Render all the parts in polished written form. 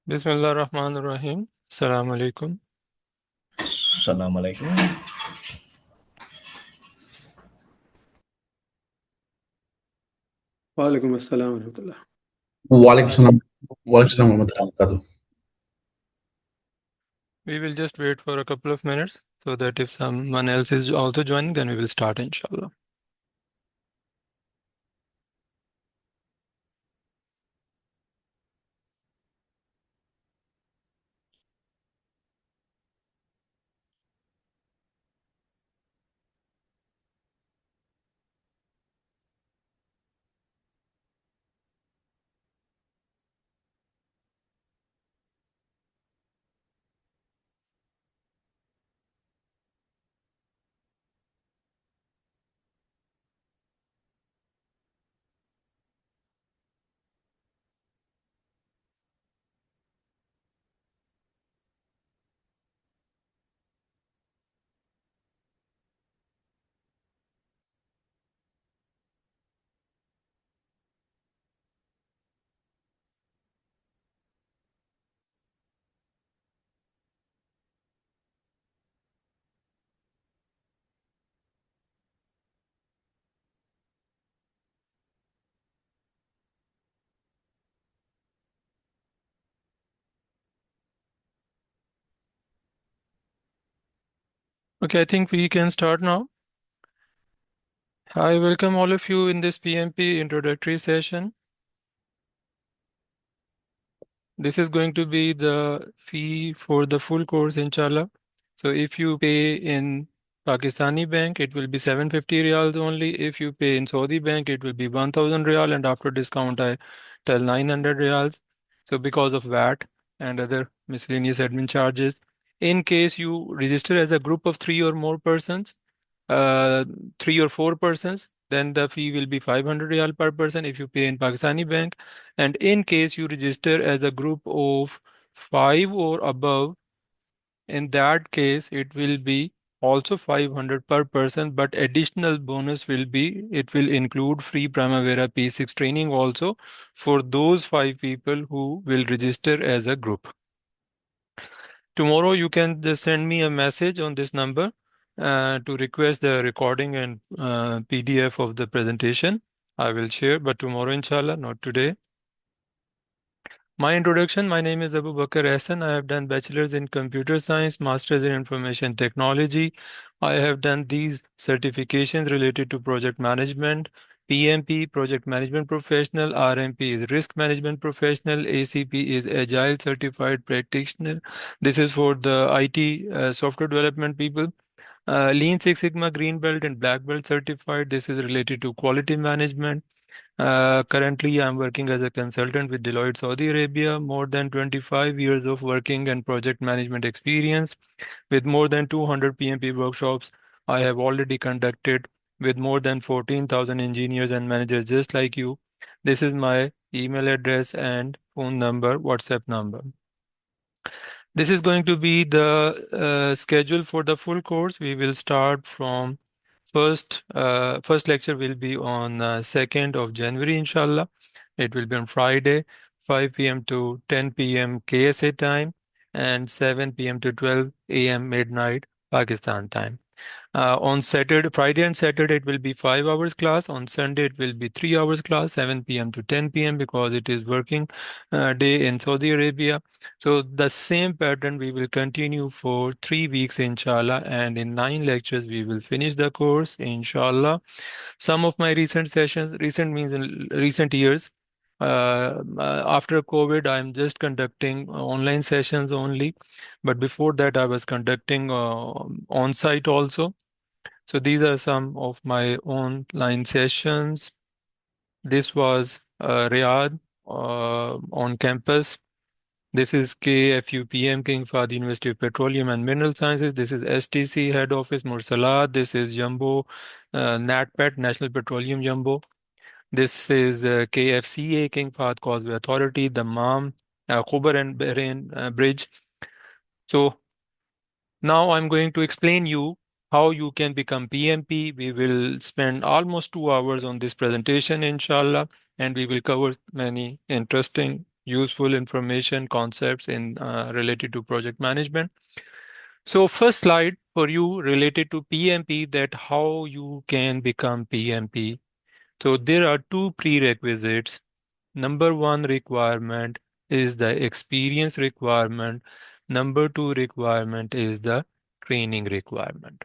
Bismillah Rahman Rahim. Assalamu alaikum. Assalamu alaikum. वालेकुम अस्सलाम वरहमतुल्लाह। Walaikum salam. Walaikum salam warahmatullahi wabarakatuh. We will just wait for a couple of minutes so that if someone else is also joining, then we will start, inshallah. Okay, I think we can start now. I welcome all of you in this PMP introductory session. This is going to be the fee for the full course, inshallah. So if you pay in Pakistani bank, it will be 750 riyals only. If you pay in Saudi bank, it will be 1000 riyal, and after discount, I tell 900 riyals. So because of VAT and other miscellaneous admin charges, in case you register as a group of three or more persons, uh, 3 or 4 persons, then the fee will be 500 riyal per person if you pay in Pakistani bank. And in case you register as a group of five or above, in that case, it will be also 500 per person, but additional bonus will be, it will include free Primavera P6 training also for those 5 people who will register as a group. Tomorrow, you can just send me a message on this number to request the recording and PDF of the presentation. I will share, but tomorrow, inshallah, not today. My introduction, my name is Abu Bakr Hassan. I have done bachelor's in computer science, master's in information technology. I have done these certifications related to project management, PMP, project management professional, RMP is risk management professional, ACP is agile certified practitioner. This is for the IT software development people. Lean Six Sigma Green Belt and Black Belt certified. This is related to quality management. Currently, I'm working as a consultant with Deloitte Saudi Arabia, more than 25 years of working and project management experience with more than 200 PMP workshops I have already conducted with more than 14,000 engineers and managers just like you. This is my email address and phone number, WhatsApp number. This is going to be the schedule for the full course. We will start from first lecture will be on 2nd of January, inshallah. It will be on Friday, 5 p.m. to 10 p.m. KSA time and 7 p.m. to 12 a.m. midnight Pakistan time. On Saturday, Friday and Saturday, it will be 5 hours class. On Sunday, it will be 3 hours class, 7 p.m. to 10 p.m. because it is working day in Saudi Arabia. So the same pattern we will continue for 3 weeks, inshallah, and in 9 lectures we will finish the course, inshallah. Some of my recent sessions, recent means in recent years, after COVID, I'm just conducting online sessions only. But before that, I was conducting on-site also. So these are some of my online sessions. This was Riyadh on campus. This is KFUPM, King Fahd University of Petroleum and Mineral Sciences. This is STC head office, Mursalat. This is Jumbo, NatPet, National Petroleum Jumbo. This is KFCA, King Fahd Causeway Authority, the MAM, Khubar and Bahrain Bridge. So now I'm going to explain you how you can become PMP. We will spend almost 2 hours on this presentation, inshallah, and we will cover many interesting useful information, concepts in related to project management. So first slide for you related to PMP, that how you can become PMP. So there are two prerequisites. Number one requirement is the experience requirement. Number two requirement is the training requirement.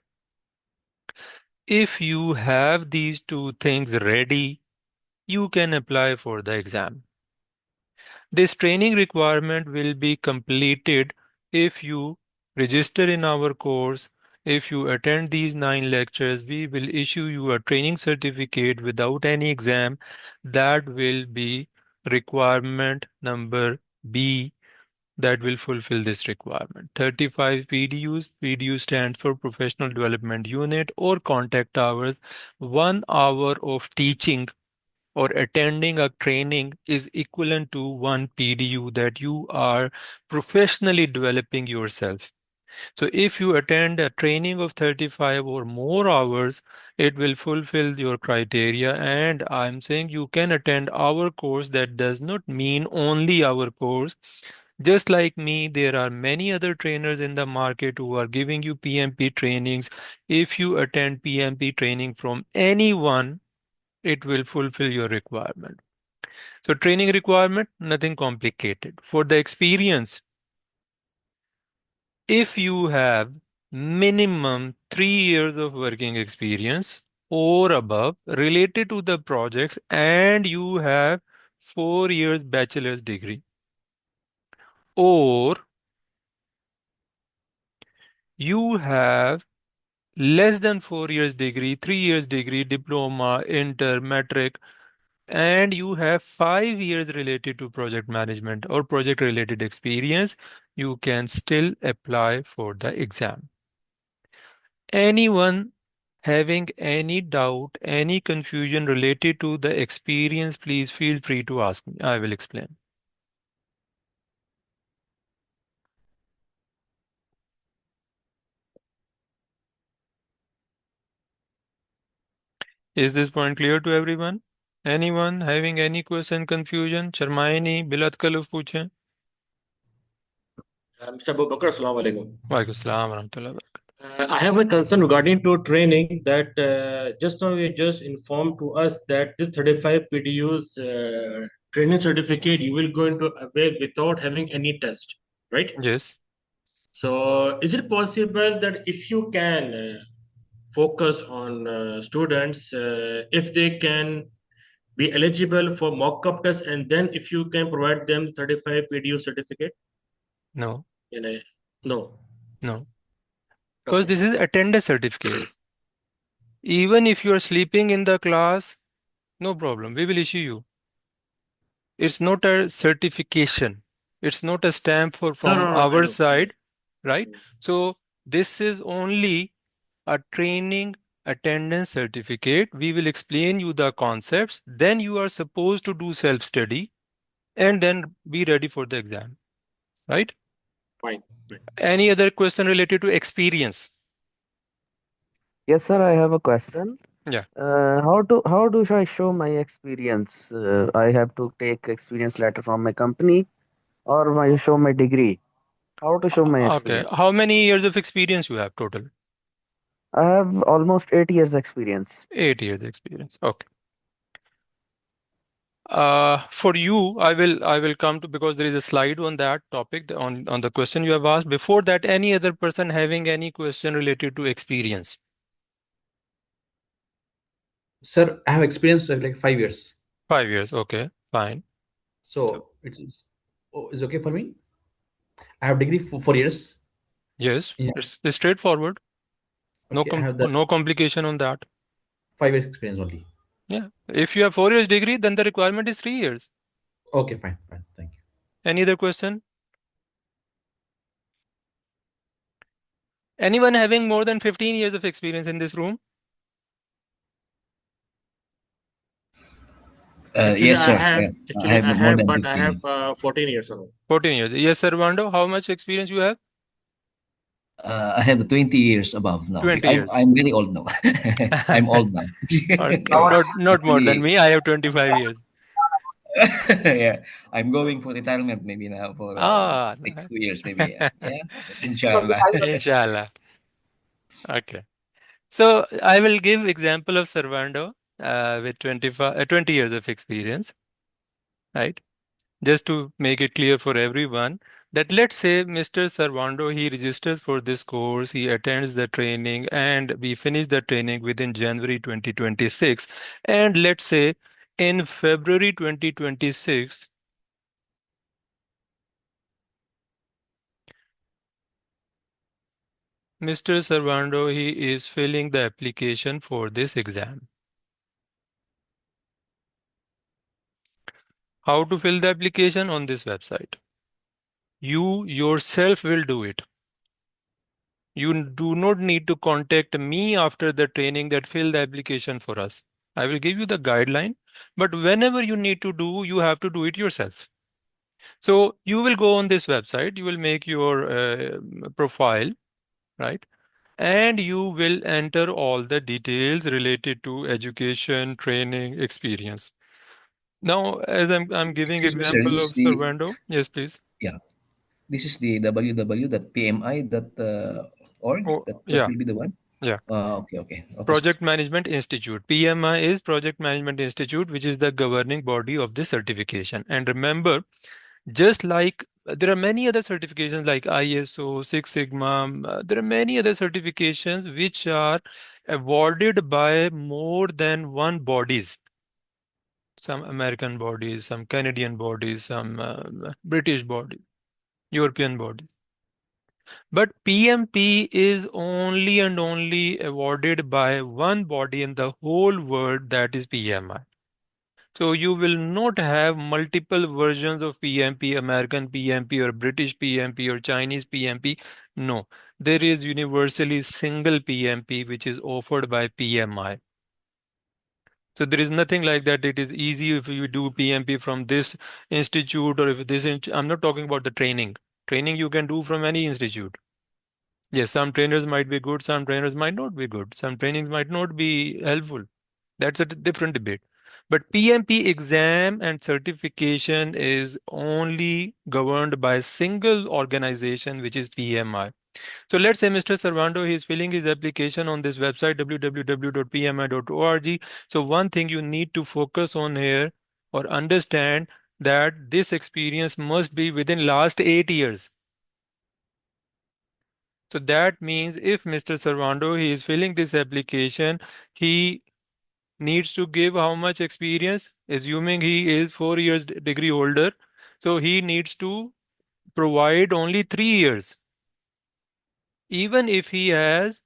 If you have these two things ready, you can apply for the exam. This training requirement will be completed if you register in our course. If you attend these 9 lectures, we will issue you a training certificate without any exam. That will be requirement number B, that will fulfill this requirement. 35 PDUs. PDU stands for Professional Development Unit or contact hours. 1 hour of teaching or attending a training is equivalent to 1 PDU, that you are professionally developing yourself. So if you attend a training of 35 or more hours, it will fulfill your criteria. And I'm saying you can attend our course. That does not mean only our course. Just like me, there are many other trainers in the market who are giving you PMP trainings. If you attend PMP training from anyone, it will fulfill your requirement. So training requirement, nothing complicated. For the experience, if you have minimum 3 years of working experience or above related to the projects, and you have 4 years bachelor's degree, or you have less than 4 years degree, 3 years degree, diploma, inter, metric, and you have 5 years related to project management or project related experience, you can still apply for the exam. Anyone having any doubt, any confusion related to the experience, please feel free to ask me. I will explain. Is this point clear to everyone? Anyone having any question, confusion? शर्माए बिला तकल्लुफ़ पूछें. Mr. Abu Bakr, Assalamu alaikum. वालेकुम सलाम वरहमतुल्लाहि वबरकातुहू. I have a concern regarding to training that just now you just informed to us that this 35 PDUs training certificate you will go into avail without having any test, right? Yes. So is it possible that if you can focus on students, if they can be eligible for mock-up test, and then if you can provide them 35 PDU certificate? No. No. No. Because Okay. this is attendance certificate. Even if you are sleeping in the class, no problem. We will issue you. It's not a certification. It's not a stamp No, from I our know. side, right? So this is only a training attendance certificate. We will explain you the concepts. Then you are supposed to do self-study and then be ready for the exam, right? Fine. Any other question related to experience? Yes, sir, I have a question. Yeah. How do I show my experience? I have to take experience letter from my company or my show my degree. How to show my Okay. experience? How many years of experience you have total? I have almost 8 years experience. 8 years experience. Okay. For you, I will come to, because there is a slide on that topic on the question you have asked. Before that, any other person having any question related to experience? Sir, I have experience like 5 years. 5 years. Okay, fine. So it's okay for me. I have degree for 4 years. Yes, Yeah. it's straightforward. Okay, I have the No complication on that. 5 years experience only. Yeah. If you have 4 years degree, then the requirement is 3 years. Okay, fine. Thank you. Any other question? Anyone having more than 15 years of experience in this room? Yes, sir. I have more than But I 15. have 14 years ago. 14 years. Yes, sir, Vando, how much experience you have? I have 20 years above now. 20 years. I'm very old now. I'm old now. Not more than me. I have 25 years. Yeah, I'm going for retirement maybe now for Ah, next 2 years maybe. Yeah, So inshallah. inshallah. Okay. So I will give example of Servando with 20 years of experience, right? Just to make it clear for everyone that let's say Mr. Servando, he registers for this course, he attends the training, and we finish the training within January 2026. And let's say in February 2026, Mr. Servando, he is filling the application for this exam. How to fill the application on this website? You yourself will do it. You do not need to contact me after the training that fill the application for us. I will give you the guideline, but whenever you need to do, you have to do it yourself. So you will go on this website, you will make your profile, right? And you will enter all the details related to education, training, experience. Now, as I'm giving Excuse me, sir. example of Servando, yes, please. Yeah, this is the www.pmi.org. Oh, That yeah, will be the one. yeah. Okay, sir. Project Management Institute. PMI is Project Management Institute, which is the governing body of this certification. And remember, just like there are many other certifications like ISO, Six Sigma, there are many other certifications which are awarded by more than one bodies. Some American bodies, some Canadian bodies, some British bodies, European bodies. But PMP is only and only awarded by one body in the whole world, that is PMI. So you will not have multiple versions of PMP, American PMP or British PMP or Chinese PMP. No, there is universally single PMP which is offered by PMI. So there is nothing like that. It is easy if you do PMP from this institute or if this, I'm not talking about the training. Training you can do from any institute. Yes, some trainers might be good, some trainers might not be good, some trainings might not be helpful. That's a different debate. But PMP exam and certification is only governed by a single organization, which is PMI. So let's say Mr. Servando, he is filling his application on this website, www.pmi.org. So one thing you need to focus on here or understand that this experience must be within last 8 years. So that means if Mr. Servando, he is filling this application, he needs to give how much experience? Assuming he is 4 years degree holder, so he needs to provide only 3 years, even if he has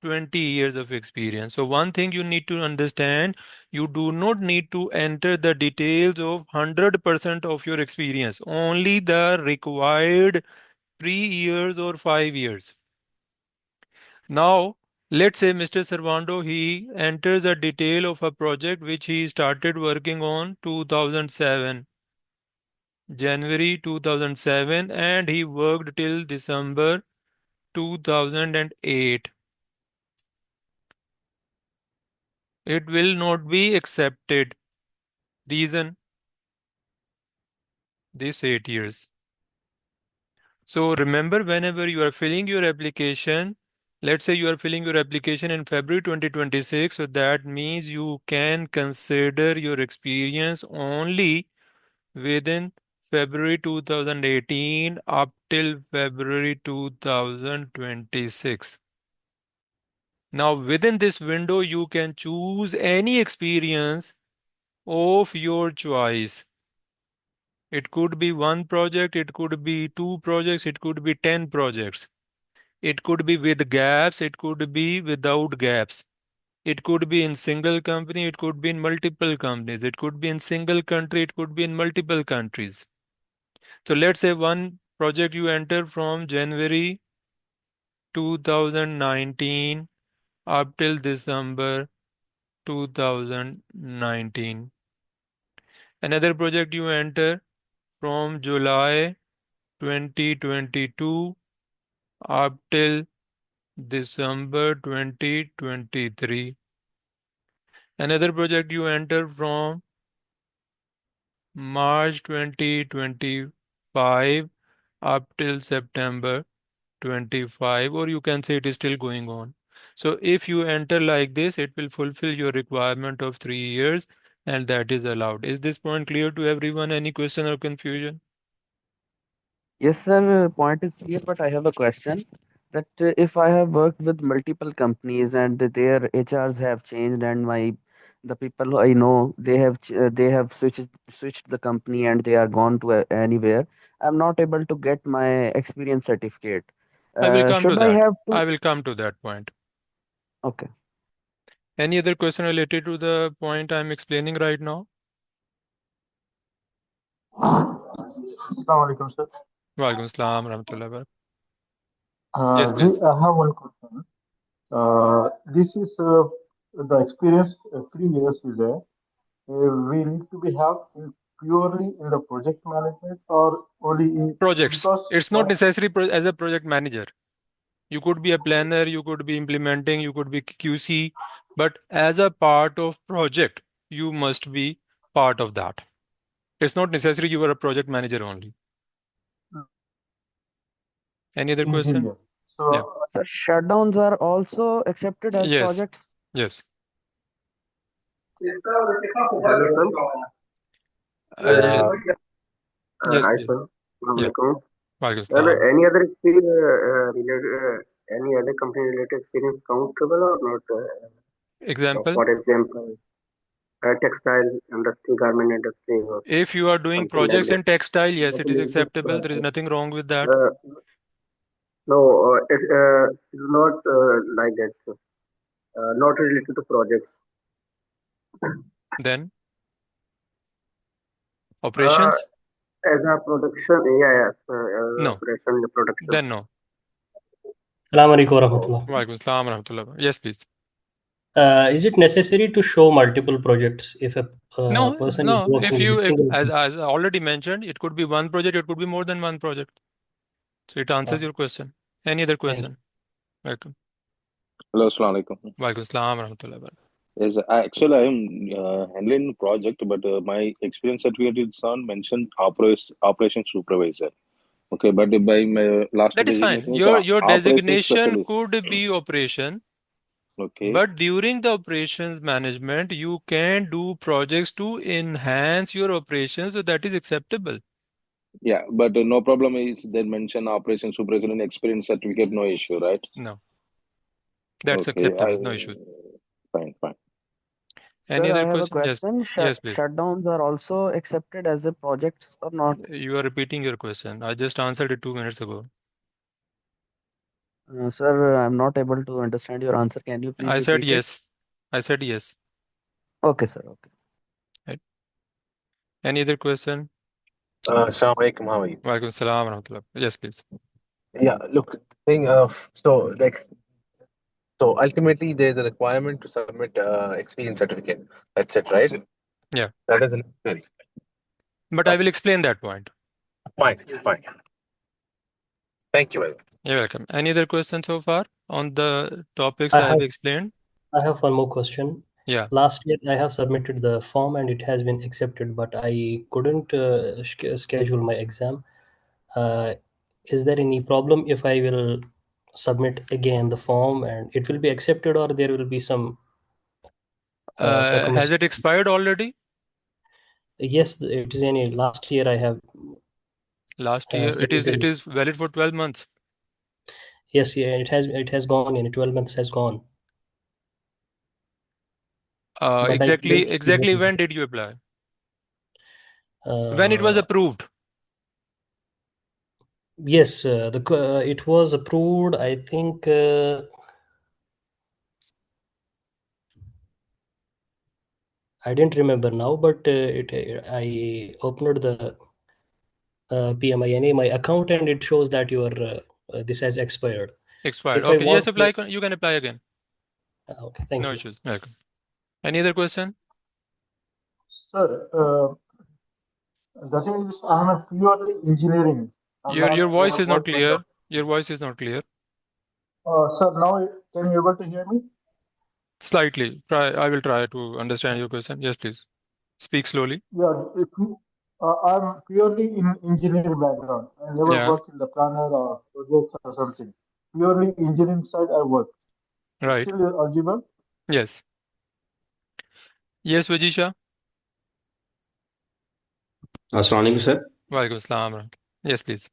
20 years of experience. So one thing you need to understand, you do not need to enter the details of 100% of your experience, only the required 3 years or 5 years. Now, let's say Mr. Servando, he enters a detail of a project which he started working on 2007, January 2007, and he worked till December 2008. It will not be accepted. Reason, this 8 years. So remember, whenever you are filling your application, let's say you are filling your application in February 2026, so that means you can consider your experience only within February 2018 up till February 2026. Now, within this window, you can choose any experience of your choice. It could be one project, it could be two projects, it could be 10 projects. It could be with gaps, it could be without gaps. It could be in single company, it could be in multiple companies. It could be in single country, it could be in multiple countries. So let's say one project you enter from January 2019 up till December 2019. Another project you enter from July 2022 up till December 2023. Another project you enter from March 2025 up till September 25, or you can say it is still going on. So if you enter like this, it will fulfill your requirement of 3 years, and that is allowed. Is this point clear to everyone? Any question or confusion? Yes, sir. Point is clear, but I have a question. That if I have worked with multiple companies and their HRs have changed, and the people who I know they have switched the company and they are gone to anywhere, I'm not able to get my experience certificate. I will come to Should I that. have to? I will come to that point. Okay. Any other question related to the point I'm explaining right now? Assalamu alaikum, sir. Walaikum salam rahmatullah barak. Yes, Ji, please. I have one question. This is the experience 3 years is there. We need to be have purely in the project management or only in Projects. because It's not necessary as a project manager. You could be a planner, you could be implementing, you could be QC, but as a part of project, you must be part of that. It's not necessary you are a project manager only. Any other question? engineer. Yeah. So Sir, shutdowns are also accepted as Yes. projects. Yes. Hello, sir. Yes, Hi, please. sir. Yeah. Assalamualaikum. Walaikum Sir, salam. any other experience any other company related experience countable or not? Example, For example, textile industry, garment industry, or if you are doing something like projects that. in textile, yes, Not it is related to acceptable. There is project. nothing wrong with that. No, it's not like that, sir. Not related to projects. Then Uh, operations? as a production, yes, No. operation production. Then no. Assalamu alaikum warahmatullah. Walaikum salam rahmatullah. Yes, please. Is it necessary to show multiple projects if a No, person is no. working If with a you, single as I already mentioned, it could be one project, it could be more than one project. So it answers your question. Any other Thank you. question? Welcome. Hello, Assalamu alaikum. Walaikum salam rahmatullah barak. Yes, actually, I am handling the project, but my experience certificate is on mentioned operation supervisor. Okay, but by my last That is fine. designation is Your operation designation specialist. could be operation, Okay, but during the operations management, you can do projects to enhance your operations, so that is acceptable. yeah, but no problem is they mention operation supervisor in experience certificate, no issue, right? No, that's Okay, acceptable. No issues. fine. Any Sir, I other have a question? Yes, question. yes, please. Shutdowns are also accepted as a projects or not? You are repeating your question. I just answered it 2 minutes ago. Sir, I'm not able to understand your answer. Can you please I said repeat it? yes. I said yes. Okay, sir. Okay. Right. Any other question? Assalamu alaikum, how are you? Walaikum salam rahmatullah. Yes, please. Yeah, look, thing of so ultimately there's a requirement to submit experience certificate. That's it, right? Yeah. That is necessary. But I will explain that point. Fine. Thank you very much. You're welcome. Any other questions so far on the topics I I have have explained? I have one more question. Yeah. Last year I have submitted the form and it has been accepted, but I couldn't schedule my exam. Is there any problem if I will submit again the form and it will be accepted, or there will be some Has it expired already? Yes, it is any last year I have Last year, it submitted. is valid for 12 months. Yes, yeah, it has gone in 12 months has gone. But I couldn't Exactly schedule when it. did you apply? When it was Uh, approved? Yes, it was approved. I think I didn't remember now, but I opened the PMINA, my account, and it shows that your this has expired. Expired. If I Okay. Yes, want you can apply again. okay, thank No you. issues. Welcome. Any other question? sir, the thing is, I'm a purely engineering. I'm not Your voice is not work with the. clear. Your voice is not clear. Sir, now can you able to hear me? Slightly. I will try to understand your question. Yes, please. Speak slowly. Yeah, I'm purely in engineering background. I never Yeah, worked in the planner or projects or something. Purely engineering side I work. It's right. still eligible. Yes. Yes, Vijisha. Assalamualaikum, sir. Walaikum assalam. Yes, please.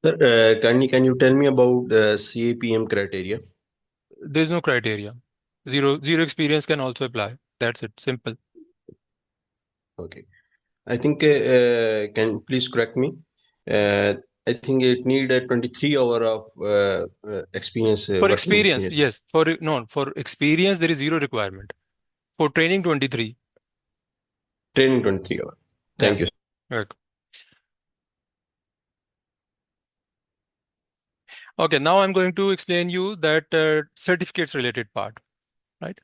Sir, can you tell me about CAPM criteria? There's no criteria. Zero experience can also apply. That's it. Simple. Okay. I think can please correct me. Uh, I think it need a 23 hour of experience, For working experience, experience. yes. For experience, there is zero requirement. For training, 23. Training 23 hour. Yeah. Thank you. Right. Okay, now I'm going to explain you that certificates related part, right?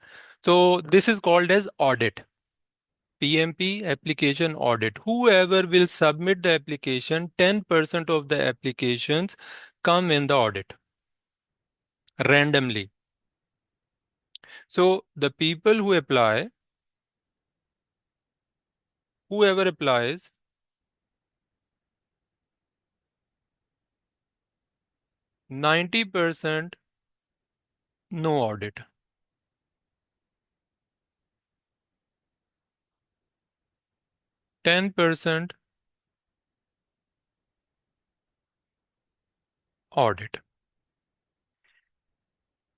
So this is called as audit. PMP application audit. Whoever will submit the application, 10% of the applications come in the audit randomly. So the people who apply, whoever applies, 90% no audit. 10% audit.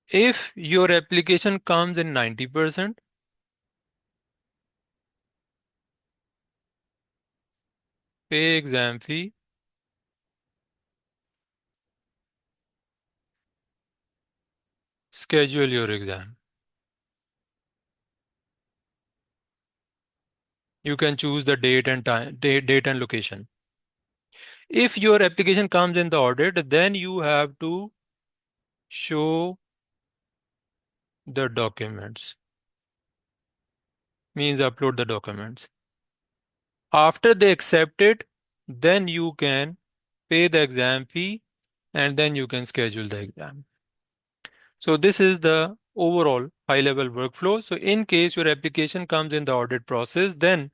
If your application comes in 90%, pay exam fee, schedule your exam. You can choose the date and time, date and location. If your application comes in the audit, then you have to show the documents. Means upload the documents. After they accept it, then you can pay the exam fee and then you can schedule the exam. So this is the overall high-level workflow. So in case your application comes in the audit process, then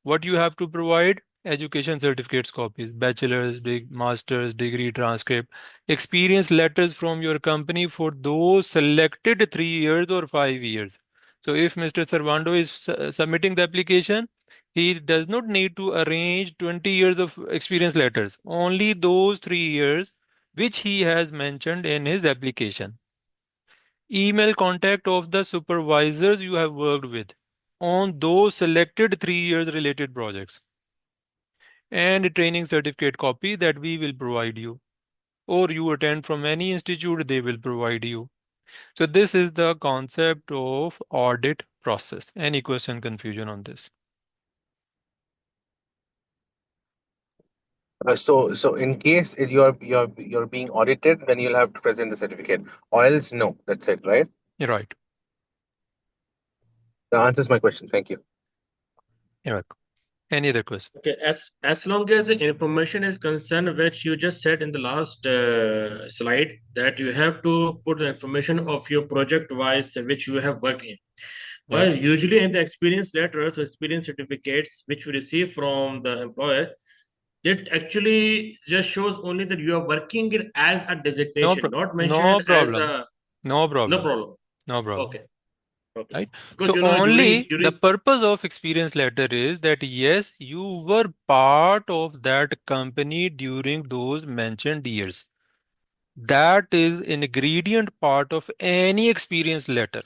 what you have to provide? Education certificates copies, bachelor's, master's degree transcript, experience letters from your company for those selected 3 years or 5 years. So if Mr. Servando is submitting the application, he does not need to arrange 20 years of experience letters, only those 3 years which he has mentioned in his application. Email contact of the supervisors you have worked with on those selected 3 years related projects, and a training certificate copy that we will provide you, or you attend from any institute, they will provide you. So this is the concept of audit process. Any question, confusion on this? So in case is you're being audited, then you'll have to present the certificate, or else no. That's it, right? You're right. That answers my question. Thank you. You're welcome. Any other question? Okay, as long as the information is concerned, which you just said in the last slide, that you have to put the information of your project wise which you have worked in. Yeah. Well, usually in the experience letters or experience certificates which you receive from the employer, it actually just shows only that you are working it as a designation, not mentioned No as problem. a No no problem. problem. No problem. Okay, okay. Right? Because So during only the during purpose of experience letter is that yes, you were part of that company during those mentioned years. That is an ingredient part of any experience letter,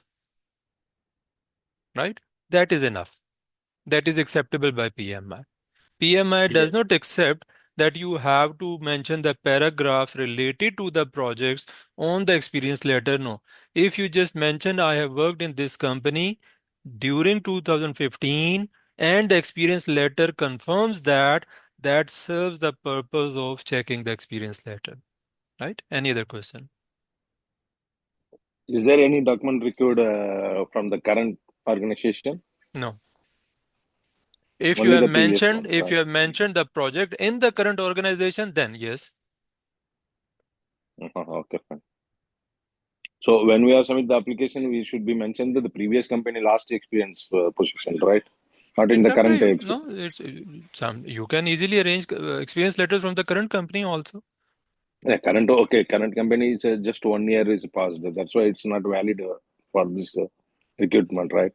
right? That is enough. That is acceptable by PMI. PMI yeah, does not accept that you have to mention the paragraphs related to the projects on the experience letter. No. If you just mention, I have worked in this company during 2015, and the experience letter confirms that, that serves the purpose of checking the experience letter. Right? Any other question? Is there any document required from the current organization? No. If you Only have the previous mentioned, one, if right? you have mentioned the project in the current organization, then yes. Okay, fine. So when we are submit the application, we should be mentioned the previous company last experience position, right? Not in It's the up to current you. age. No, it's you can easily arrange experience letters from the current company also. Yeah, current company is just 1 year is passed. That's why it's not valid for this recruitment, right?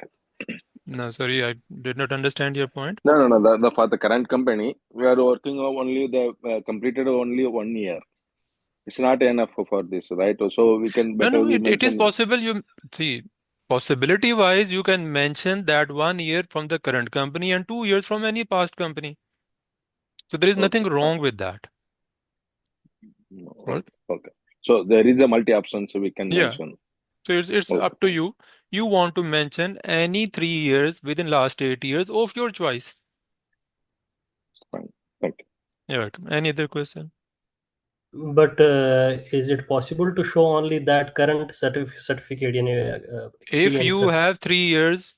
No, sorry, I did not understand your point. No. For the current company, we are working on only the completed only 1 year. It's not enough for this, right? So we can No, better no, we it is mention. possible. You see, possibility wise, you can mention that 1 year from the current company and 2 years from any past company. So there is nothing Okay, wrong with that, right? okay. So there is a multi option, so we can Yeah. mention. So it's Okay, up to you. You want to mention any 3 years within last 8 years of your choice. fine. Thank you. You're welcome. Any other question? But is it possible to show only that current certificate in If experience? you have 3 years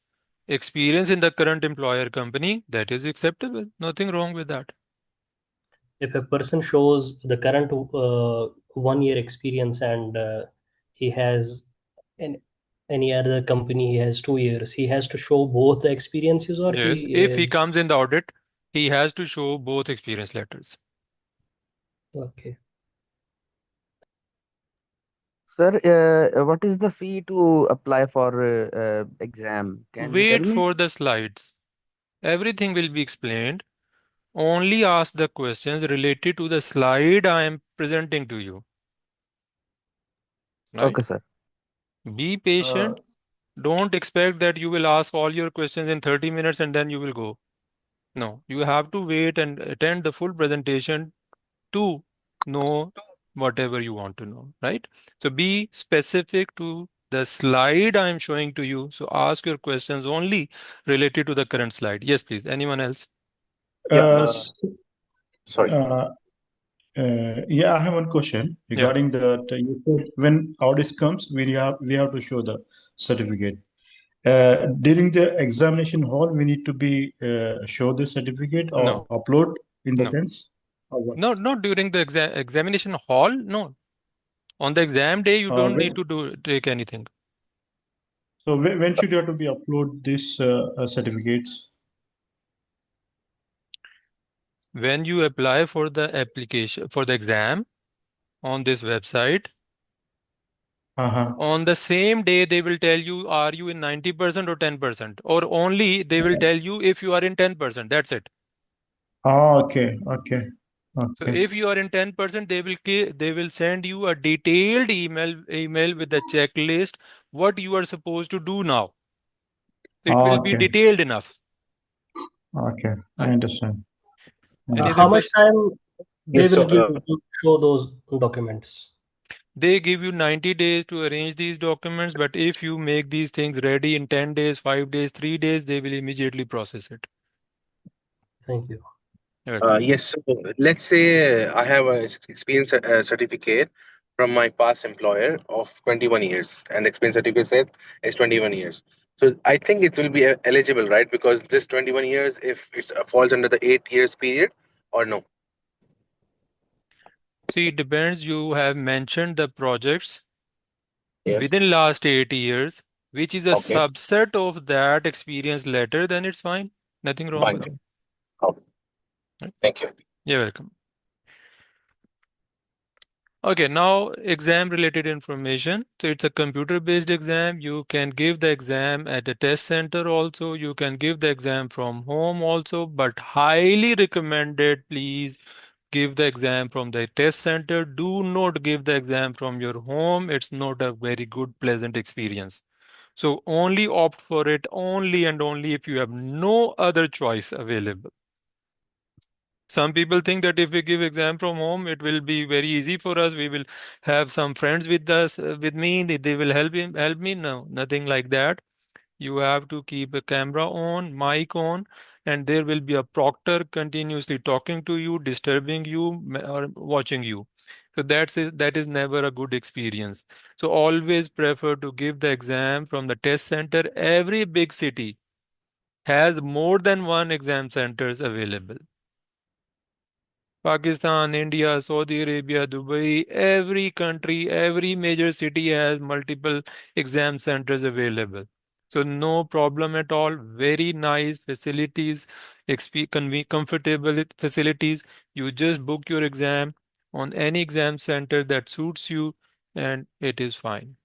experience in the current employer company, that is acceptable. Nothing wrong with that. If a person shows the current 1 year experience and he has in any other company he has 2 years, he has to show both the experiences, or Yes. he If he is comes in the audit, he has to show both experience letters. okay. Sir, what is the fee to apply for exam? Can you tell Wait me? for the slides. Everything will be explained. Only ask the questions related to the slide I am presenting to you. Right? Okay, sir. Be patient. Don't expect that you will ask all your questions in 30 minutes and then you will go. No, you have to wait and attend the full presentation to know whatever you want to know, right? So be specific to the slide I am showing to you. So ask your questions only related to the current slide. Yes, please. Anyone else? Yeah. Uh, Sorry. yeah, I have one question Yeah. regarding that. You said when audit comes, we have to show the certificate. During the examination hall, we need to be show the certificate or No, upload in the no, sense or what? no, not during the examination hall. No, on the exam day, you don't need When, to take anything. so when should you have to be upload these certificates? When you apply for the application for the exam on this website, Uh-huh. on the same day they will tell you are you in 90% or 10%, or only they will tell you if you are in 10%. That's it. Oh, okay. So Okay. if you are in 10%, they will send you a detailed email with the checklist what you are supposed to do now. It will be Okay. detailed enough. Okay. I Right? understand. Any other How much question? time they Yes. will So, give to show those documents? They give you 90 days to arrange these documents, but if you make these things ready in 10 days, 5 days, 3 days, they will immediately process it. Thank you. You're welcome. yes. So let's say I have a experience certificate from my past employer of 21 years, and experience certificate says it's 21 years. So I think it will be eligible, right? Because this 21 years, if it falls under the 8 years period, or no? See, it depends. You have mentioned the projects Yes. within last 8 years, which is a Okay. subset of that experience letter, then it's fine. Nothing wrong Fine. with it. Okay. Right? Thank you. You're welcome. Okay, now exam related information. So it's a computer based exam. You can give the exam at a test center also. You can give the exam from home also, but highly recommended, please give the exam from the test center. Do not give the exam from your home. It's not a very good, pleasant experience. So only opt for it only and only if you have no other choice available. Some people think that if we give exam from home, it will be very easy for us. We will have some friends with us, with me. They will help me. No, nothing like that. You have to keep a camera on, mic on, and there will be a proctor continuously talking to you, disturbing you, or watching you. So that is never a good experience. So always prefer to give the exam from the test center. Every big city has more than one exam centers available. Pakistan, India, Saudi Arabia, Dubai, every country, every major city has multiple exam centers available. So no problem at all. Very nice facilities, comfortable facilities. You just book your exam on any exam center that suits you, and it is fine.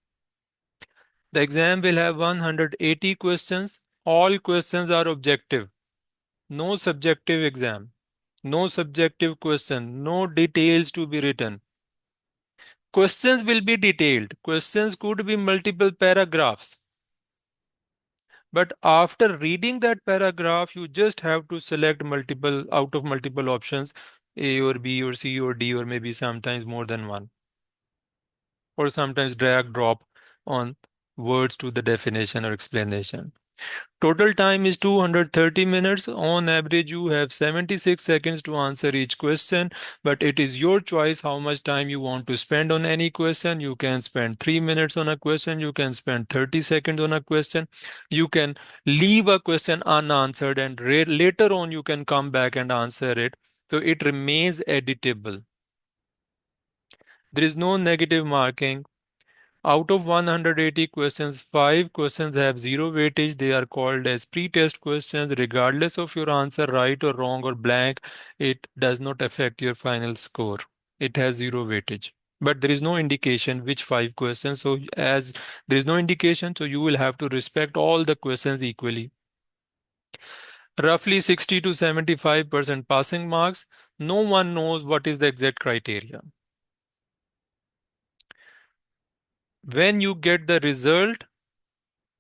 The exam will have 180 questions. All questions are objective. No subjective exam. No subjective question. No details to be written. Questions will be detailed. Questions could be multiple paragraphs. But after reading that paragraph, you just have to select multiple out of multiple options, A or B or C or D, or maybe sometimes more than one. Or sometimes drag drop on words to the definition or explanation. Total time is 230 minutes. On average, you have 76 seconds to answer each question, but it is your choice how much time you want to spend on any question. You can spend 3 minutes on a question, you can spend 30 seconds on a question, you can leave a question unanswered, and later on you can come back and answer it. So it remains editable. There is no negative marking. Out of 180 questions, 5 questions have zero weightage. They are called as pre-test questions. Regardless of your answer, right or wrong or blank, it does not affect your final score. It has zero weightage. But there is no indication which 5 questions. So as there is no indication, so you will have to respect all the questions equally. Roughly 60 to 75% passing marks. No one knows what is the exact criteria. When you get the result,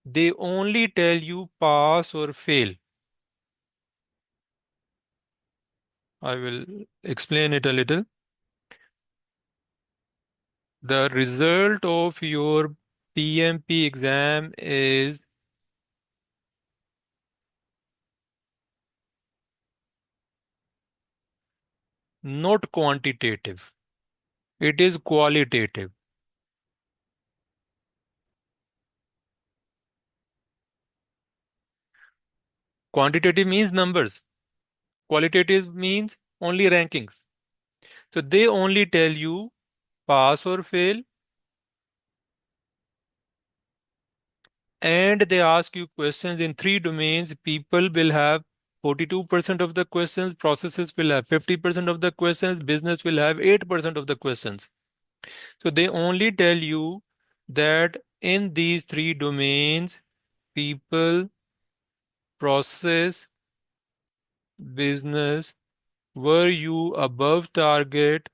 they only tell you pass or fail. I will explain it a little. The result of your PMP exam is not quantitative. It is qualitative. Quantitative means numbers. Qualitative means only rankings. So they only tell you pass or fail, and they ask you questions in 3 domains. People will have 42% of the questions, processes will have 50% of the questions, business will have 8% of the questions. So they only tell you that in these 3 domains, people, process, business, were you above target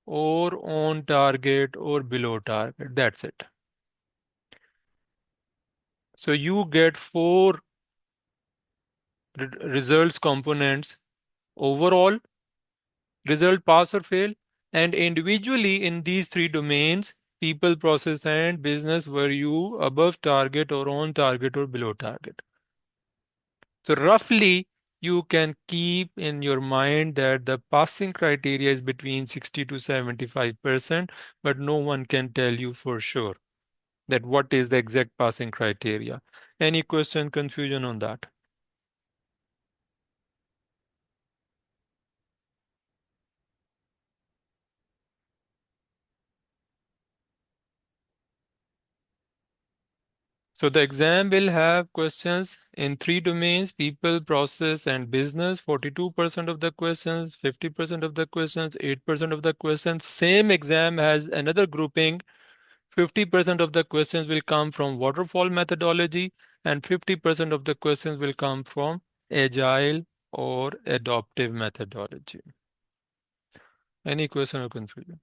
or on target or below target? That's it. So you get 4 results components: overall, result, pass or fail, and individually in these 3 domains, people, process, and business, were you above target or on target or below target. So roughly, you can keep in your mind that the passing criteria is between 60 to 75%, but no one can tell you for sure that what is the exact passing criteria. Any question, confusion on that? So the exam will have questions in 3 domains: people, process, and business. 42% of the questions, 50% of the questions, 8% of the questions. Same exam has another grouping. 50% of the questions will come from waterfall methodology, and 50% of the questions will come from agile or adaptive methodology. Any question or confusion?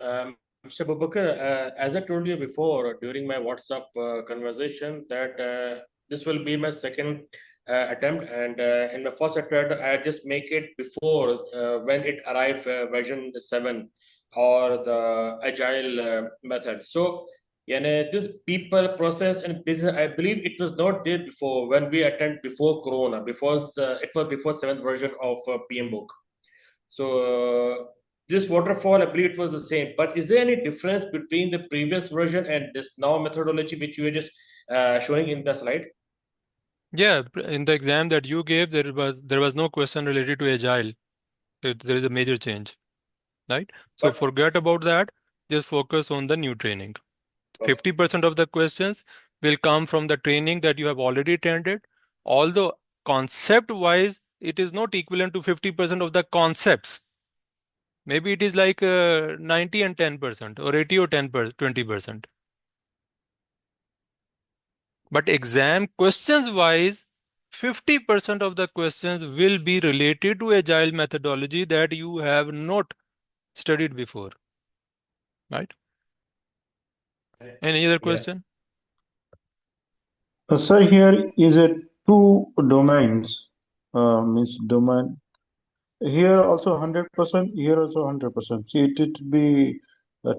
Mr. Babakar, as I told you before during my WhatsApp conversation, that this will be my second attempt, and in my first attempt, I just make it before when it arrived version 7 or the agile method. So, this people, process, and business, I believe it was not there before when we attend before Corona, because it was before 7th version of PM book. So this waterfall, I believe it was the same. But is there any difference between the previous version and this now methodology which you are just showing in the slide? Yeah, in the exam that you gave, there was no question related to agile. There is a major change. right? So forget about that. Just focus on the new training. 50% of the questions will come from the training that you have already attended. Although concept-wise, it is not equivalent to 50% of the concepts. Maybe it is like 90 and 10% or 80 or 20%. But exam questions wise, 50% of the questions will be related to agile methodology that you have not studied before. Right? Any other question? Sir, here is a two domains, means domain. Here also 100%, here also 100%. See, it would be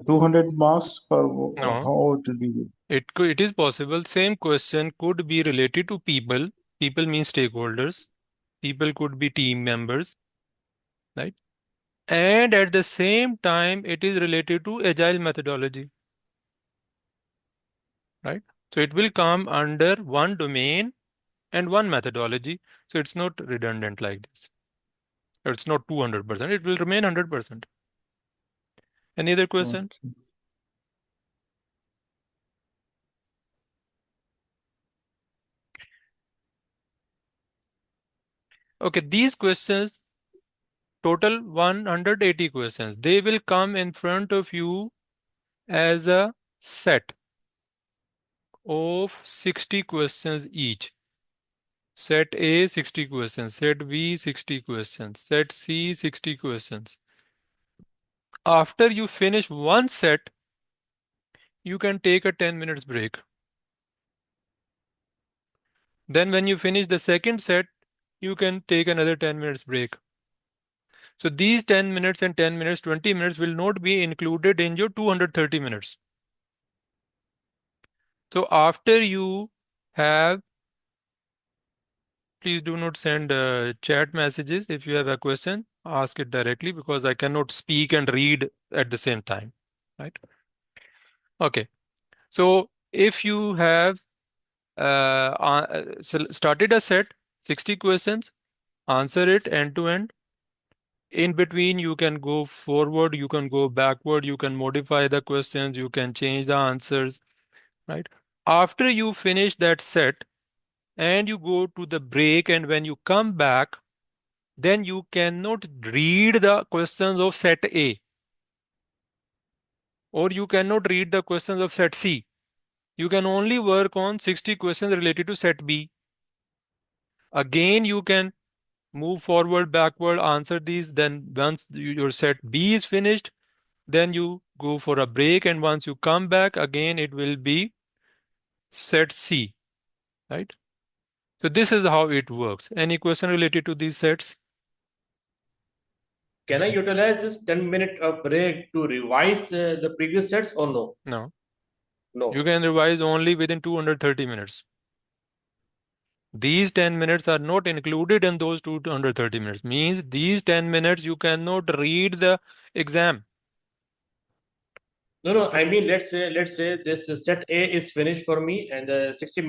200 marks, or No. how it will be? It is possible. Same question could be related to people. People means stakeholders. People could be team members, right? And at the same time, it is related to agile methodology, right? So it will come under one domain and one methodology. So it's not redundant like this. It's not 200%. It will remain 100%. Any other question? Okay, these questions, total 180 questions. They will come in front of you as a set of 60 questions each. Set A, 60 questions. Set B, 60 questions. Set C, 60 questions. After you finish one set, you can take a 10 minutes break. Then when you finish the second set, you can take another 10 minutes break. So these 10 minutes and 10 minutes, 20 minutes will not be included in your 230 minutes. So after you have, please do not send chat messages. If you have a question, ask it directly because I cannot speak and read at the same time, right? Okay. So if you have started a set, 60 questions, answer it end to end. In between, you can go forward, you can go backward, you can modify the questions, you can change the answers, right? After you finish that set and you go to the break, and when you come back, then you cannot read the questions of set A, or you cannot read the questions of set C. You can only work on 60 questions related to set B. Again, you can move forward, backward, answer these. Then once your set B is finished, then you go for a break, and once you come back again, it will be set C, right? So this is how it works. Any question related to these sets? Can I utilize this 10-minute of break to revise the previous sets or no? No. No. You can revise only within 230 minutes. These 10 minutes are not included in those 230 minutes. Means these 10 minutes you cannot read the exam. No. I mean, let's say this set A is finished for me, and the 60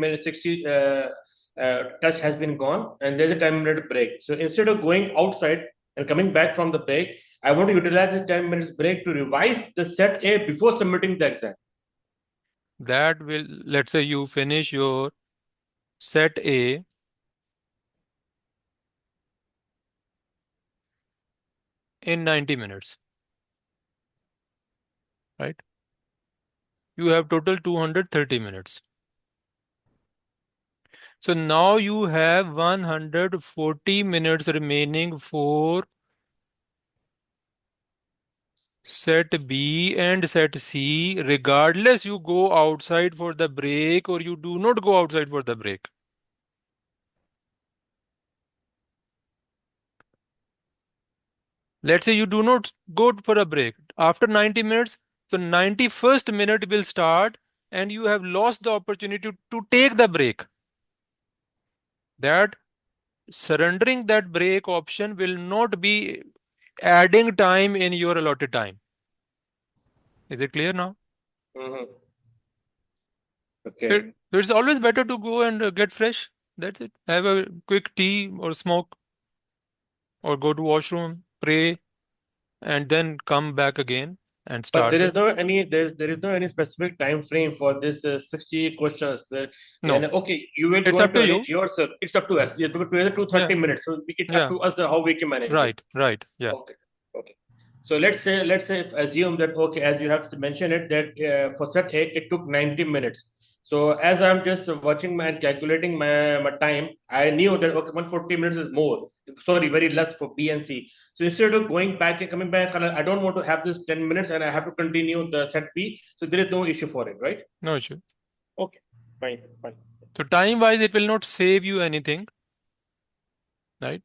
touch has been gone, and there's a 10-minute break. So instead of going outside and coming back from the break, I want to utilize this 10 minutes break to revise the set A before submitting the exam. That will, let's say you finish your set A in 90 minutes, right? You have total 230 minutes. So now you have 140 minutes remaining for set B and set C, regardless you go outside for the break or you do not go outside for the break. Let's say you do not go for a break. After 90 minutes, the 91st minute will start and you have lost the opportunity to take the break. That surrendering that break option will not be adding time in your allotted time. Is it clear now? Mm-hmm. Okay. So it's always better to go and get fresh. That's it. Have a quick tea or smoke or go to washroom, pray, and then come back again and But start there the. is no any there is no any specific time frame for this 60 questions. And No, okay, you will it's going up to to arrange you. yourself. It's up to us. Yeah, because together to Yeah, 30 minutes. So it's up yeah, to us how we can manage it. right, yeah. Okay. Okay. So let's say if assume that okay, as you have mentioned it that for set A it took 90 minutes. So as I'm just watching and calculating my time, I knew that okay 140 minutes is more. Sorry, very less for B and C. So instead of going back and coming back, I don't want to have this 10 minutes and I have to continue the set B. So there is no issue for it, right? No issue. Okay, fine, fine. So time wise, it will not save you anything, right?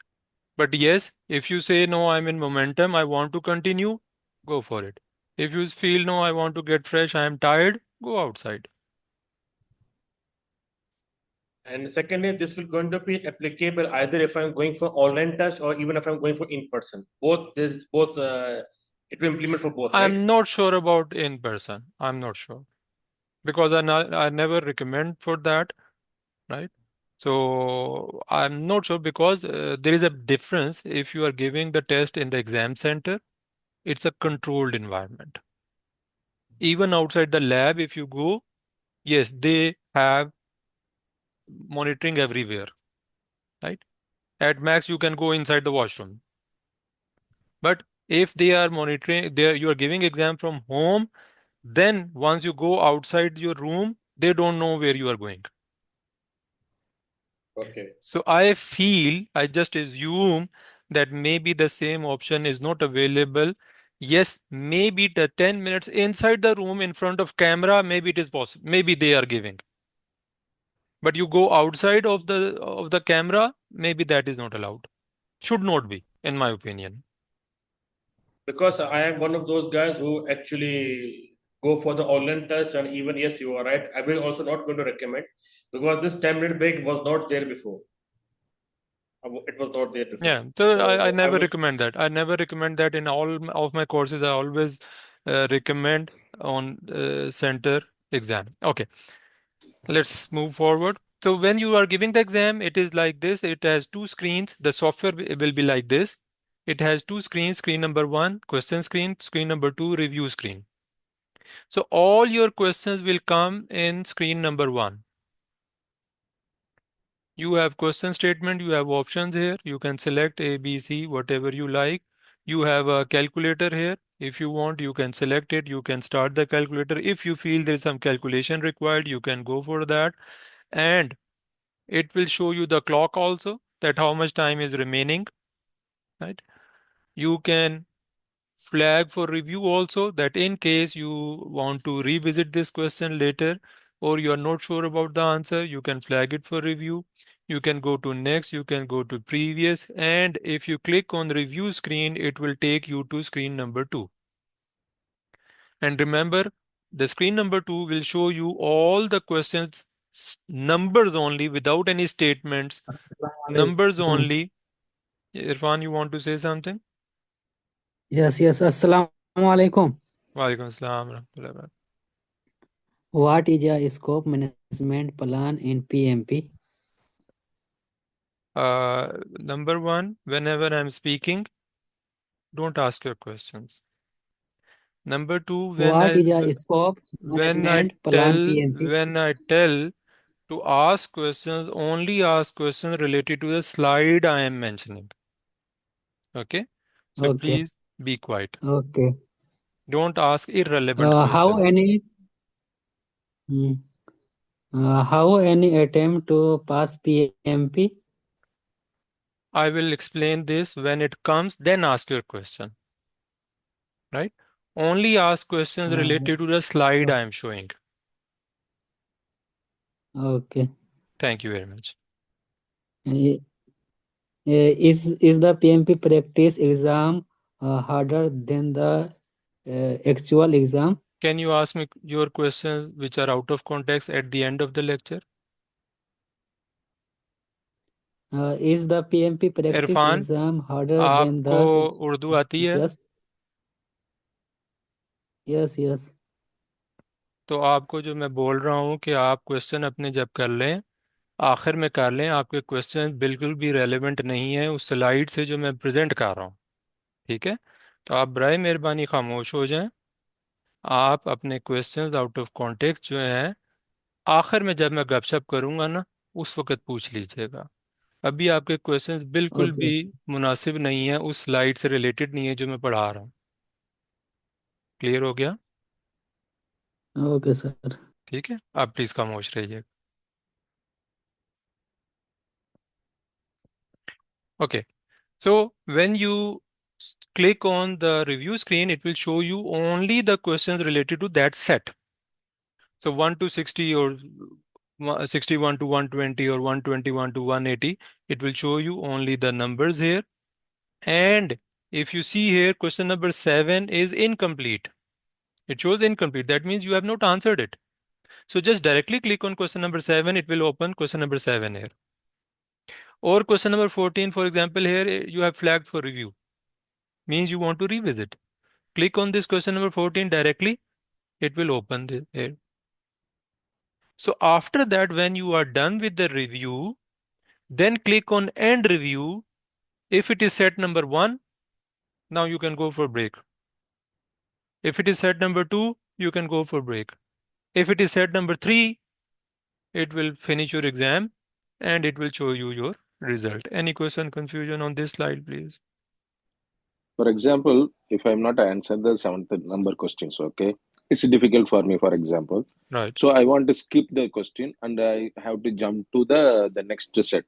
But yes, if you say no, I'm in momentum, I want to continue, go for it. If you feel no, I want to get fresh, I am tired, go outside. And secondly, this will going to be applicable either if I'm going for online test or even if I'm going for in person. Both it will implement for both, right? I'm not sure about in person. I'm not sure because I never recommend for that, right? So I'm not sure because there is a difference if you are giving the test in the exam center, it's a controlled environment. Even outside the lab, if you go, yes, they have monitoring everywhere, right? At max, you can go inside the washroom. But if they are monitoring, you are giving exam from home, then once you go outside your room, they don't know where you are going. Okay. So I just assume that maybe the same option is not available. Yes, maybe the 10 minutes inside the room in front of camera, maybe it is possible. Maybe they are giving. But you go outside of the camera, maybe that is not allowed. Should not be, in my opinion. Because I am one of those guys who actually go for the online test, and even yes, you are right. I will also not going to recommend because this 10-minute break was not there before. It was not there before. Yeah, so I So I never would recommend that. I never recommend that in all of my courses. I always recommend on center exam. Okay, let's move forward. So when you are giving the exam, it is like this. It has two screens. The software will be like this. It has two screens. Screen number one, question screen. Screen number two, review screen. So all your questions will come in screen number one. You have question statement, you have options here. You can select A, B, C, whatever you like. You have a calculator here. If you want, you can select it. You can start the calculator. If you feel there's some calculation required, you can go for that. And it will show you the clock also, that how much time is remaining, right? You can flag for review also, that in case you want to revisit this question later or you are not sure about the answer, you can flag it for review. You can go to next, you can go to previous, and if you click on review screen, it will take you to screen number 2. And remember, the screen number 2 will show you all the questions, numbers only, without any statements, numbers Assalamualaikum. only. Irfan, you want to say something? Yes. Assalamu alaikum. Walaikum assalam warahmatullahi wabarakatuh. What is a scope management plan in PMP? Number one, whenever I'm speaking, don't ask your questions. Number two, What is a scope management plan PMP? when I tell to ask questions, only ask questions related to the slide I am mentioning. Okay? So Okay. please be quiet. Okay. Don't ask irrelevant How questions. any how any attempt to pass PMP? I will explain this when it comes, then ask your question. Right? Only ask questions related to the slide I am showing. Okay. Thank you very much. Is the PMP practice exam harder than the actual exam? Can you ask me your questions which are out of context at the end of the lecture? Is the PMP practice Irfan, exam harder than आपको the Urdu आती है? Yes. तो आपको जो मैं बोल रहा हूँ कि आप क्वेश्चन अपने जब कर लें, आखिर में कर लें, आपके क्वेश्चन बिल्कुल भी रेलेवेंट नहीं है उस स्लाइड से जो मैं प्रेजेंट कर रहा हूँ, ठीक है? तो आप बराए मेहरबानी खामोश हो जाएं। आप अपने क्वेश्चंस आउट ऑफ कॉन्टेक्स्ट जो हैं आखिर में जब मैं गपशप करूंगा ना उस वक्त पूछ लीजिएगा। अभी आपके क्वेश्चंस बिल्कुल ओके भी मुनासिब नहीं है, उस स्लाइड से रिलेटेड नहीं है जो मैं पढ़ा रहा हूँ। क्लियर हो गया? Okay sir. ठीक है, आप प्लीज़ खामोश रहिए। Okay, so when you click on the review screen, it will show you only the questions related to that set. So 1 to 60 or 61 to 120 or 121 to 180, it will show you only the numbers here. And if you see here, question number 7 is incomplete. It shows incomplete. That means you have not answered it. So just directly click on question number 7. It will open question number 7 here. Or question number 14, for example, here you have flagged for review. Means you want to revisit. Click on this question number 14 directly. It will open here. So after that, when you are done with the review, then click on end review. If it is set number 1, now you can go for break. If it is set number 2, you can go for break. If it is set number 3, it will finish your exam and it will show you your result. Any question, confusion on this slide, please? For example, if I'm not answered the seventh number questions, okay, it's difficult for me, for example. Right. So I want to skip the question and I have to jump to the next set.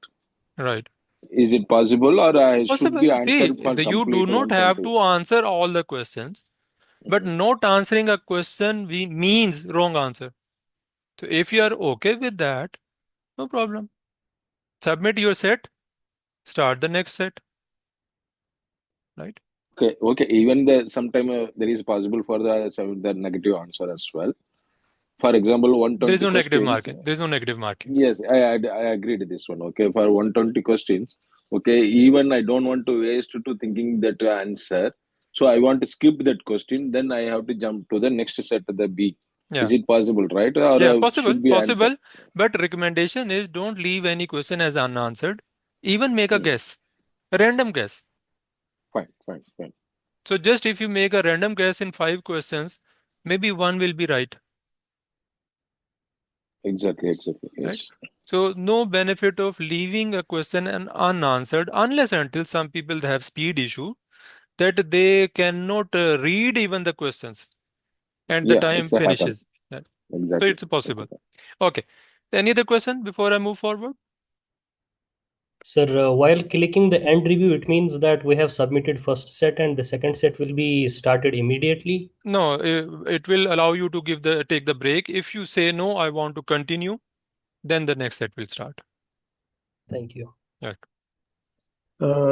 Right. Is it possible, or I should be Possible. See, answered for you do complete not have 120? to answer all the questions, but not answering a question means wrong answer. So if you are okay with that, no problem. Submit your set, start the next set. Right? Okay, okay. Even the sometime there is possible for the negative answer as well. For example, There is 120 no negative questions. marking. There is no negative marking. Yes, I agree to this one. Okay, for 120 questions. Okay, even I don't want to waste to thinking that answer. So I want to skip that question. Then I have to jump to the next set of the B. Yeah. Is it possible, right? Or Yeah, possible, should be answered? possible. But recommendation is don't leave any question as unanswered. Even make a guess, a random guess. Fine, fine, fine. So just if you make a random guess in 5 questions, maybe one will be right. Exactly, exactly. Yes. Right? So no benefit of leaving a question unanswered unless until some people have speed issue that they cannot read even the questions and the Yeah, time it's a happen. finishes. Yeah. So Exactly. it's possible. Okay. Any other question before I move forward? Sir, while clicking the end review, it means that we have submitted first set and the second set will be started immediately. No, it will allow you to take the break. If you say no, I want to continue, then the next set will start. Thank you. Right.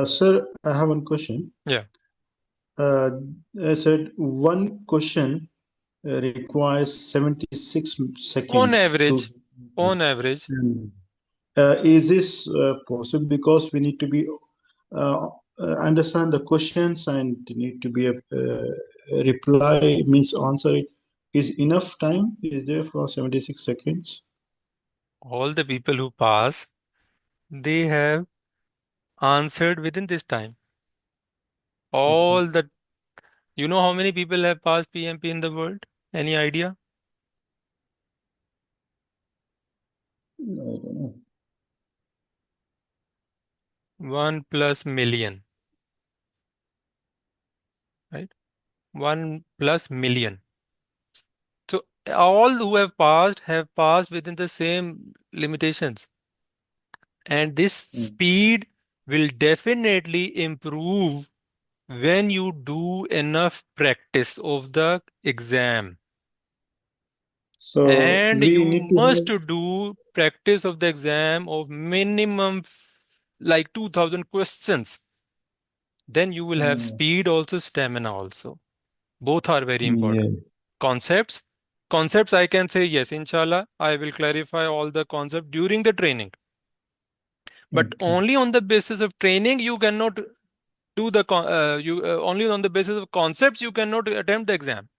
Sir, I have one question. Yeah. I said one question requires 76 seconds. On average. Is this possible? Because we need to be understand the questions and need to be a reply means answer it. Is enough time is there for 76 seconds? All the people who pass, they have answered within this time. All the, you know how many people have passed PMP in the world? Any idea? I don't know. 1 plus million. Right? 1 plus million. So all who have passed within the same limitations. And this speed will definitely improve when you do enough practice of the exam. So And we you need to must have, do practice of the exam of minimum like 2000 questions. Then you will have speed also, stamina also. Both are very important. yes. Concepts I can say yes, inshallah, I will clarify all the concepts during the training. But only on the basis of training, you cannot do the only on the basis of concepts you cannot attempt the exam.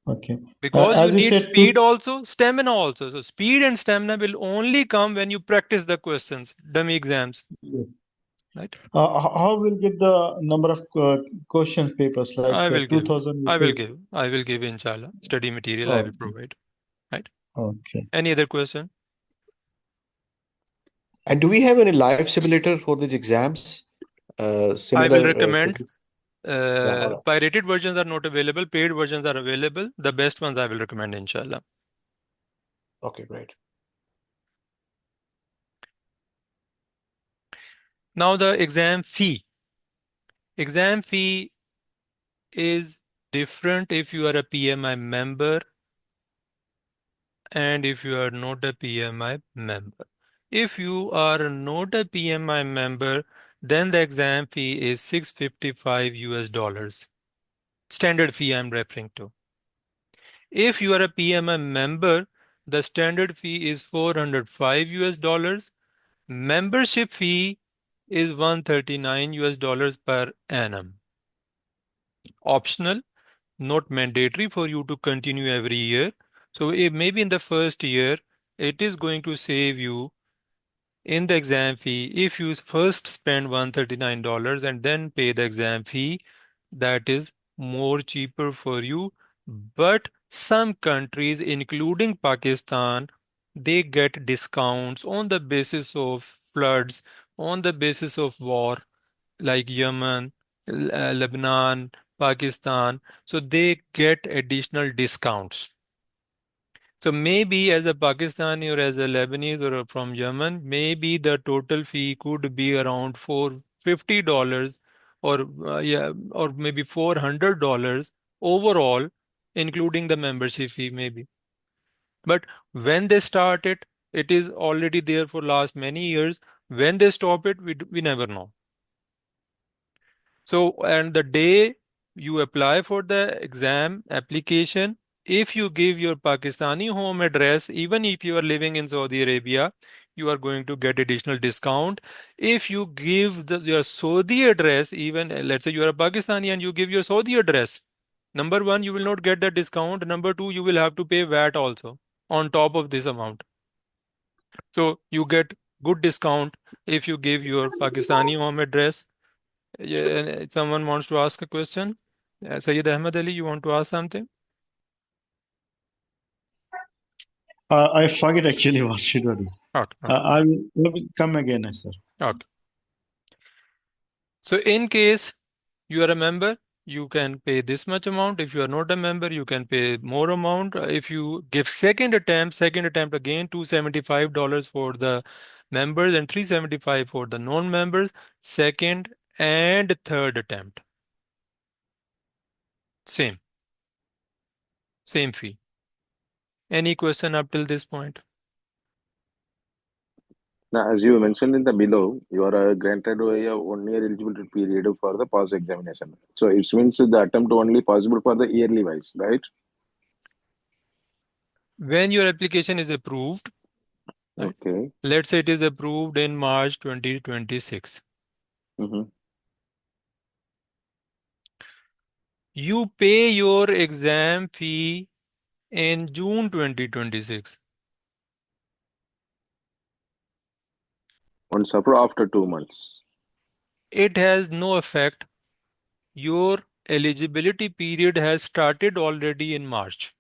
Okay. Because As you you need said, speed also, stamina also. So speed and stamina will only come when you practice the questions, dummy exams. Yes. right? How will get the number of question papers like I will give. 2000? I will give. I will give, inshallah. Study material I will provide. Right? Okay. Any other question? And do we have any live simulator for these exams? I Similar will to recommend. this? Yeah, all right. Pirated versions are not available. Paid versions are available. The best ones I will recommend, inshallah. Okay, great. Now the exam fee. Exam fee is different if you are a PMI member and if you are not a PMI member. If you are not a PMI member, then the exam fee is $655 US. Standard fee I'm referring to. If you are a PMI member, the standard fee is $405 US. Membership fee is $139 US per annum. Optional, not mandatory for you to continue every year. So maybe in the first year, it is going to save you in the exam fee. If you first spend $139 and then pay the exam fee, that is more cheaper for you. But some countries, including Pakistan, they get discounts on the basis of floods, on the basis of war, like Yemen, Lebanon, Pakistan. So they get additional discounts. So maybe as a Pakistani or as a Lebanese or from Yemen, maybe the total fee could be around $450 or or maybe $400 overall, including the membership fee maybe. But when they start it, it is already there for last many years. When they stop it, we never know. So, and the day you apply for the exam application, if you give your Pakistani home address, even if you are living in Saudi Arabia, you are going to get additional discount. If you give your Saudi address, even let's say you are a Pakistani and you give your Saudi address, number one, you will not get the discount. Number two, you will have to pay VAT also on top of this amount. So you get good discount if you give your Pakistani home address. Yeah, someone wants to ask a question. Sayyid Ahmed Ali, you want to ask something? I forget actually what should I do. Okay. I will come again, sir. Okay. So in case you are a member, you can pay this much amount. If you are not a member, you can pay more amount. If you give second attempt again, $275 for the members and $375 for the non-members, second and third attempt. Same fee. Any question up till this point? Now, as you mentioned in the below, you are granted a 1 year eligibility period for the pass examination. So it means the attempt only possible for the yearly wise, right? When your application is approved, right? Okay. Let's say it is approved in March 2026. You pay your exam fee in June 2026. Once approved after 2 months. It has no effect. Your eligibility period has started already in March.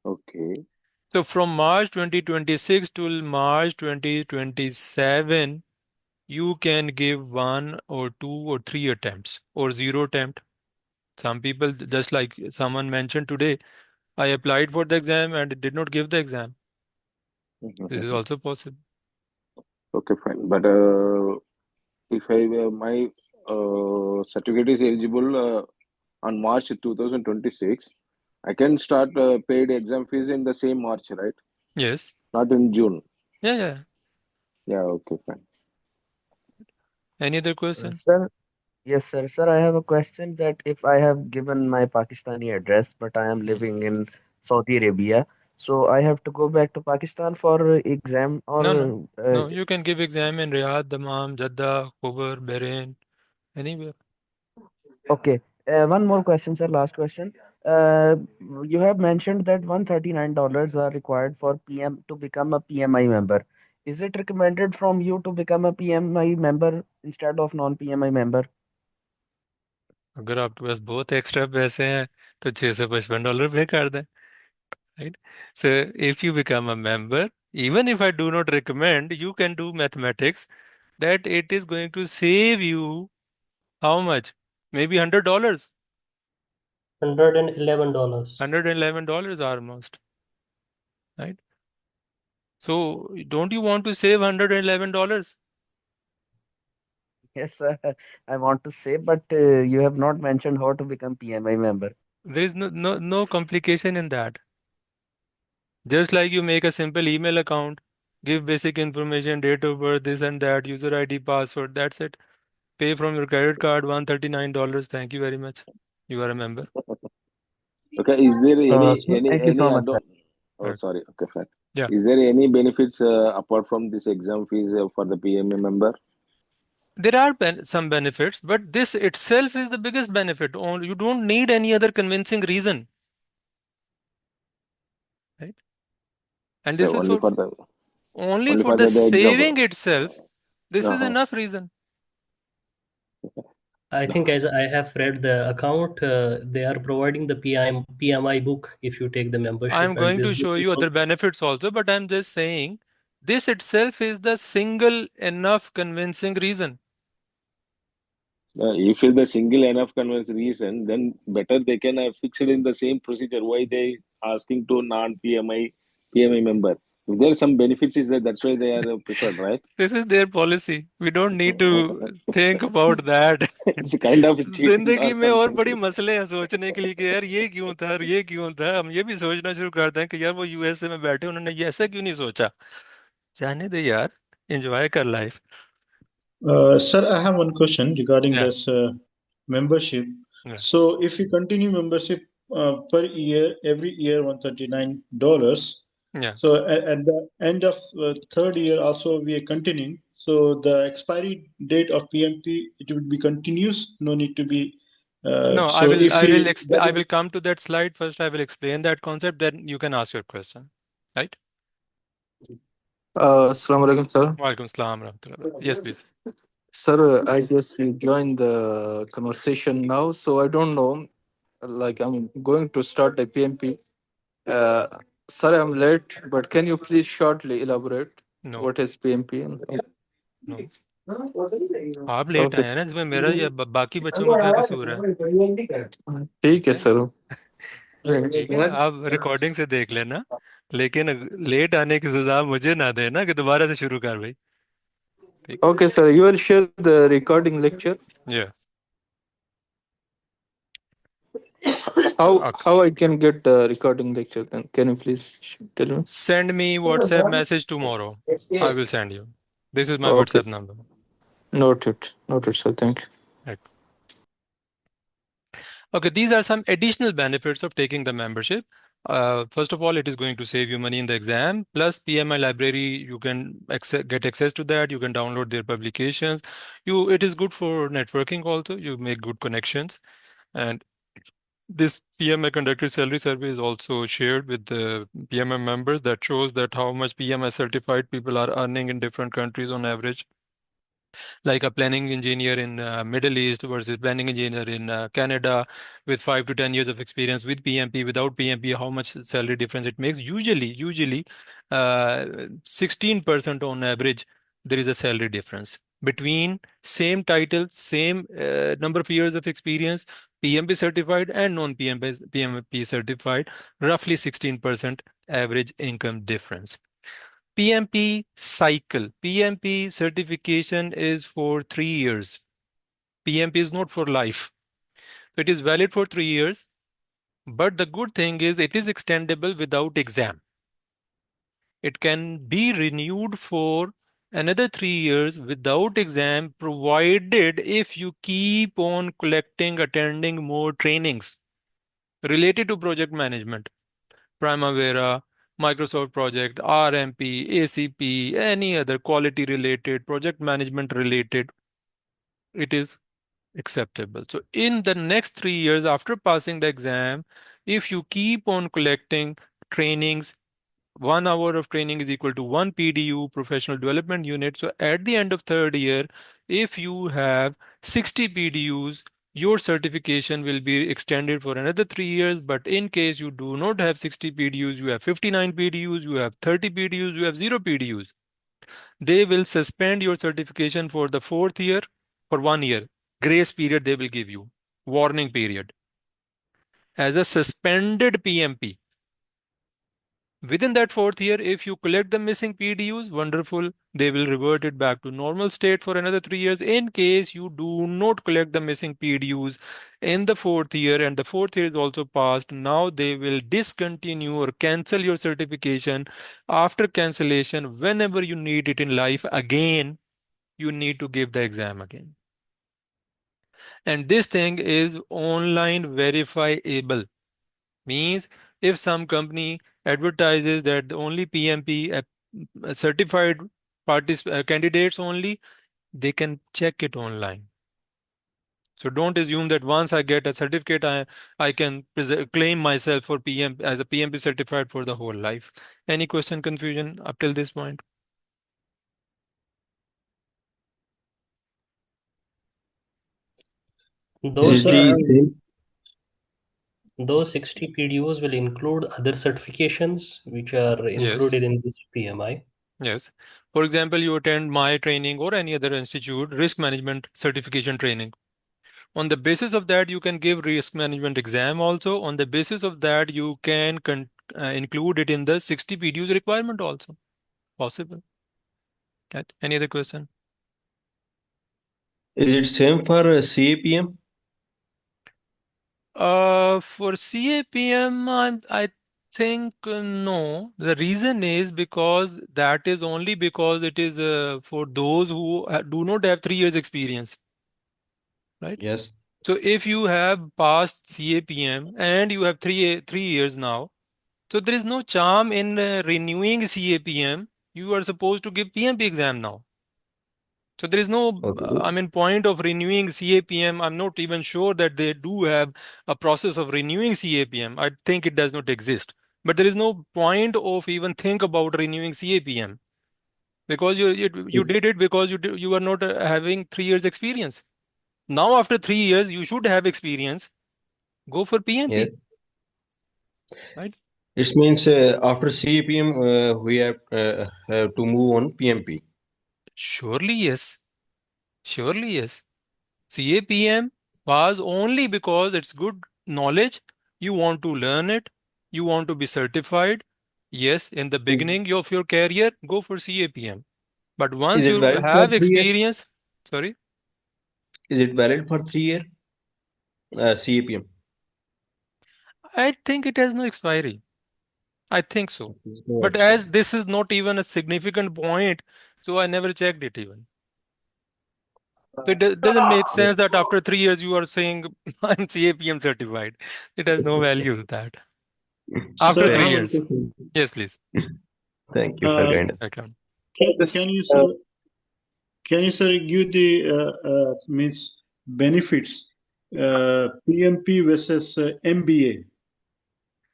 Okay. So from March 2026 till March 2027, you can give 1 or 2 or 3 attempts or 0 attempt. Some people, just like someone mentioned today, I applied for the exam and did not give the exam. This is also possible. Okay, fine. But if my certificate is eligible on March 2026, I can start paid exam fees in the same March, right? Yes. Not in June. Yeah. Yeah, okay, fine. Any other question? Sir, yes, sir. Sir, I have a question that if I have given my Pakistani address, but I am living in Saudi Arabia, so I have to go back to Pakistan for exam No. or You can give exam in Riyadh, Dammam, Jeddah, Khobar, Bahrain, anywhere. okay. One more question, sir. Last question. Uh, you have mentioned that $139 are required for PM to become a PMI member. is it recommended from you to become a PMI member instead of non-PMI member? अगर आपके पास बहुत extra पैसे हैं तो $655 पे कर दें, right? So if you become a member, even if I do not recommend, you can do mathematics that it is going to save you how much? Maybe $100. $111. $111 almost, right? So don't you want to save $111? Yes, sir. I want to say, but you have not mentioned how to become PMI member. There is no complication in that. Just like you make a simple email account, give basic information, date of birth, this and that, user ID, password, that's it. Pay from your credit card, $139. Thank you very much. You are a member. Okay, is there Thank you so much, sir. Oh, sorry. Okay, fine. Yeah. Is there any benefits apart from this exam fees for the PMA member? There are some benefits, but this itself is the biggest benefit. You don't need any other convincing reason, right? And this So is only for for the only for the exam. saving itself. This is Uh-huh. enough reason. I think as I have read the account, they are providing the PMI book if you take the membership. I'm and going this to book show is you also- other benefits also, but I'm just saying this itself is the single enough convincing reason. If the single enough convince reason, then better they can have fixed in the same procedure. Why they asking to non-PMI member? If there are some benefits, is that's why they are preferred, right? This is their policy. We don't need to think about that. It's a kind of cheating. जिंदगी में और बड़ी मसले हैं सोचने के लिए कि यार ये क्यों था और ये क्यों था। हम ये भी सोचना शुरू करते हैं कि यार वो यूएसए में बैठे उन्होंने ये ऐसा क्यों नहीं सोचा। जाने दे यार, एंजॉय कर life. Sir, I have one question regarding Yeah. this membership. Yeah. So, if we continue membership per year, every year $139. Yeah. So, at the end of third year, also we are continuing. So, the expiry date of PMP it will be continuous. No need to be. No, So if I will come to that slide first. I will explain that concept. Then you can ask your question, right? Assalamu alaikum, sir. Walaikum salam rahmatullah. Yes, please. Sir, I just joined the conversation now, so I don't know. Like, I'm going to start a PMP. Sorry, I'm late, but can you please shortly elaborate No. what is PMP? No. आप late आए हैं ना, इसमें मेरा या बाकी बच्चों का क्या कसूर है? ठीक है सर। ठीक है, आप रिकॉर्डिंग से देख लेना, लेकिन लेट आने की सजा मुझे ना देना कि दोबारा से शुरू कर भाई। Okay, sir. You will share the recording lecture. Yeah. How I can get the recording lecture then? Can you please tell me? Send me WhatsApp message tomorrow. I will send you. This is my Okay. WhatsApp number. Noted, sir. Thank you. Right. Okay, these are some additional benefits of taking the membership. First of all, it is going to save you money in the exam. Plus, PMI library, you can get access to that. You can download their publications. It is good for networking also. You make good connections. And this PMI conducted salary survey is also shared with the PMI members that shows that how much PMI certified people are earning in different countries on average. Like a planning engineer in Middle East versus planning engineer in Canada with 5 to 10 years of experience with PMP, without PMP, how much salary difference it makes. Usually 16% on average, there is a salary difference between same title, same number of years of experience, PMP certified and non-PMP certified, roughly 16% average income difference. PMP cycle. PMP certification is for 3 years. PMP is not for life. It is valid for 3 years. But the good thing is it is extendable without exam. It can be renewed for another 3 years without exam, provided if you keep on attending more trainings related to project management, Primavera, Microsoft project, RMP, ACP, any other quality related, project management related, it is acceptable. So in the next 3 years after passing the exam, if you keep on collecting trainings 1 hour of training is equal to 1 PDU, professional development unit. So at the end of third year, if you have 60 PDUs, your certification will be extended for another 3 years. But in case you do not have 60 PDUs, you have 59 PDUs, you have 30 PDUs, you have 0 PDUs, they will suspend your certification for the fourth year for 1 year. Grace period they will give you, warning period, as a suspended PMP. Within that fourth year, if you collect the missing PDUs, wonderful, they will revert it back to normal state for another 3 years. In case you do not collect the missing PDUs in the fourth year and the fourth year is also passed, now they will discontinue or cancel your certification. After cancellation, whenever you need it in life again, you need to give the exam again. And this thing is online verifiable. Means if some company advertises that the only PMP certified candidates only, they can check it online. So don't assume that once I get a certificate, I can claim myself for PM as a PMP certified for the whole life. Any question, confusion up till this point? Those Yes, sir. 60 those 60 PDUs will include other certifications which are Yes. included in this PMI. Yes. For example, you attend my training or any other institute, risk management certification training. On the basis of that, you can give risk management exam also. On the basis of that, you can include it in the 60 PDUs requirement also. Possible. Right. Any other question? Is it same for CAPM? For CAPM, I think no. The reason is because that is only because it is for those who do not have 3 years experience, right? Yes. So if you have passed CAPM and you have 3 years now, so there is no charm in renewing CAPM. You are supposed to give PMP exam now. So there is no, point of renewing CAPM. I'm not even sure that they do have a process of renewing CAPM. I think it does not exist. But there is no point of even think about renewing CAPM because you did it because you are not having 3 years experience. Now after 3 years, you should have experience. Go for PMP. Yes. Right? It means after CAPM, we have to move on PMP. Surely yes. Surely yes. CAPM was only because it's good knowledge. You want to learn it. You want to be certified. Yes, in the beginning of your career, go for CAPM. But once Is it you valid for have 3 years? experience, sorry, Is it valid for 3 year CAPM? I think it has no expiry. I think so. No But expiry. as this is not even a significant point, so I never checked it even. So it doesn't make sense that after 3 years you are saying I'm CAPM certified. It has no value that. After Sir, I 3 have a years. question. Yes, please. Thank you for Uh, guidance. Okay. can you, sir, give the means benefits PMP versus MBA?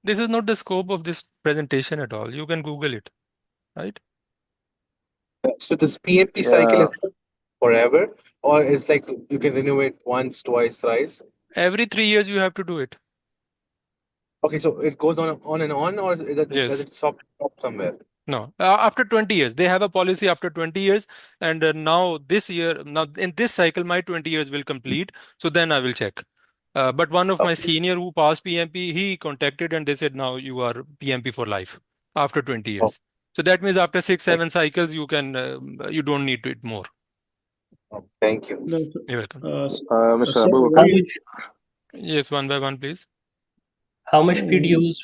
This is not the scope of this presentation at all. You can Google it, right? So this PMP cycle is forever, or it's like you can renew it once, twice, thrice? Every 3 years you have to do it. Okay, so it goes on and on, or does Yes. it stop somewhere? No. After 20 years, they have a policy after 20 years, and now in this cycle, my 20 years will complete. So then I will check. But one of my senior who passed PMP, he contacted and they said, now you are PMP for life after 20 years. So that means after 6-7 cycles, you don't need it more. Thank you. No, You're welcome. Mr. sir, Abu How Bakr. much, Yes, one by one, please. how much PDUs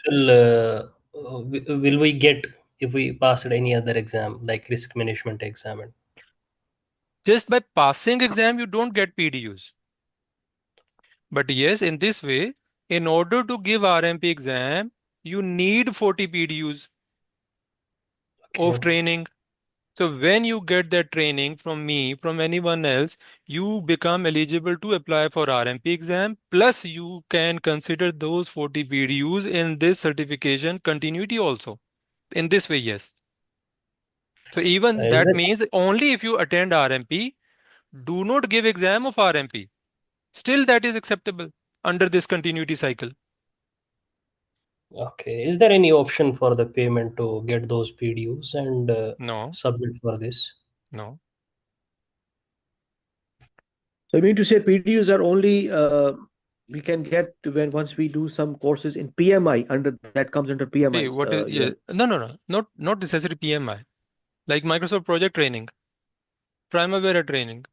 will we get if we passed any other exam like risk management exam? Just by passing exam, you don't get PDUs. But yes, in this way, in order to give RMP exam, you need 40 PDUs of training. So when you get that training from me, from anyone else, you become eligible to apply for RMP exam. Plus, you can consider those 40 PDUs in this certification continuity also. In this way, yes. So even Is that that means only if you attend RMP, do not give exam of RMP. Still that is acceptable under this continuity cycle. okay? Is there any option for the payment to get those PDUs and No, submit for this? no. So you mean to say PDUs are only we can get when once we do some courses in PMI under that comes under See, PMI. what is yeah, no, not necessarily PMI. Like Microsoft project training, Primavera training,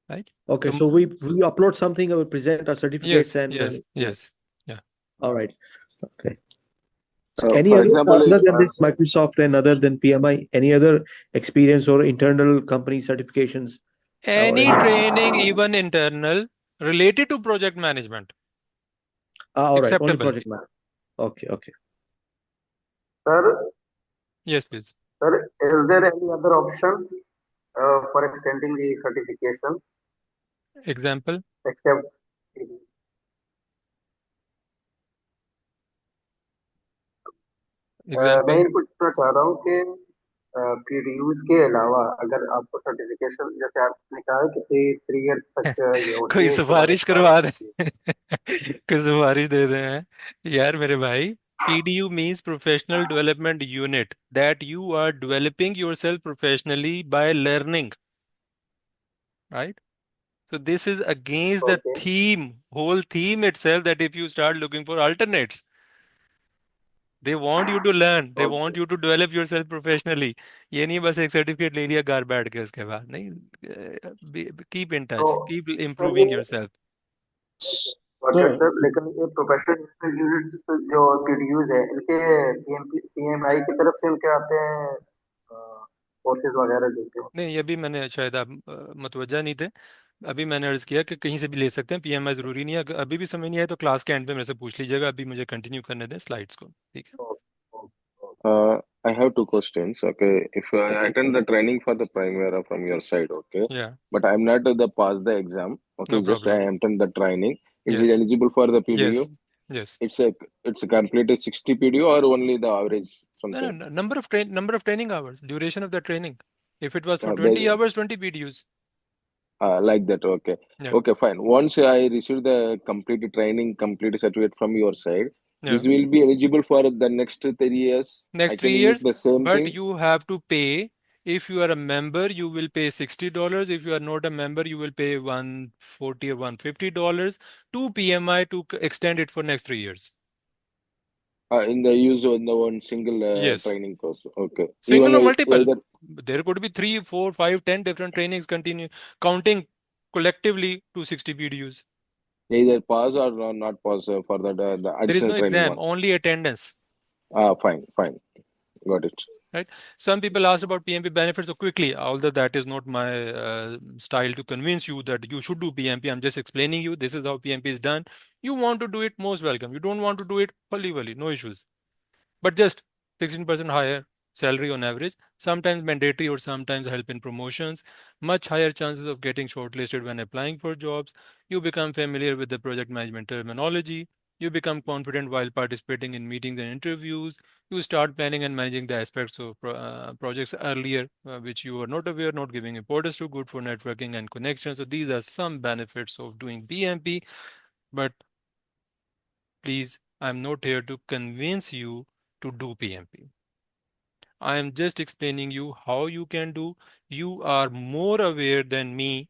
right? Okay, The so we upload something, we present our certificates yes, and yes, yeah. all right. Okay. So For any other example, other if than this Microsoft and other than PMI, any other experience or internal company certifications? Any training, even internal, related to project management, all right, only acceptable. project management. Okay, okay. Sir, Yes, please. sir, is there any other option for extending the certification Example. except मैं Example. ये पूछना चाह रहा हूँ कि पीडीयूज के अलावा अगर आपको सर्टिफिकेशन जैसे आपने कहा कि 3 इयर्स तक ये होती कोई है इसके बाद सिफारिश करवा दे एक्सपायर कोई सिफारिश दे दे हैं यार मेरे भाई PDU means professional development unit that you are developing yourself professionally by learning, right? So this is against the whole theme itself, that if you start looking for alternates, they want you to learn, they want you to develop yourself professionally. ये नहीं बस एक certificate ले लिया घर बैठ के उसके बाद नहीं. Keep in touch, keep improving yourself. Sir लेकिन ये प्रोफेशनल यूनिट्स जो पीडीयूज है इनके पीएमआई की तरफ से इनके आते हैं कोर्सेज वगैरह देते हैं नहीं, अभी मैंने शायद आप मुतवज्जा नहीं थे. अभी मैंने अर्ज किया कि कहीं से भी ले सकते हैं, PMI जरूरी नहीं है. अगर अभी भी समझ नहीं आए तो क्लास के एंड पे मेरे से पूछ लीजिएगा. अभी मुझे कंटिन्यू करने दें स्लाइड्स को, ठीक है? I have two questions. Okay, if I attend the training for the Primavera from your side, okay, Yeah. but I'm not the pass the exam. Okay, No just I problem. attend the training. Is it Yes. eligible for the PDU? Yes. It's a complete 60 PDU or only the average No, something? number of training hours, duration of the training. If it was for Yeah, 20 hours, 20 PDUs. like that. Okay. Yeah. Okay, fine. Once I receive the complete training, complete certificate from your side, this Yeah. will be eligible for the next 3 years. Next I 3 can use years, the same but thing. you have to pay. If you are a member, you will pay $60. If you are not a member, you will pay $140 or $150 to PMI to extend it for next 3 years. In the use of the one single Yes. training course. Okay. Single Even or multiple. either There could be 3, 4, 5, 10 different trainings continue, counting collectively to 60 PDUs. either pass or not pass for the There is additional no training exam, one. only attendance. Fine. Got it. Right. Some people ask about PMP benefits so quickly, although that is not my style to convince you that you should do PMP. I'm just explaining you this is how PMP is done. You want to do it, most welcome. You don't want to do it, fully, no issues. But just 16% higher salary on average, sometimes mandatory or sometimes help in promotions, much higher chances of getting shortlisted when applying for jobs. You become familiar with the project management terminology. You become confident while participating in meetings and interviews. You start planning and managing the aspects of projects earlier, which you were not aware, not giving importance to, good for networking and connections. So these are some benefits of doing PMP. But please, I'm not here to convince you to do PMP. I am just explaining you how you can do. You are more aware than me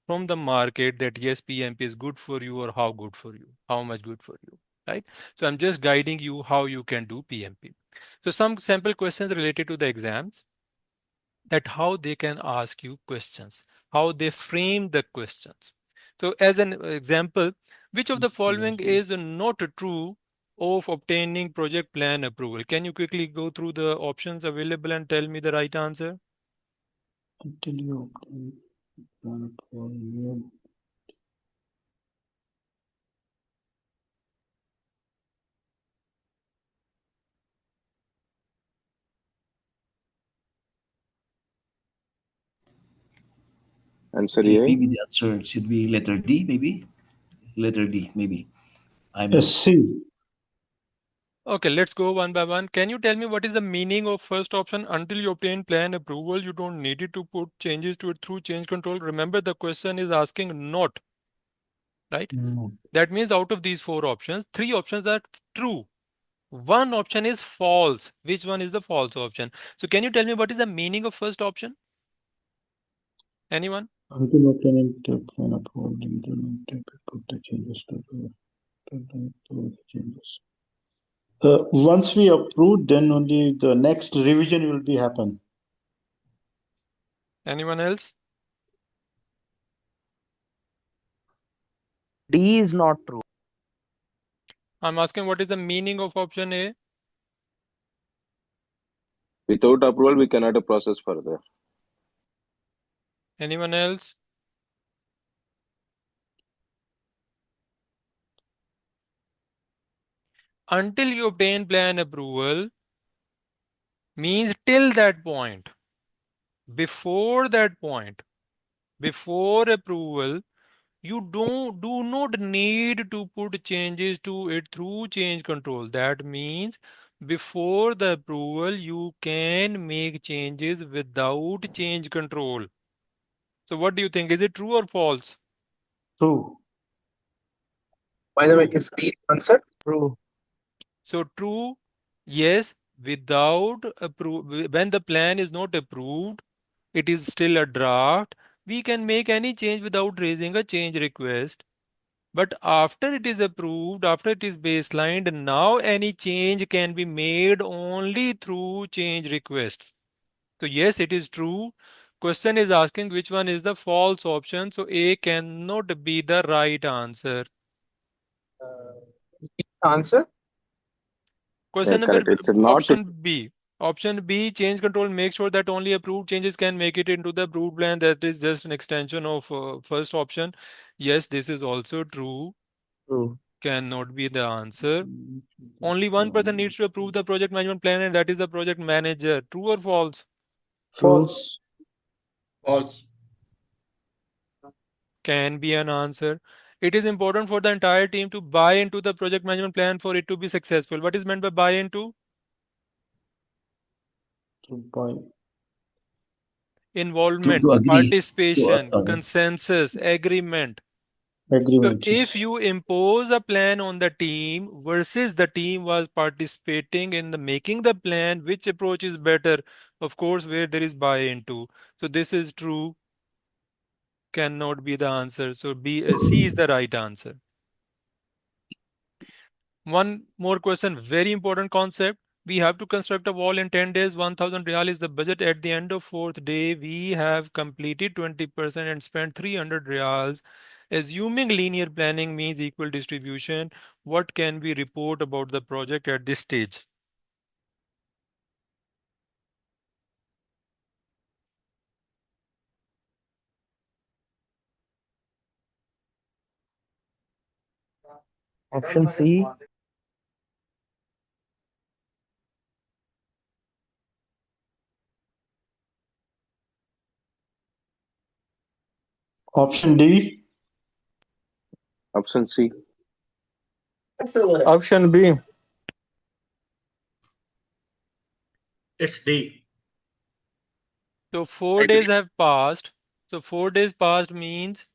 from the market that yes, PMP is good for you or how good for you, how much good for you, right? So I'm just guiding you how you can do PMP. So some sample questions related to the exams, that how they can ask you questions, how they frame the questions. So as an example, which of the following is not true of obtaining project plan approval? Can you quickly go through the options available and tell me the right answer? Until you obtain plan approval. Answer Okay, A. maybe the answer should be letter D, maybe. Letter D, maybe. I'm C. Okay, let's go one by one. Can you tell me what is the meaning of first option? Until you obtain plan approval, you don't need it to put changes to it through change control. Remember, the question is asking not, right? That means out of these 4 options, 3 options are true. 1 option is false. Which one is the false option? So can you tell me what is the meaning of first option? Anyone? Until obtaining plan approval, you do not put the changes to the changes. Once we approve, then only the next revision will be happen. Anyone else? D is not true. I'm asking what is the meaning of option A? Without approval, we cannot process further. Anyone else? Until you obtain plan approval means till that point. Before that point, before approval, you do not need to put changes to it through change control. That means before the approval, you can make changes without change control. So what do you think? Is it true or false? True. By the way, is B answered? True. So true, yes, without when the plan is not approved, it is still a draft. We can make any change without raising a change request. But after it is approved, after it is baselined, now any change can be made only through change requests. So yes, it is true. Question is asking which one is the false option. So A cannot be the right answer. Answer? Question Yeah, number correct. It's not. option B. Option B, change control make sure that only approved changes can make it into the approved plan. That is just an extension of first option. Yes, this is also true. True. Cannot be the answer. Only one person needs to approve the project management plan, and that is the project manager. True or false? False. False. Can be an answer. It is important for the entire team to buy into the project management plan for it to be successful. What is meant by buy into? To buy. Involvement, To agree. participation, consensus, agreement. So Agreement. if you impose a plan on the team versus the team was participating in the making the plan, which approach is better? Of course, where there is buy into. So this is true. Cannot be the answer. So C is the right answer. One more question, very important concept. We have to construct a wall in 10 days. 1000 Riyal is the budget. At the end of 4th day, we have completed 20% and spent 300 Riyals. Assuming linear planning means equal distribution, what can we report about the project at this stage? Option C. Option D. Option C. Option B. It's D. So 4 days have passed. So 4 days passed means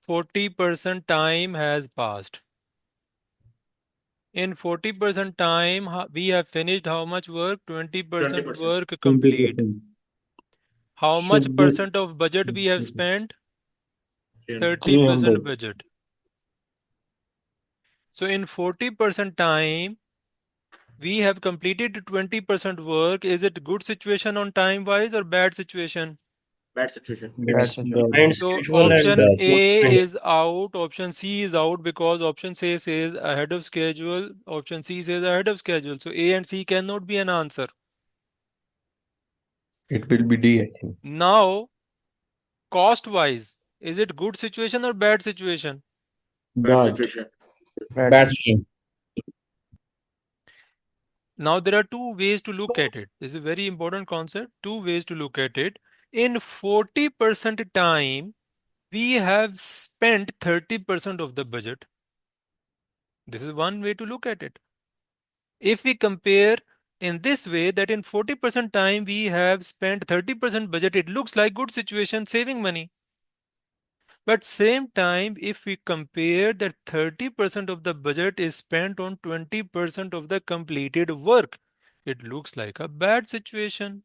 40% time has passed. In 40% time, we have finished how much work? 20% 20%. work complete. 20%. How much Should be percent of budget we have spent? 30% 300. budget. So in 40% time, we have completed 20% work. Is it good situation on time wise or bad situation? Bad situation. It's Bad. behind So schedule and option A post-planning. is out, option C is out because option C says ahead of schedule, option C says ahead of schedule. So A and C cannot be an answer. It will be D, I think. Now, cost wise, is it good situation or bad situation? Bad situation. Bad situation. Now there are 2 ways to look at it. This is a very important concept. 2 ways to look at it. In 40% time, we have spent 30% of the budget. This is one way to look at it. If we compare in this way, that in 40% time we have spent 30% budget, it looks like good situation, saving money. But same time, if we compare that 30% of the budget is spent on 20% of the completed work, it looks like a bad situation.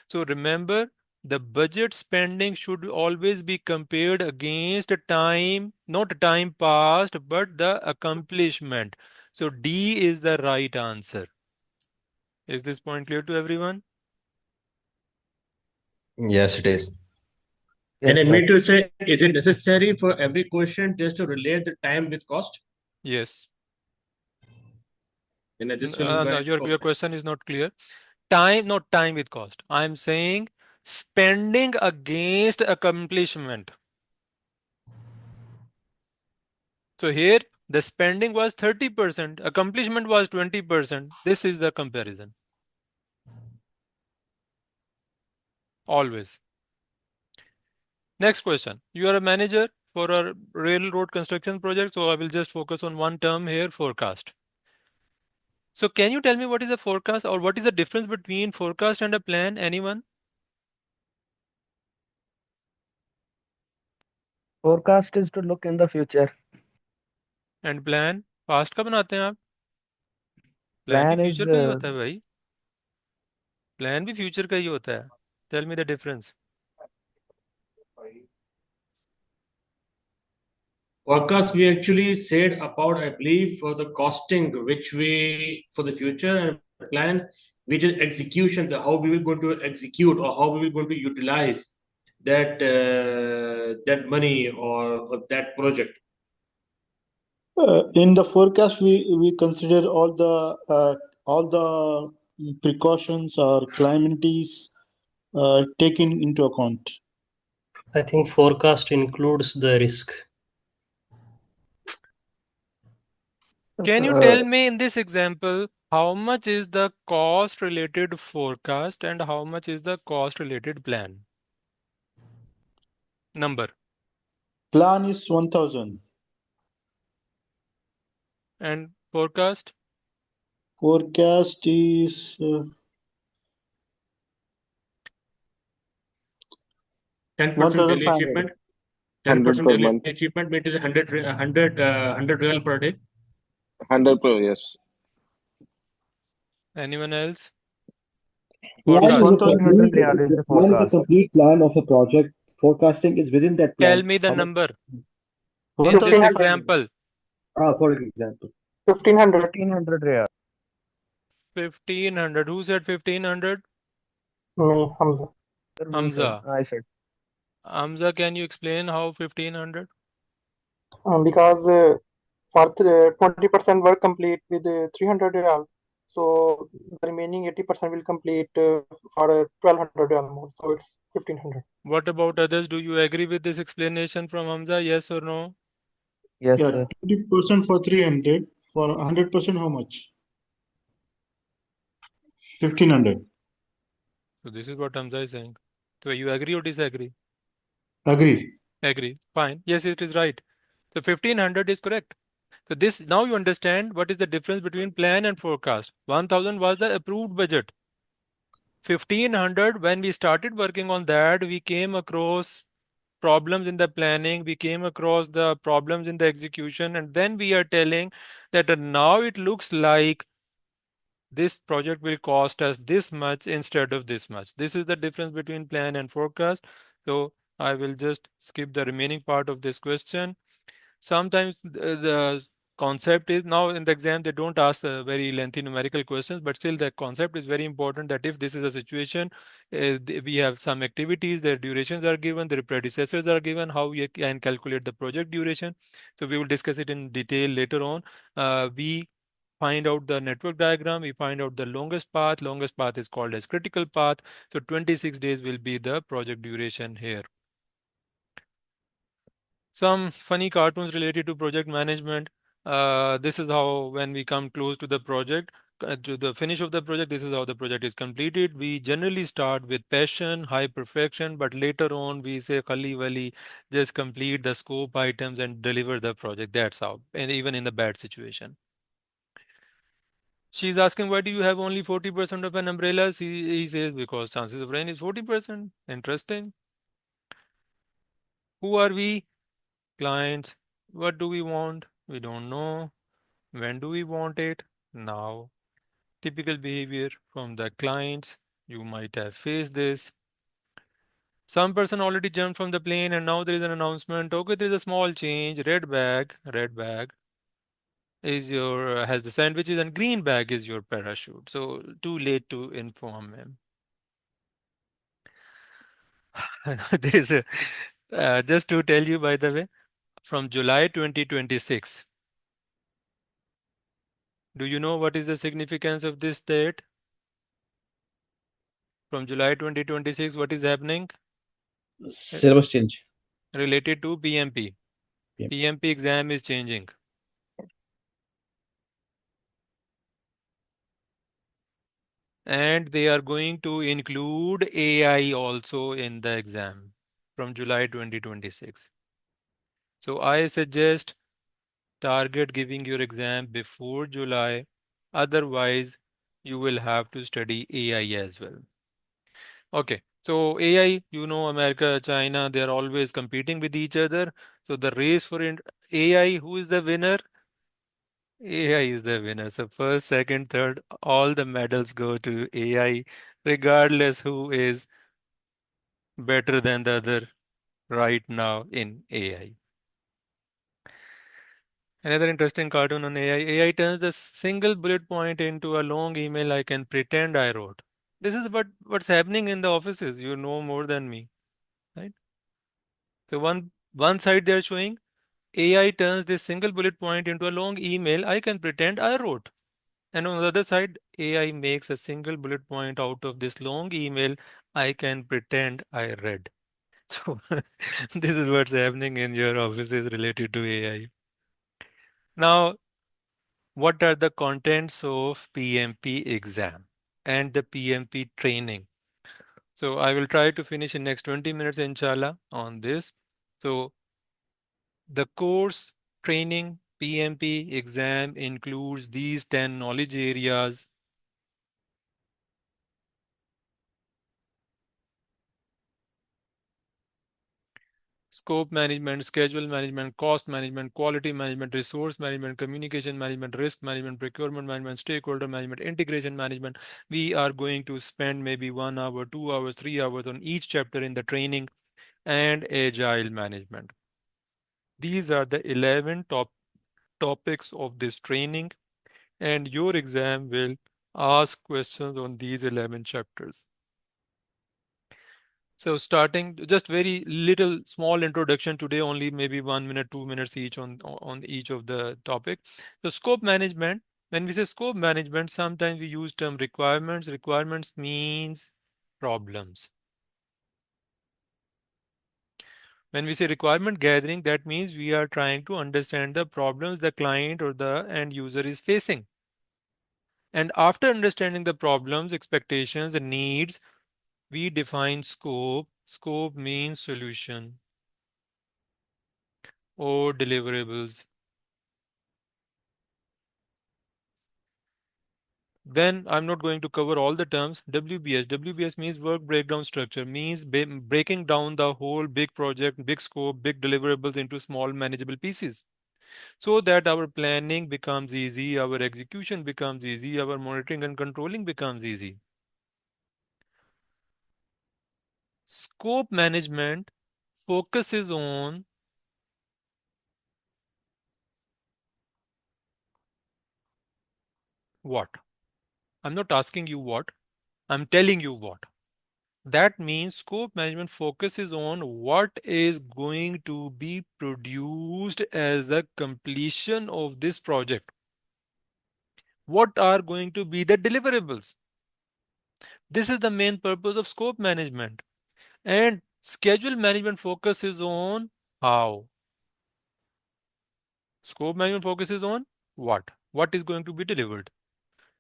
So remember, the budget spending should always be compared against time, not time past, but the accomplishment. So D is the right answer. Is this point clear to everyone? Yes, it is. And I Yes, mean sir. to say, is it necessary for every question just to relate the time with cost? Yes. And this will No, your question is not clear. Time, not time with cost. I'm saying spending against accomplishment. So here the spending was 30%, accomplishment was 20%. This is the comparison. Always. Next question. You are a manager for a railroad construction project, so I will just focus on one term here, forecast. So can you tell me what is a forecast, or what is the difference between forecast and a plan? Anyone? Forecast is to look in the future. And plan? Past का बनाते हैं आप? Plan भी Plan is future का ही होता है भाई. Plan भी future का ही होता है. Tell me the difference. Forecast we actually said about, I believe, for the costing, which we for the future, and plan, which is execution, the how we will going to execute or how we will going to utilize that that money or that project. In the forecast, we consider all the precautions or calamities taken into account. I think forecast includes the risk. Can you tell me in this example how much is the cost related forecast and how much is the cost related plan? Number. Plan is 1,000. And forecast? Forecast is 10% daily 1,500. achievement. 100 10% per daily month. achievement means 100 real per day. 100 per, yes. Anyone else? Plan is a 1,200 complete, riyal is the plan is a forecast. complete plan of a project. Forecasting is within that plan. Tell me the How much- number. In 1,500. this example. For example. 1,500. 1,500 riyal. 1,500. Who said 1,500? Me, Hamza. Hamza. I said. Hamza, can you explain how 1,500? Because for 20% work complete with 300 real. So the remaining 80% will complete for 1,200 real more. So it's 1,500. What about others? Do you agree with this explanation from Hamza? Yes or no? Yes, Yeah, sir. 20% for 300. For 100%, how much? 1,500. So this is what Hamza is saying. So you agree or disagree? Agree. Agree. Fine. Yes, it is right. So 1,500 is correct. So this, now you understand what is the difference between plan and forecast. 1,000 was the approved budget. 1,500, when we started working on that, we came across problems in the planning, we came across the problems in the execution, and then we are telling that now it looks like this project will cost us this much instead of this much. This is the difference between plan and forecast. So I will just skip the remaining part of this question. Sometimes the concept is, now in the exam they don't ask very lengthy numerical questions, but still the concept is very important, that if this is a situation, we have some activities, their durations are given, their predecessors are given, how we can calculate the project duration. So we will discuss it in detail later on. We find out the network diagram, we find out the longest path. Longest path is called as critical path. So 26 days will be the project duration here. Some funny cartoons related to project management. This is how, when we come close to the project, to the finish of the project, this is how the project is completed. We generally start with passion, high perfection, but later on we say khali wali, just complete the scope items and deliver the project. That's how, and even in the bad situation. She's asking, why do you have only 40% of an umbrella? He says, because chances of rain is 40%. Interesting. Who are we? Clients. What do we want? We don't know. When do we want it? Now. Typical behavior from the clients. You might have faced this. Some person already jumped from the plane and now there is an announcement. Okay, there is a small change. Red bag is your has the sandwiches and green bag is your parachute. So too late to inform him. There is a just to tell you, by the way, from July 2026. Do you know what is the significance of this date? From July 2026, what is happening? Syllabus change. Related to PMP. Yeah. PMP exam is changing. And they are going to include AI also in the exam from July 2026. So I suggest target giving your exam before July. Otherwise, you will have to study AI as well. Okay, so AI, you know, America, China, they are always competing with each other. So the race for AI, who is the winner? AI is the winner. So first, second, third, all the medals go to AI, regardless who is better than the other right now in AI. Another interesting cartoon on AI. AI turns the single bullet point into a long email I can pretend I wrote. This is what's happening in the offices. You know more than me, right? So one side they're showing AI turns this single bullet point into a long email I can pretend I wrote. And on the other side, AI makes a single bullet point out of this long email I can pretend I read. So this is what's happening in your offices related to AI. Now, what are the contents of PMP exam and the PMP training? So I will try to finish in next 20 minutes, inshallah, on this. So the course training PMP exam includes these 10 knowledge areas. Scope management, schedule management, cost management, quality management, resource management, communication management, risk management, procurement management, stakeholder management, integration management. We are going to spend maybe 1 hour, 2 hours, 3 hours on each chapter in the training and agile management. These are the 11 topics of this training, and your exam will ask questions on these 11 chapters. So starting just very little small introduction today, only maybe 1 minute, 2 minutes each on each of the topic. So scope management, when we say scope management, sometimes we use term requirements. Requirements means problems. When we say requirement gathering, that means we are trying to understand the problems the client or the end user is facing. And after understanding the problems, expectations, and needs, we define scope. Scope means solution or deliverables. Then I'm not going to cover all the terms. WBS. WBS means work breakdown structure, means breaking down the whole big project, big scope, big deliverables into small manageable pieces, so that our planning becomes easy, our execution becomes easy, our monitoring and controlling becomes easy. Scope management focuses on what? I'm not asking you what, I'm telling you what. That means scope management focuses on what is going to be produced as the completion of this project. What are going to be the deliverables? This is the main purpose of scope management. And schedule management focuses on how. Scope management focuses on what? What is going to be delivered?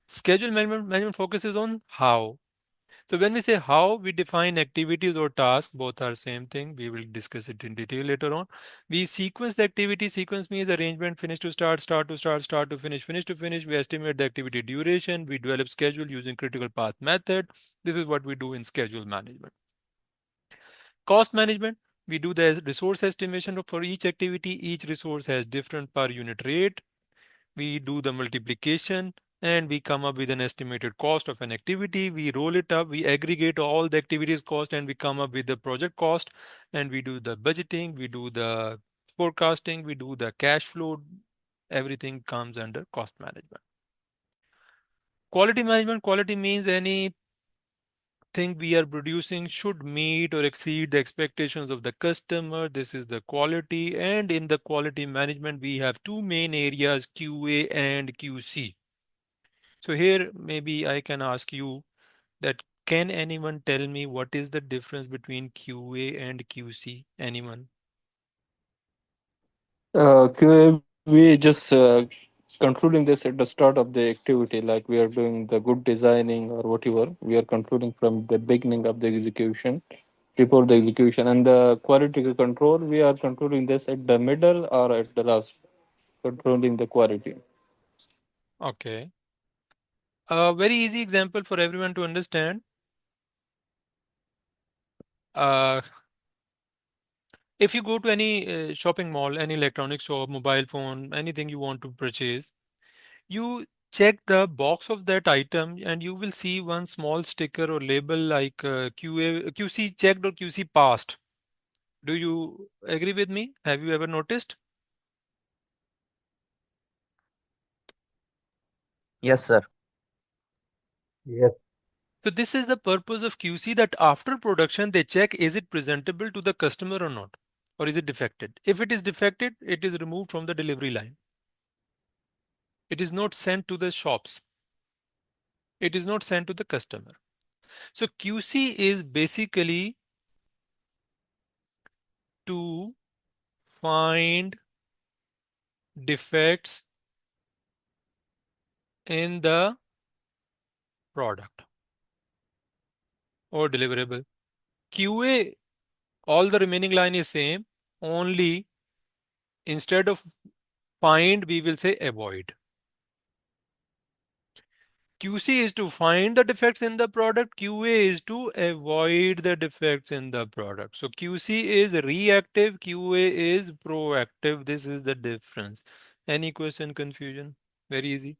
Schedule management focuses on how. So when we say how we define activities or tasks, both are same thing. We will discuss it in detail later on. We sequence the activity. Sequence means arrangement, finish to start, start to start, start to finish to finish. We estimate the activity duration. We develop schedule using critical path method. This is what we do in schedule management. Cost management, we do the resource estimation for each activity. Each resource has different per unit rate. We do the multiplication and we come up with an estimated cost of an activity. We roll it up, we aggregate all the activities cost and we come up with the project cost, and we do the budgeting, we do the forecasting, we do the cash flow. Everything comes under cost management. Quality management, quality means anything we are producing should meet or exceed the expectations of the customer. This is the quality, and in the quality management we have two main areas, QA and QC. So here maybe I can ask you that can anyone tell me what is the difference between QA and QC? Anyone? QA, we just concluding this at the start of the activity, like we are doing the good designing or whatever. We are concluding from the beginning of the execution, before the execution, and the quality control. We are concluding this at the middle or at the last, controlling the quality. Okay. A very easy example for everyone to understand. If you go to any shopping mall, any electronic shop, mobile phone, anything you want to purchase, you check the box of that item and you will see one small sticker or label like QC checked or QC passed. Do you agree with me? Have you ever noticed? Yes, sir. Yes. So this is the purpose of QC, that after production they check is it presentable to the customer or not, or is it defected. If it is defected, it is removed from the delivery line. It is not sent to the shops. It is not sent to the customer. So QC is basically to find defects in the product or deliverable. QA, all the remaining line is same, only instead of find we will say avoid. QC is to find the defects in the product. QA is to avoid the defects in the product. So QC is reactive, QA is proactive. This is the difference. Any question, confusion? Very easy.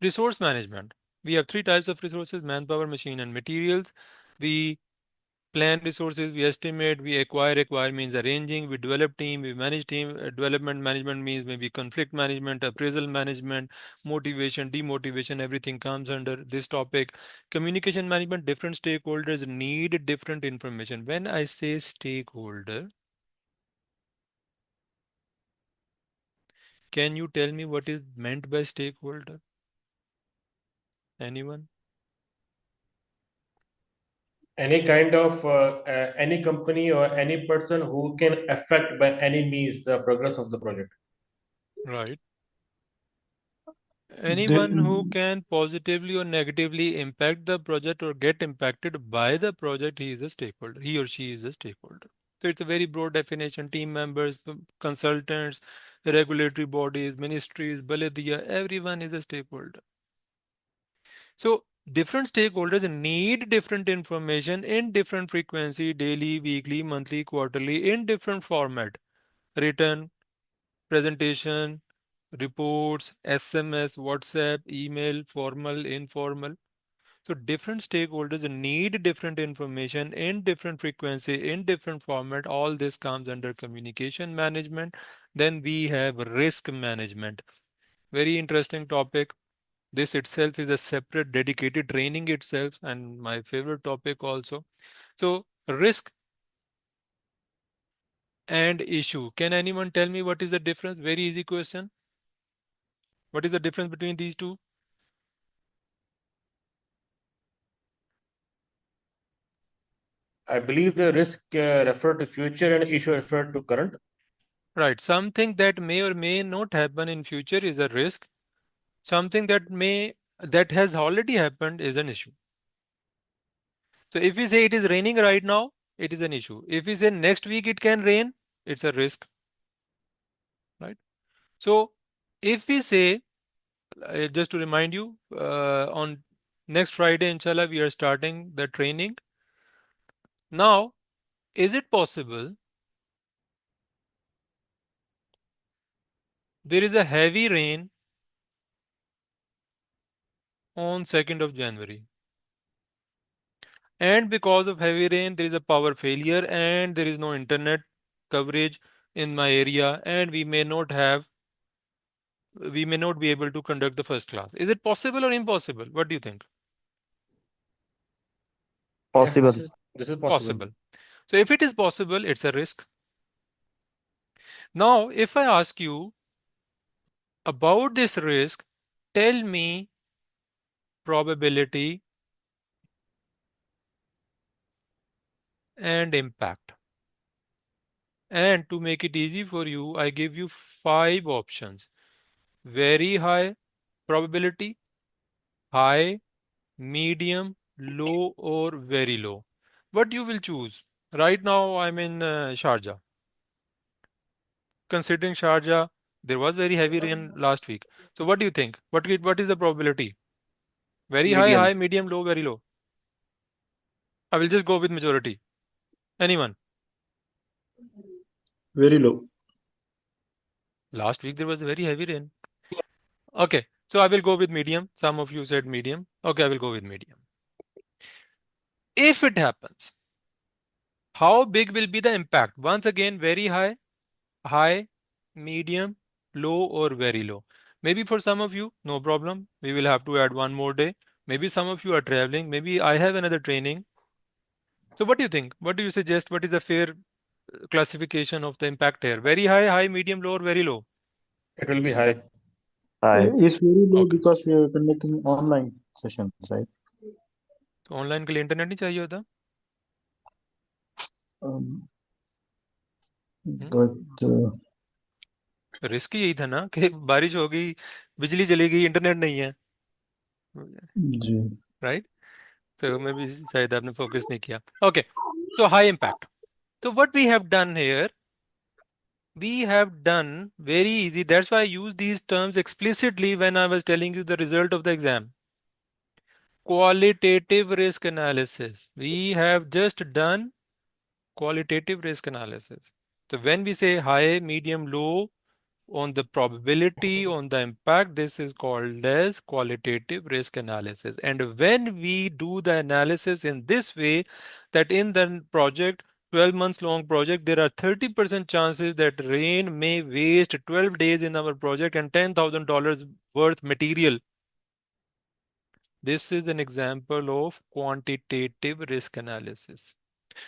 Resource management. We have three types of resources: manpower, machine, and materials. We plan resources, we estimate, we acquire. Acquire means arranging. We develop team, we manage team. Development management means maybe conflict management, appraisal management, motivation, demotivation. Everything comes under this topic. Communication management. Different stakeholders need different information. When I say stakeholder, can you tell me what is meant by stakeholder? Anyone? Any kind of any company or any person who can affect by any means the progress of the project. Right. Anyone who Then can positively or negatively impact the project or get impacted by the project, he is a stakeholder. He or she is a stakeholder. So it's a very broad definition. Team members, consultants, regulatory bodies, ministries, Baladia, everyone is a stakeholder. So different stakeholders need different information in different frequency, daily, weekly, monthly, quarterly, in different format. Written, presentation, reports, SMS, WhatsApp, email, formal, informal. So different stakeholders need different information in different frequency, in different format. All this comes under communication management. Then we have risk management. Very interesting topic. This itself is a separate dedicated training itself, and my favorite topic also. So risk and issue. Can anyone tell me what is the difference? Very easy question. What is the difference between these two? I believe the risk refer to future and issue refer to current. Right. Something that may or may not happen in future is a risk. something that has already happened is an issue. So if we say it is raining right now, it is an issue. If we say next week it can rain, it's a risk, right? So if we say, just to remind you, on next Friday, inshallah, we are starting the training. Now, is it possible there is a heavy rain on 2nd of January? And because of heavy rain, there is a power failure and there is no internet coverage in my area, and we may not be able to conduct the first class. Is it possible or impossible? What do you think? Yeah, Possible. this is possible. Possible. So if it is possible, it's a risk. Now, if I ask you about this risk, tell me probability and impact. And to make it easy for you, I give you 5 options. Very high probability, high, medium, low, or very low. What you will choose? Right now, I'm in Sharjah. Considering Sharjah, there was very heavy rain last week. So what do you think? What is the probability? Very Medium. high, medium, low, very low. I will just go with majority. Anyone? Very low. Last week there was very heavy rain. Okay, so I will go with medium. Some of you said medium. Okay, I will go with medium. If it happens, how big will be the impact? Once again, very high, high, medium, low, or very low. Maybe for some of you, no problem. We will have to add one more day. Maybe some of you are traveling. Maybe I have another training. So what do you think? What do you suggest? What is the fair classification of the impact here? Very high, high, medium, low, or very low? It will be high. High. It's very low Okay. because we are conducting online sessions, right? तो online के लिए internet नहीं चाहिए होता? But risk यही था ना कि बारिश हो गई, बिजली चली गई, इंटरनेट नहीं है, जी राइट? तो मैं भी शायद आपने फोकस नहीं किया. Okay, so high impact. So what we have done here, we have done very easy. That's why I use these terms explicitly when I was telling you the result of the exam. Qualitative risk analysis. We have just done qualitative risk analysis. So when we say high, medium, low, on the probability, on the impact, this is called as qualitative risk analysis. And when we do the analysis in this way, that in the project, 12 months long project, there are 30% chances that rain may waste 12 days in our project and $10,000 worth material. This is an example of quantitative risk analysis.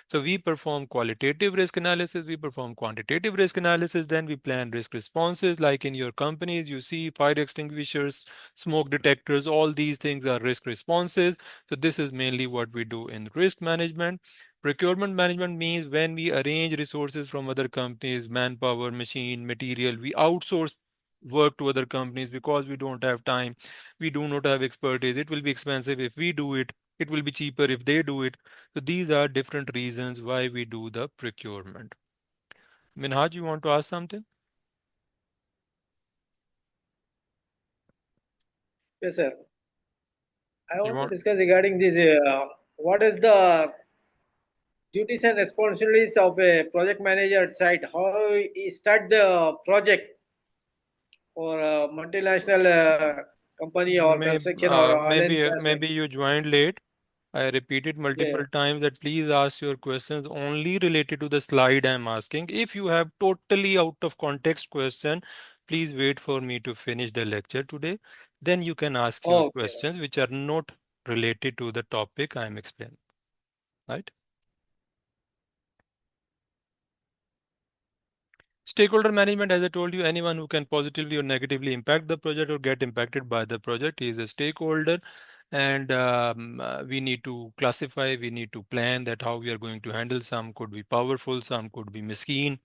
So we perform qualitative risk analysis, we perform quantitative risk analysis, then we plan risk responses. Like in your companies, you see fire extinguishers, smoke detectors, all these things are risk responses. So this is mainly what we do in risk management. Procurement management means when we arrange resources from other companies, manpower, machine, material, we outsource work to other companies because we don't have time, we do not have expertise. It will be expensive if we do it. It will be cheaper if they do it. So these are different reasons why we do the procurement. Minhaj, you want to ask something? Yes, sir. I want to want- discuss regarding this. What is the duties and responsibilities of a project manager at site? How he start the project for a multinational company or construction or oil and gas? Maybe you joined late. I repeated multiple Yeah. times that please ask your questions only related to the slide I'm asking. If you have totally out of context question, please wait for me to finish the lecture today. Then you can ask your Okay. questions which are not related to the topic I'm explaining. Right? Stakeholder management, as I told you, anyone who can positively or negatively impact the project or get impacted by the project is a stakeholder. And we need to classify, we need to plan that how we are going to handle. Some could be powerful, some could be mesquite.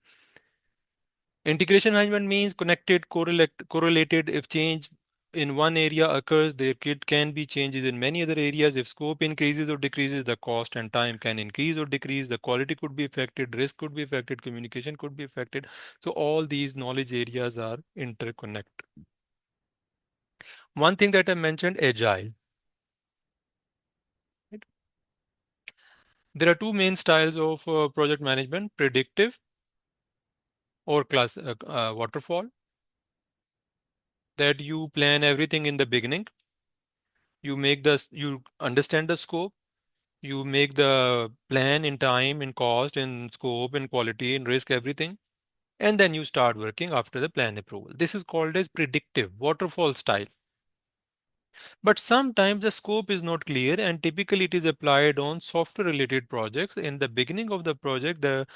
Integration management means connected, correlated. If change in one area occurs, there can be changes in many other areas. If scope increases or decreases, the cost and time can increase or decrease. The quality could be affected, risk could be affected, communication could be affected. So all these knowledge areas are interconnected. One thing that I mentioned, agile. Right? There are two main styles of project management: predictive or waterfall. That you plan everything in the beginning. You understand the scope. You make the plan in time, in cost, in scope, in quality, in risk, everything. And then you start working after the plan approval. This is called as predictive waterfall style. But sometimes the scope is not clear, and typically it is applied on software related projects. In the beginning of the project, the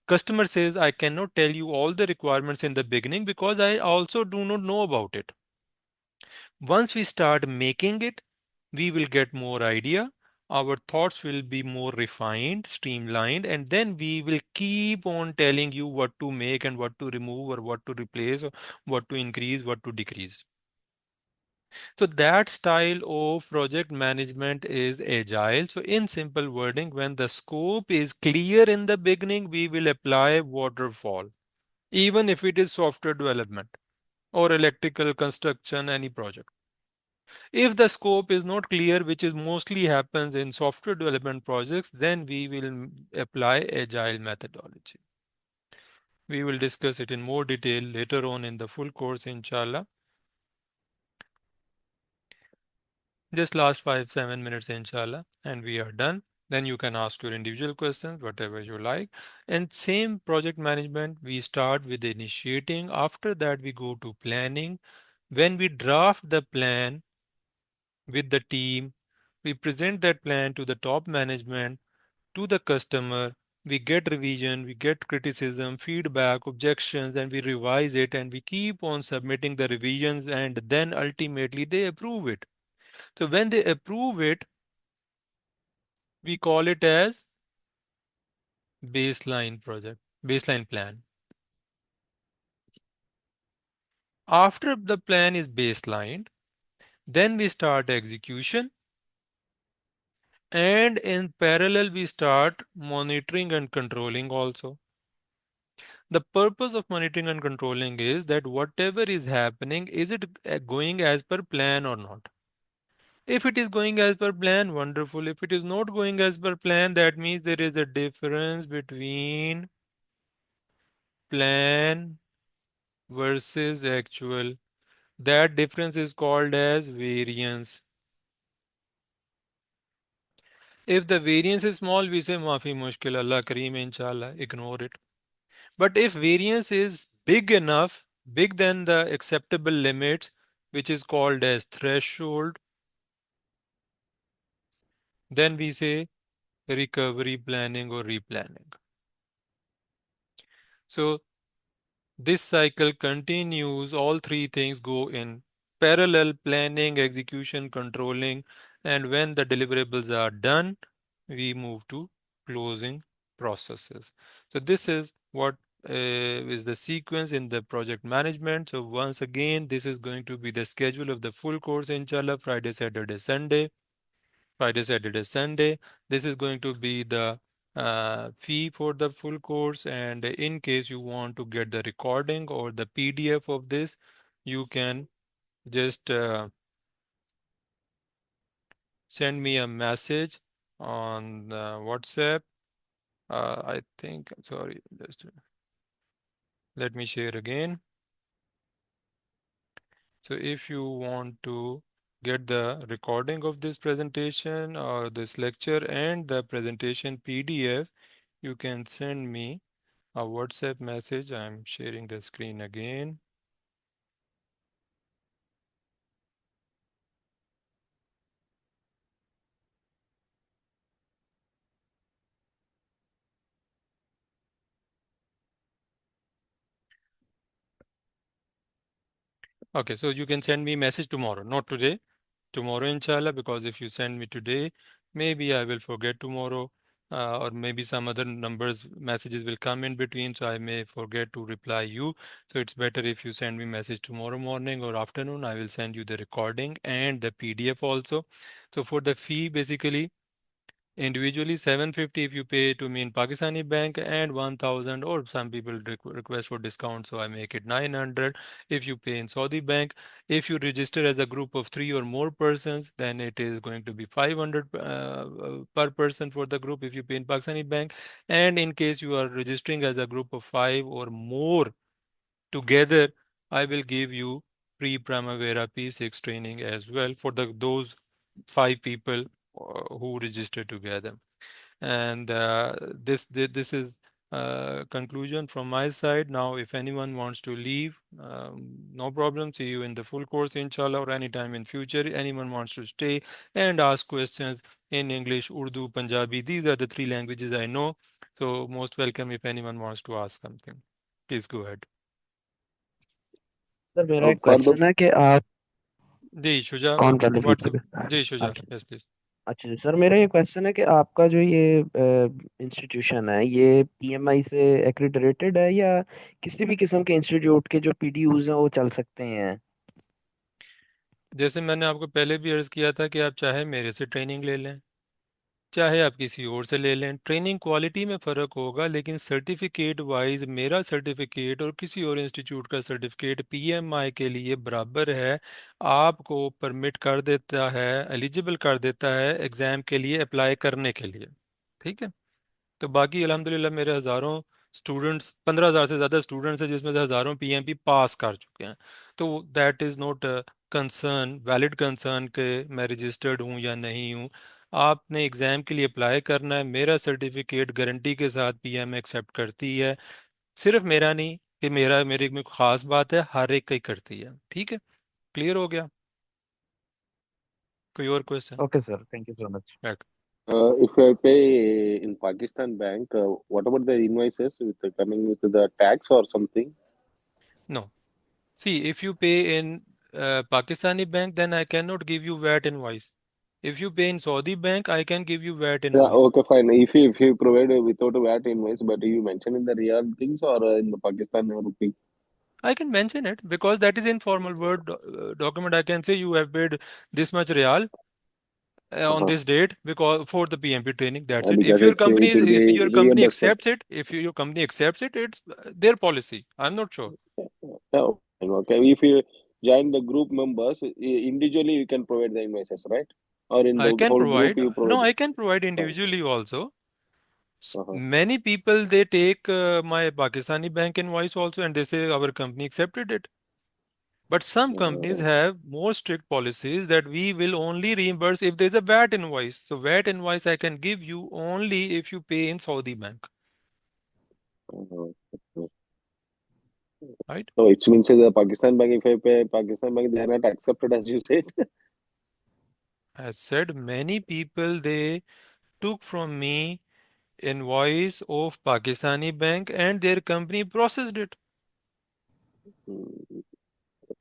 customer says, I cannot tell you all the requirements in the beginning because I also do not know about it. Once we start making it, we will get more idea. Our thoughts will be more refined, streamlined, and then we will keep on telling you what to make and what to remove or what to replace or what to increase, what to decrease. So that style of project management is agile. So in simple wording, when the scope is clear in the beginning, we will apply waterfall, even if it is software development or electrical construction, any project. If the scope is not clear, which is mostly happens in software development projects, then we will apply agile methodology. We will discuss it in more detail later on in the full course, inshallah. Just last 5-7 minutes, inshallah, and we are done. Then you can ask your individual questions, whatever you like. And same project management, we start with initiating. After that, we go to planning. When we draft the plan with the team, we present that plan to the top management, to the customer. We get revision, we get criticism, feedback, objections, and we revise it, and we keep on submitting the revisions, and then ultimately they approve it. So when they approve it, we call it as baseline plan. After the plan is baselined, then we start execution, and in parallel we start monitoring and controlling also. The purpose of monitoring and controlling is that whatever is happening, is it going as per plan or not? If it is going as per plan, wonderful. If it is not going as per plan, that means there is a difference between plan versus actual. That difference is called as variance. If the variance is small, we say maafi mushkil, Allah kareem, inshallah, ignore it. But if variance is big enough, big than the acceptable limits, which is called as threshold, then we say recovery planning or replanning. So this cycle continues. All three things go in parallel: planning, execution, controlling. And when the deliverables are done, we move to closing processes. So this is what is the sequence in the project management. So once again, this is going to be the schedule of the full course, inshallah: Friday, Saturday, Sunday. Friday, Saturday, Sunday. This is going to be the fee for the full course. And in case you want to get the recording or the PDF of this, you can just send me a message on WhatsApp. I think, sorry, just let me share again. So if you want to get the recording of this presentation or this lecture and the presentation PDF, you can send me a WhatsApp message. I'm sharing the screen again. Okay, so you can send me message tomorrow, not today. Tomorrow, inshallah, because if you send me today, maybe I will forget tomorrow. or maybe some other messages will come in between, so I may forget to reply you. So it's better if you send me message tomorrow morning or afternoon. I will send you the recording and the PDF also. So for the fee, basically, individually 750 if you pay to me in Pakistani bank, and 1000, or some people request for discount, so I make it 900 if you pay in Saudi bank. If you register as a group of 3 or more persons, then it is going to be 500 per person for the group if you pay in Pakistani bank. And in case you are registering as a group of 5 or more together, I will give you free Primavera P6 training as well for those 5 people who register together. And this is conclusion from my side. Now, if anyone wants to leave, no problem. See you in the full course, inshallah, or anytime in future. Anyone wants to stay and ask questions in English, Urdu, Punjabi. These are the 3 languages I know. So most welcome if anyone wants to ask something. Please go ahead. Sir मेरा एक For the question है कि आप जी शुजा, कौन पहले what's पूछेगा? जी शुजा, अच्छा yes please. अच्छा जी, सर मेरा ये क्वेश्चन है कि आपका जो ये इंस्टीट्यूशन है ये पीएमआई से एक्रीडिटेड है या किसी भी किस्म के इंस्टीट्यूट के जो पीडीयूज हैं वो चल सकते हैं? जैसे मैंने आपको पहले भी अर्ज किया था कि आप चाहे मेरे से ट्रेनिंग ले लें, चाहे आप किसी और से ले लें, ट्रेनिंग क्वालिटी में फ़र्क होगा, लेकिन सर्टिफिकेट वाइज मेरा सर्टिफिकेट और किसी और इंस्टीट्यूट का सर्टिफिकेट पीएमआई के लिए बराबर है। आपको परमिट कर देता है, एलिजिबल कर देता है एग्ज़ाम के लिए अप्लाई करने के लिए। ठीक है, तो बाकी अल्हम्दुलिल्लाह मेरे हज़ारों स्टूडेंट्स, 15,000 से ज़्यादा स्टूडेंट्स हैं जिसमें से हज़ारों पीएमपी पास कर चुके हैं। तो that is not concern, valid concern कि मैं रजिस्टर्ड हूँ या नहीं हूँ। आपने एग्ज़ाम के लिए अप्लाई करना है, मेरा सर्टिफिकेट गारंटी के साथ पीएम एक्सेप्ट करती है। सिर्फ मेरा नहीं कि मेरे में ख़ास बात है, हर एक का ही करती है। ठीक है, क्लियर हो गया? कोई और question? Okay sir, thank you so much. if I pay in Pakistan bank, what about the invoices with coming with the tax or something? No. See, if you pay in Pakistani bank, then I cannot give you VAT invoice. If you pay in Saudi bank, I can give you VAT Yeah, invoice. okay, fine. If you provide without a VAT invoice, but you mention in the real things or in the Pakistan rupee? I can mention it because that is informal word document. I can say you have paid this much real on this date because for the PMP training. That's it. Because If your it will if be your company reimbursement. accepts it, if your company accepts it, it's their policy. I'm not sure. Yeah, okay. If you join the group members, individually you can provide the invoices, right? Or in I the can whole group provide. you No, provide. I can provide individually also. Uh-huh. Many people they take my Pakistani bank invoice also and they say our company accepted it. But some companies have more strict policies that we will only reimburse if there's a VAT invoice. So VAT invoice I can give you only if you pay in Saudi bank. Right? So it means the Pakistan bank, if I pay Pakistan bank, they are not accepted as you said. I said many people they took from me invoice of Pakistani bank and their company processed it.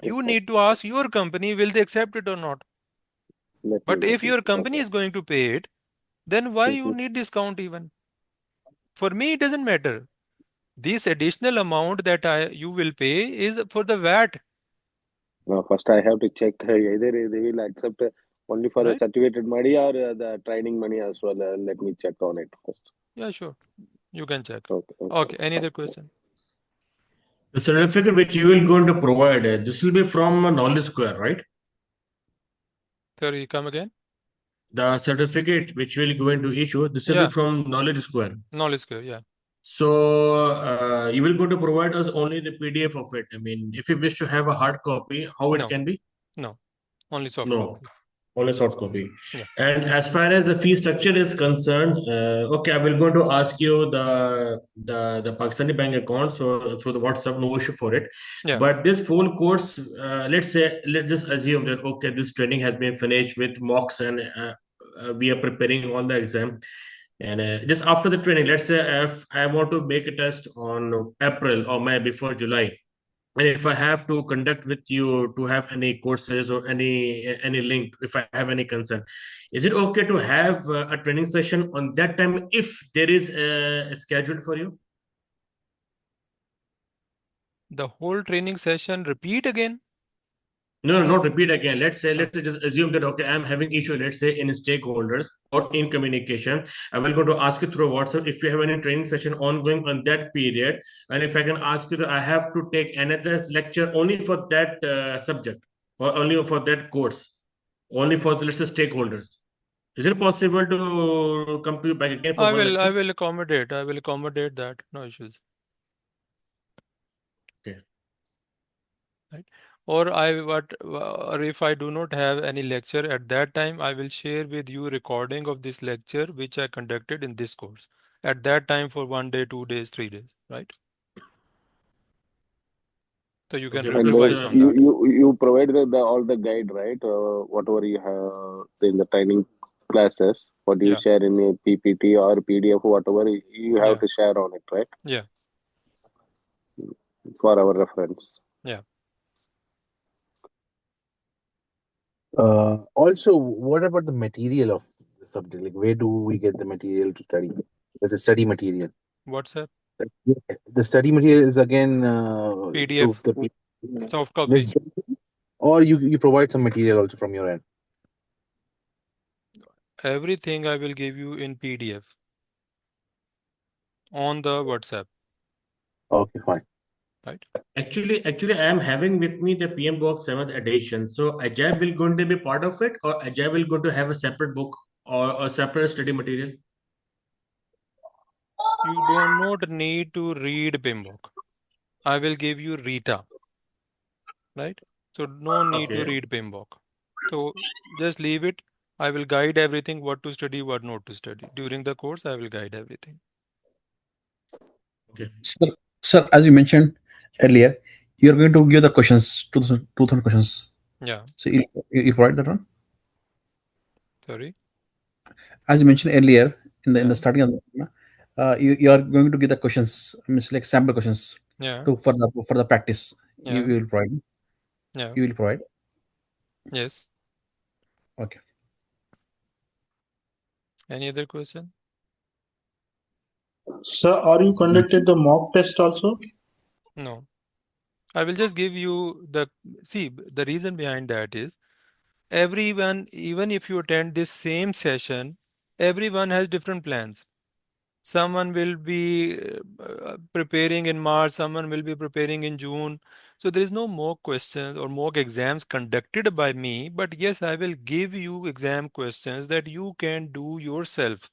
You need to ask your company will they accept it or not. But if your company is going to pay it, then why you need discount even? For me, it doesn't matter. This additional amount that you will pay is for the VAT. Now, first I have to check either they will accept only for the Right? certificate money or the training money as well. Let me check on it first. Yeah, sure. You can check. Okay. Okay. Any other question? The certificate which you will going to provide, this will be from Knowledge Square, right? Sorry, come again. The certificate which you will going to issue, this will Yeah. be from Knowledge Square. Knowledge Square, yeah. So you will going to provide us only the PDF of it. I mean, if you wish to have a hard copy, how it No. can be? No. Only soft No. copy. Only soft copy. Yeah. And as far as the fee structure is concerned, okay, I will going to ask you the Pakistani bank account, so through the WhatsApp, no issue for it. Yeah. But this full course, let's just assume that okay, this training has been finished with mocks and we are preparing on the exam. And just after the training, let's say if I want to make a test on April or May before July, And if I have to conduct with you to have any courses or any link, if I have any concern, is it okay to have a training session on that time if there is a schedule for you? The whole training session repeat again? No, not repeat again. Let's say just assume that okay, I'm having issue, let's say in stakeholders or in communication. I will going to ask you through WhatsApp if you have any training session ongoing on that period, and if I can ask you that I have to take another lecture only for that subject or only for that course, only for the let's say stakeholders. Is it possible to come to you back again for I one will lecture? accommodate. I will accommodate that. No issues. Okay. Right. Or if I do not have any lecture at that time, I will share with you recording of this lecture which I conducted in this course at that time for 1 day, 2 days, 3 days, right? So you can Okay, And because revise from that. you provide all the guide, right? Whatever you have in the training classes, what you Yeah. share in a PPT or PDF, whatever you have Yeah. to share on it, right? Yeah. For our reference. Yeah. Also, what about the material of the subject? Like, where do we get the material to study? There's a study material. WhatsApp, The study material is again through PDF, the soft copy. this, or you provide some material also from your end. Everything I will give you in PDF on the WhatsApp, Okay, fine. right? actually I am having with me the PM book 7th edition. So Ajay will going to be part of it, or Ajay will going to have a separate book or a separate study material? You do not need to read PMBOK. I will give you Rita, right? So no need to Okay. read PMBOK. So just leave it. I will guide everything, what to study, what not to study. During the course, I will guide everything. Okay. Sir, as you mentioned earlier, you're going to give the questions, 2,000 questions. Yeah. So you provide that one? Sorry. As you mentioned earlier in the Yeah. starting of the, you are going to give the questions, I mean, like sample questions Yeah. for the practice. Yeah. You will provide. Yeah. You will provide. Yes. Okay. Any other question? Sir, are you conducted the mock test also? No. I will just give you the reason behind that is everyone, even if you attend this same session, everyone has different plans. Someone will be preparing in March, someone will be preparing in June. So there is no mock questions or mock exams conducted by me, but yes, I will give you exam questions that you can do yourself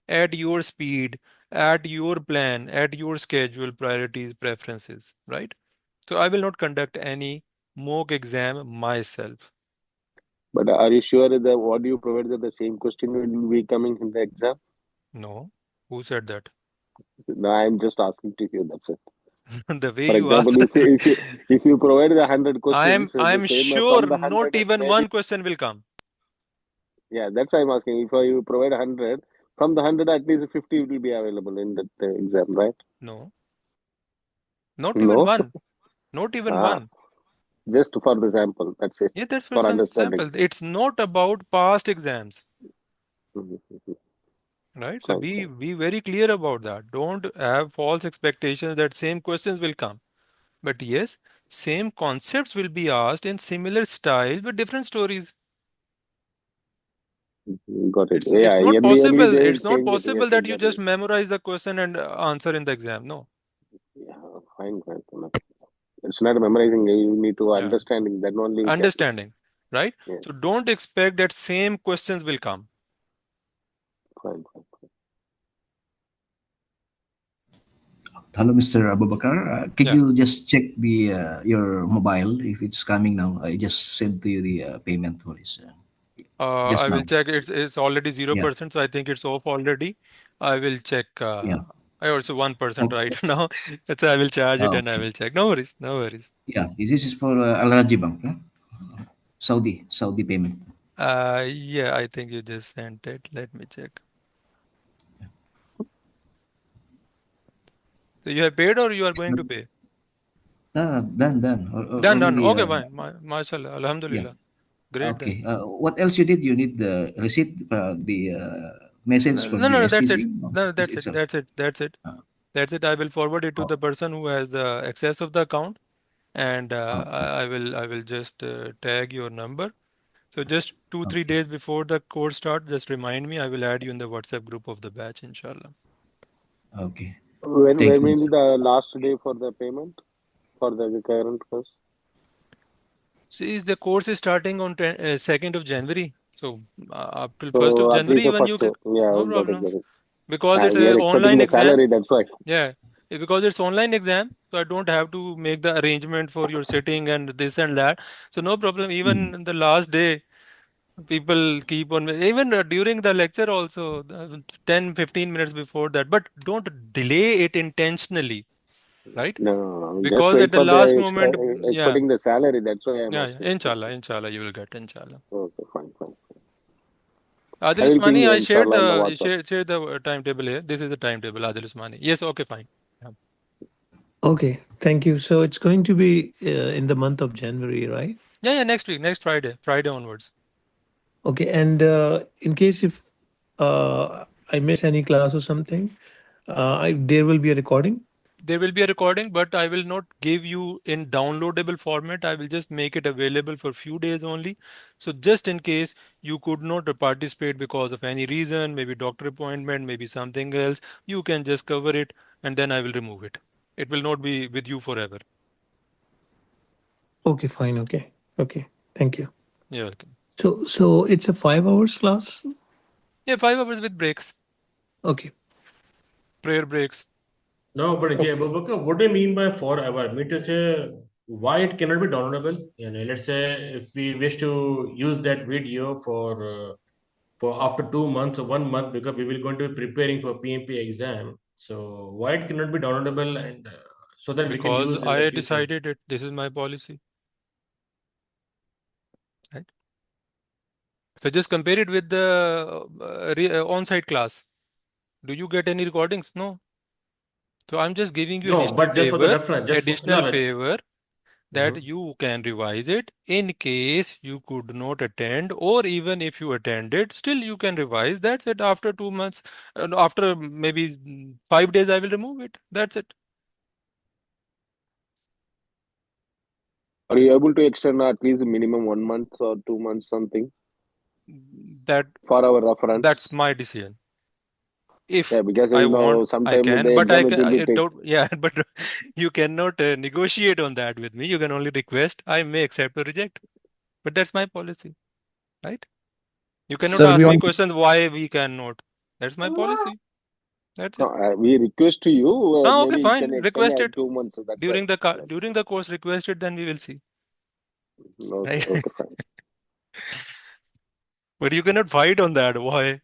at your speed, at your plan, at your schedule, priorities, preferences, right? So I will not conduct any mock exam myself. But are you sure that what you provide that the same question will be coming in the exam? No. Who said that? No, I'm just asking to you. That's it. The way For you example, asked it. if you provide the 100 questions, I the am same sure from the not 100, even maybe one question will come. yeah. That's why I'm asking. If you provide 100 from the 100, at least 50 will be available in that exam, right? No. Not even No. one. Not even Ah, one. just for the sample. That's it. Yeah, that's for For some understanding. sample. It's not about past exams. Right? So Fine. be very clear about that. Don't have false expectations that same questions will come. But yes, same concepts will be asked in similar style with different stories. Got it. It's Yeah, not early possible. they will It's not change it. Yes, possible that you exactly. just memorize the question and answer in the exam. No. Yeah, fine. It's not memorizing. You need to Yeah. understanding. Then only you can. Understanding. Right? Yes. So don't expect that same questions will come. Fine. Hello, Mr. Abubakar. Can Yeah. you just check your mobile if it's coming now? I just sent to you the payment policy just I now. will check. It's already Yeah. 0%, so I think it's off already. I will check. Yeah. I also 1% Okay. right now. So I will charge it and I Okay. will check. No worries. No worries. Yeah. This is for Al Raji Bank, huh? Saudi payment. Yeah, I think you just sent it. Let me check. So you have paid or you are going to pay? Done. Done. Only the Okay, fine. MashaAllah. yeah. Alhamdulillah. Great then. Okay. What else you did? You need the receipt, the message from No, the that's it. STC? No, No, it's that's it. itself. That's it. That's it. Uh, That's it. I will forward it to oh, the person who has the access of the account, and okay. I will just tag your number. So just 2-3 Okay. days before the course start, just remind me. I will add you in the WhatsApp group of the batch, inshallah. Okay. When Thank you. will be the last day for the payment for the current course? See, the course is starting on 2nd of January. So up till 1st of So at January, least the even you first, can, yeah, no got it, problem. got it. Because it's We an are expecting online the exam. salary, that's why. Yeah, because it's online exam, so I don't have to make the arrangement for your sitting and this and that. So no problem. Even in the last day, people keep on, even during the lecture also, 10, 15 minutes before that. But don't delay it intentionally, right? No, just Because wait at the for last the moment, yeah, expecting the salary. That's why I'm asking. inshallah, you will get, inshallah. Okay, fine. Adil I will ping Usmani, you, I shared inshallah, on the the WhatsApp. share the timetable here. This is the timetable, Adil Usmani. Yes, okay, fine. Yeah. Okay, thank you. So it's going to be in the month of January, right? Yeah, next week, next Friday onwards. Okay, and in case if I miss any class or something, there will be a recording. There will be a recording, but I will not give you in downloadable format. I will just make it available for few days only. So just in case you could not participate because of any reason, maybe doctor appointment, maybe something else, you can just cover it and then I will remove it. It will not be with you forever. Okay, fine. Okay. Thank you. You're welcome. So it's a 5 hours class. Yeah, 5 hours with breaks. Okay. Prayer breaks. No, but yeah, but what do you mean by forever? I mean to say why it cannot be downloadable? You know, let's say if we wish to use that video for after 2 months or 1 month because we will going to be preparing for PMP exam. So why it cannot be downloadable and so that we can Because use in the I future? decided it. This is my policy. Right. So just compare it with the on-site class. Do you get any recordings? No. So I'm just giving you No, but just for the reference, just for additional no, favor that you can revise it in case you could not attend, or even if you attended, still you can revise. That's it. After 2 months, after maybe 5 days, I will remove it. That's it. Are you able to extend at least minimum 1 month or 2 months something That for our reference? That's my decision. If Yeah, because I want, I sometime in can, the but I exam it can, will be I take. don't, yeah, but you cannot negotiate on that with me. You can only request. I may accept or reject, but that's my policy, right? You cannot Sir, we ask me want. questions why we cannot. That's my policy. That's No, it. we request to you. Oh, okay, Maybe you can fine. extend Request at it 2 months. That's why. during the course. Request it, then we will see. Okay, Right? okay, fine. But you cannot fight on that. Why?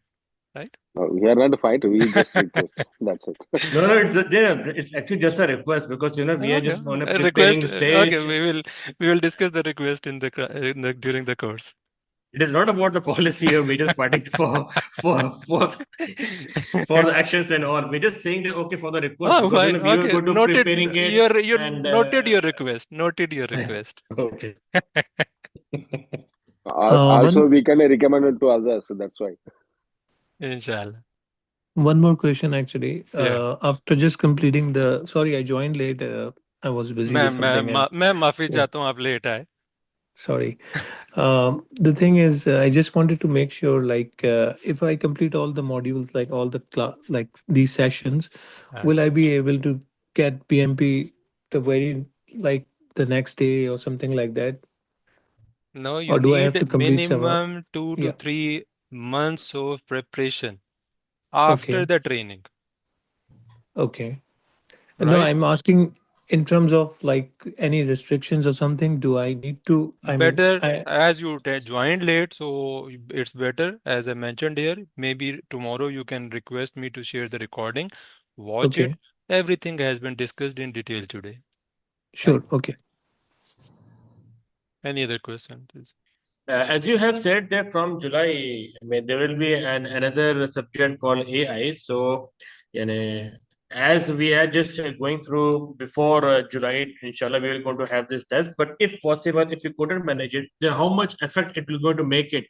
Right? No, we are not a fight. We just request. That's it. No, it's actually just a request because we are Okay. just on a Request. preparing Okay, stage. we will discuss the request during the course. It is not about the policy or we're just fighting for the actions and all. We're just saying that okay for the request Oh, because fine. we were Okay. going to Noted. preparing it Your and noted your request. Noted your request. okay. Also, One we can recommend it to others. That's why. Inshallah. one more question actually. Yeah. After just completing the. Sorry, I joined late. I was busy with something, and मैं माफी yeah, चाहता हूँ आप late आए. sorry. The thing is, I just wanted to make sure, like, if I complete all the modules, like all the like these sessions, will I be able to get PMP the very like the next day or something like that, No, you or do I have to need complete some? minimum 2 to Yeah. 3 months of preparation after Okay. the training, Okay. No, right? I'm asking in terms of like any restrictions or something. Do I need to? I mean, Better I as you joined late, so it's better. As I mentioned here, maybe tomorrow you can request me to share the recording, watch it. okay. Everything has been discussed in detail today, right? Sure. Okay. Any other question, please? As you have said that from July, I mean, there will be another subject called AI. So, you know, as we are just going through before July, inshallah, we are going to have this test. But if possible, if you couldn't manage it, then how much effect it will going to make it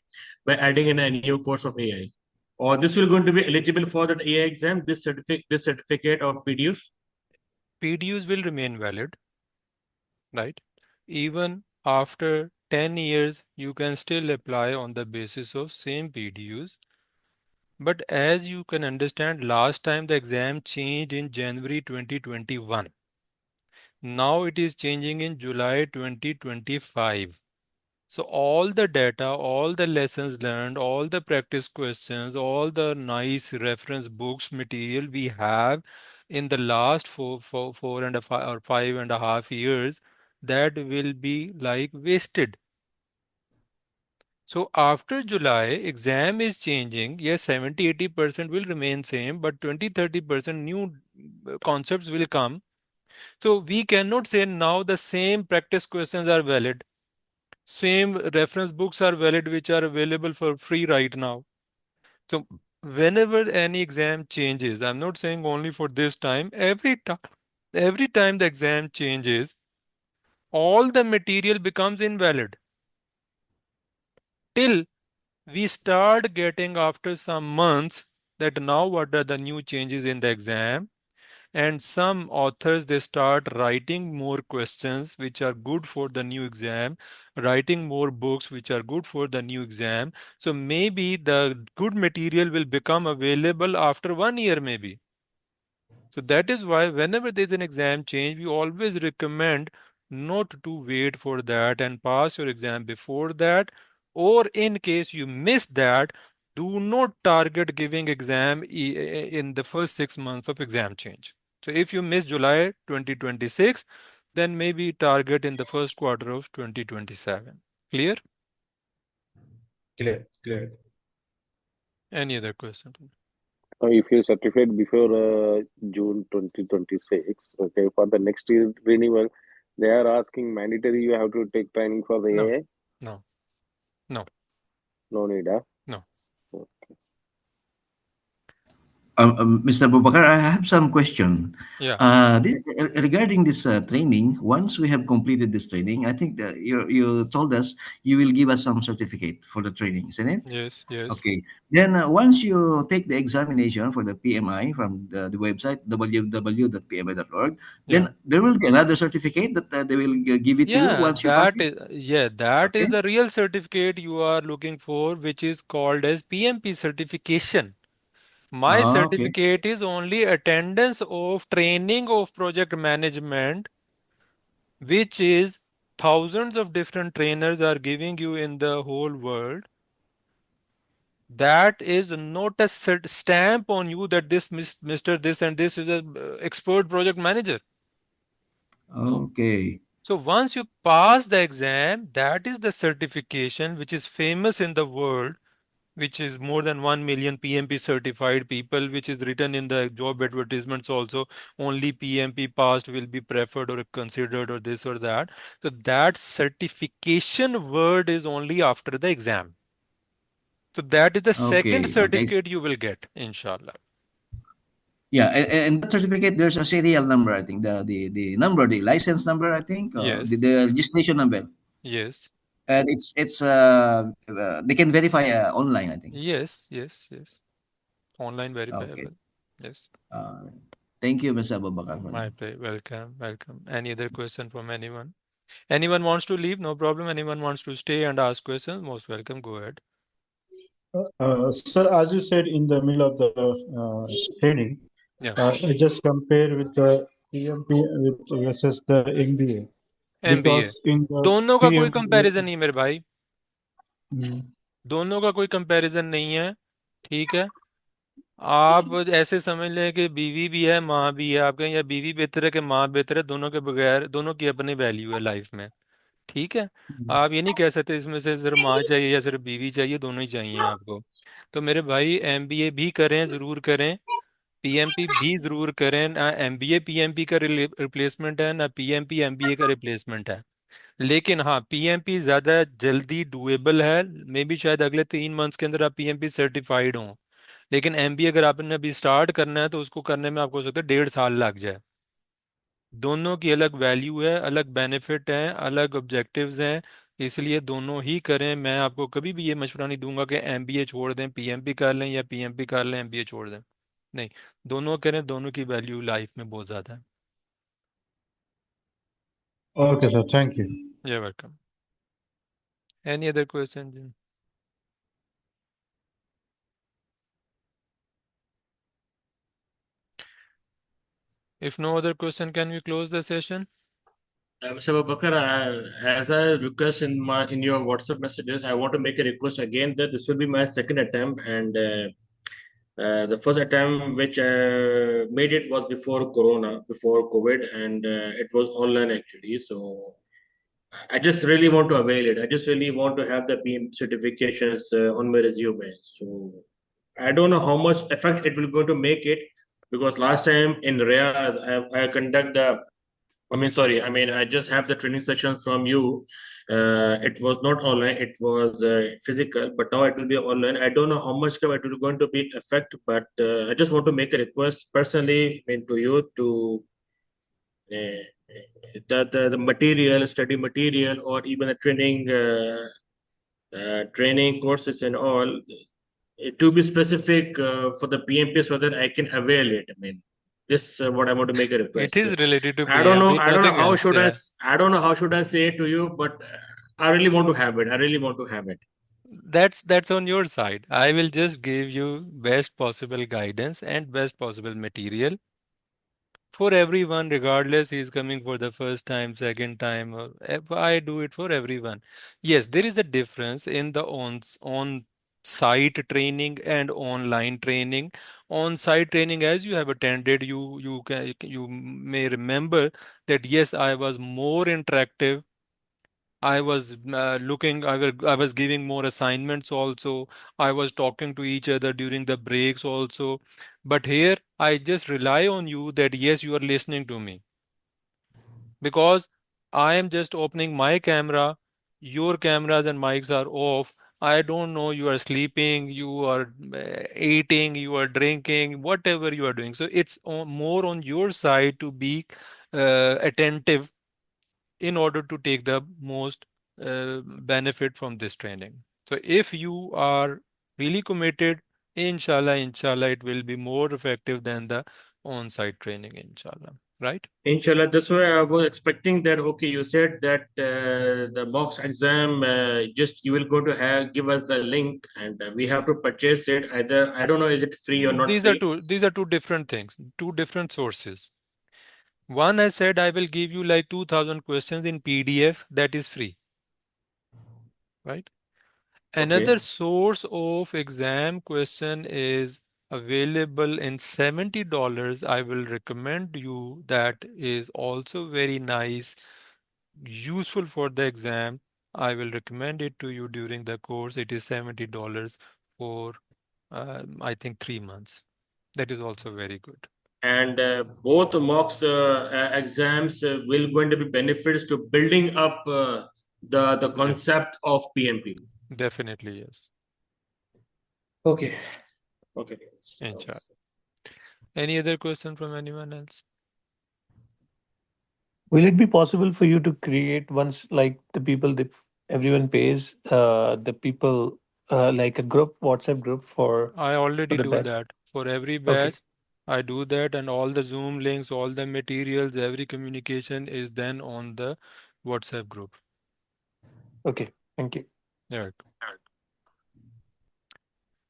by adding in a new course of AI? Or this will going to be eligible for that AI exam, this certificate of PDUs? PDUs will remain valid, right? Even after 10 years, you can still apply on the basis of same PDUs. But as you can understand, last time the exam changed in January 2021. Now it is changing in July 2025. So all the data, all the lessons learned, all the practice questions, all the nice reference books material we have in the last four and a five or 5.5 years, that will be like wasted. So after July, exam is changing. Yes, 70-80% will remain same, but 20-30% new concepts will come. So we cannot say now the same practice questions are valid. Same reference books are valid, which are available for free right now. So whenever any exam changes, I'm not saying only for this time, every time the exam changes, all the material becomes invalid. Till we start getting after some months that now what are the new changes in the exam, and some authors they start writing more questions which are good for the new exam, writing more books which are good for the new exam. So maybe the good material will become available after 1 year maybe. So that is why whenever there's an exam change, we always recommend not to wait for that and pass your exam before that. Or in case you miss that, do not target giving exam in the first 6 months of exam change. So if you miss July 2026, then maybe target in the first quarter of 2027. Clear? Clear. Any other question? If you certified before June 2026, okay, for the next year renewal, they are asking mandatory you have to take training for the No, AI? no, no, No need, huh? no. Mr. Bubakar, I have some question. Yeah. Regarding this training, once we have completed this training, I think that you told us you will give us some certificate for the training, isn't it? Yes, yes. Okay. Then once you take the examination for the PMI from the website www.pmi.org, then Yeah. there will be another certificate that they will give it to you Yeah, once you pass it. that is Okay. the real certificate you are looking for, which is called as PMP certification. My Okay. certificate is only attendance of training of project management, which is thousands of different trainers are giving you in the whole world. That is not a stamp on you that this Mr. This and this is an expert project manager. No. Okay. So once you pass the exam, that is the certification which is famous in the world, which is more than 1 million PMP certified people, which is written in the job advertisements also. Only PMP passed will be preferred or considered or this or that. So that certification word is only after the exam. So that is the second Okay. Okay. certificate you will get, inshallah. Yeah, and that certificate, there's a serial number, I think. The number, the license number, I think, Yes. the registration number. Yes. And it's they can verify online, I think. Yes. Online Okay. verifiable. Yes. Thank you, Mr. Abubakar. My pleasure. Welcome. Any other question from anyone? Anyone wants to leave? No problem. Anyone wants to stay and ask questions? Most welcome. Go ahead. Sir, as you said in the middle of the training, Yeah. I just compare with the PMP with versus the MBA MBA. because in the दोनों का कोई PMP, comparison नहीं मेरे भाई, Hmm. दोनों का कोई comparison नहीं है. ठीक है, आप ऐसे समझ लें कि बीवी भी है माँ भी है. आप कहें या बीवी बेहतर है कि माँ बेहतर है, दोनों के बगैर दोनों की अपनी वैल्यू है लाइफ में. ठीक है, आप ये नहीं कह सकते इसमें से सिर्फ माँ चाहिए या सिर्फ बीवी चाहिए, दोनों ही चाहिए आपको. तो मेरे भाई एमबीए भी करें, ज़रूर करें. पीएमपी भी ज़रूर करें. ना एमबीए पीएमपी का रिप्लेसमेंट है, ना पीएमपी एमबीए का रिप्लेसमेंट है. लेकिन हाँ, पीएमपी ज़्यादा जल्दी डुएबल है. मे बी शायद अगले 3 मंथ्स के अंदर आप पीएमपी सर्टिफाइड हों. लेकिन MBA अगर आपने अभी स्टार्ट करना है तो उसको करने में आपको हो सकता है 1.5 साल लग जाए। दोनों की अलग वैल्यू है, अलग बेनिफिट है, अलग ऑब्जेक्टिव्स हैं, इसलिए दोनों ही करें। मैं आपको कभी भी ये मशवरा नहीं दूंगा कि MBA छोड़ दें PMP कर लें या PMP कर लें MBA छोड़ दें। नहीं, दोनों करें, दोनों की वैल्यू लाइफ में बहुत ज़्यादा है। Okay, sir. Thank you. You're welcome. Any other question, Jim? If no other question, can we close the session? Mr. Babakar, as I request in your WhatsApp messages, I want to make a request again that this will be my second attempt, and the first attempt which I made it was before Corona, before COVID, and it was online actually. So I just really want to avail it. I just really want to have the PM certifications on my resume. So I don't know how much effect it will going to make it, because last time in Riyadh I conduct the I mean, sorry. I mean, I just have the training sessions from you. It was not online; it was physical. But now it will be online. I don't know how much it will going to be effect, but I just want to make a request personally, I mean, to you to uh, the material, study material, or even the training courses and all, to be specific for the PMP so that I can avail it. I mean, this what I want to make a It request. is related to I don't know. PMP, I don't know nothing how else. should I. Yeah. I don't know how should I say it to you, but I really want to have it. I really want to have it. That's on your side. I will just give you best possible guidance and best possible material for everyone, regardless he's coming for the first time, second time, or I do it for everyone. Yes, there is a difference in the on site training and online training. On site training, as you have attended, you may remember that yes, I was more interactive. I was I was giving more assignments also. I was talking to each other during the breaks also. But here, I just rely on you that yes, you are listening to me. Because I am just opening my camera, your cameras and mics are off. I don't know you are sleeping, you are eating, you are drinking, whatever you are doing. So it's more on your side to be attentive in order to take the most benefit from this training. So if you are really committed, inshallah, it will be more effective than the on-site training, inshallah. Right? Inshallah, that's why I was expecting that. Okay, you said that the box exam, just you will go to have give us the link, and we have to purchase it. Either I don't know, is it free or not free? These are two different things, two different sources. One, I said I will give you like 2,000 questions in PDF that is free. Right? Another Okay. source of exam question is available in $70. I will recommend you that is also very nice, useful for the exam. I will recommend it to you during the course. It is $70 for I think 3 months. That is also very good. And both mocks exams will going to be benefits to building up the concept of PMP. Definitely, yes. Okay. Okay. Inshallah. Any other question from anyone else? Will it be possible for you to create once like everyone pays the people like a group WhatsApp group for I already the do batch? that for every Okay. batch. I do that, and all the Zoom links, all the materials, every communication is then on the WhatsApp group. Okay. Thank you. Yeah.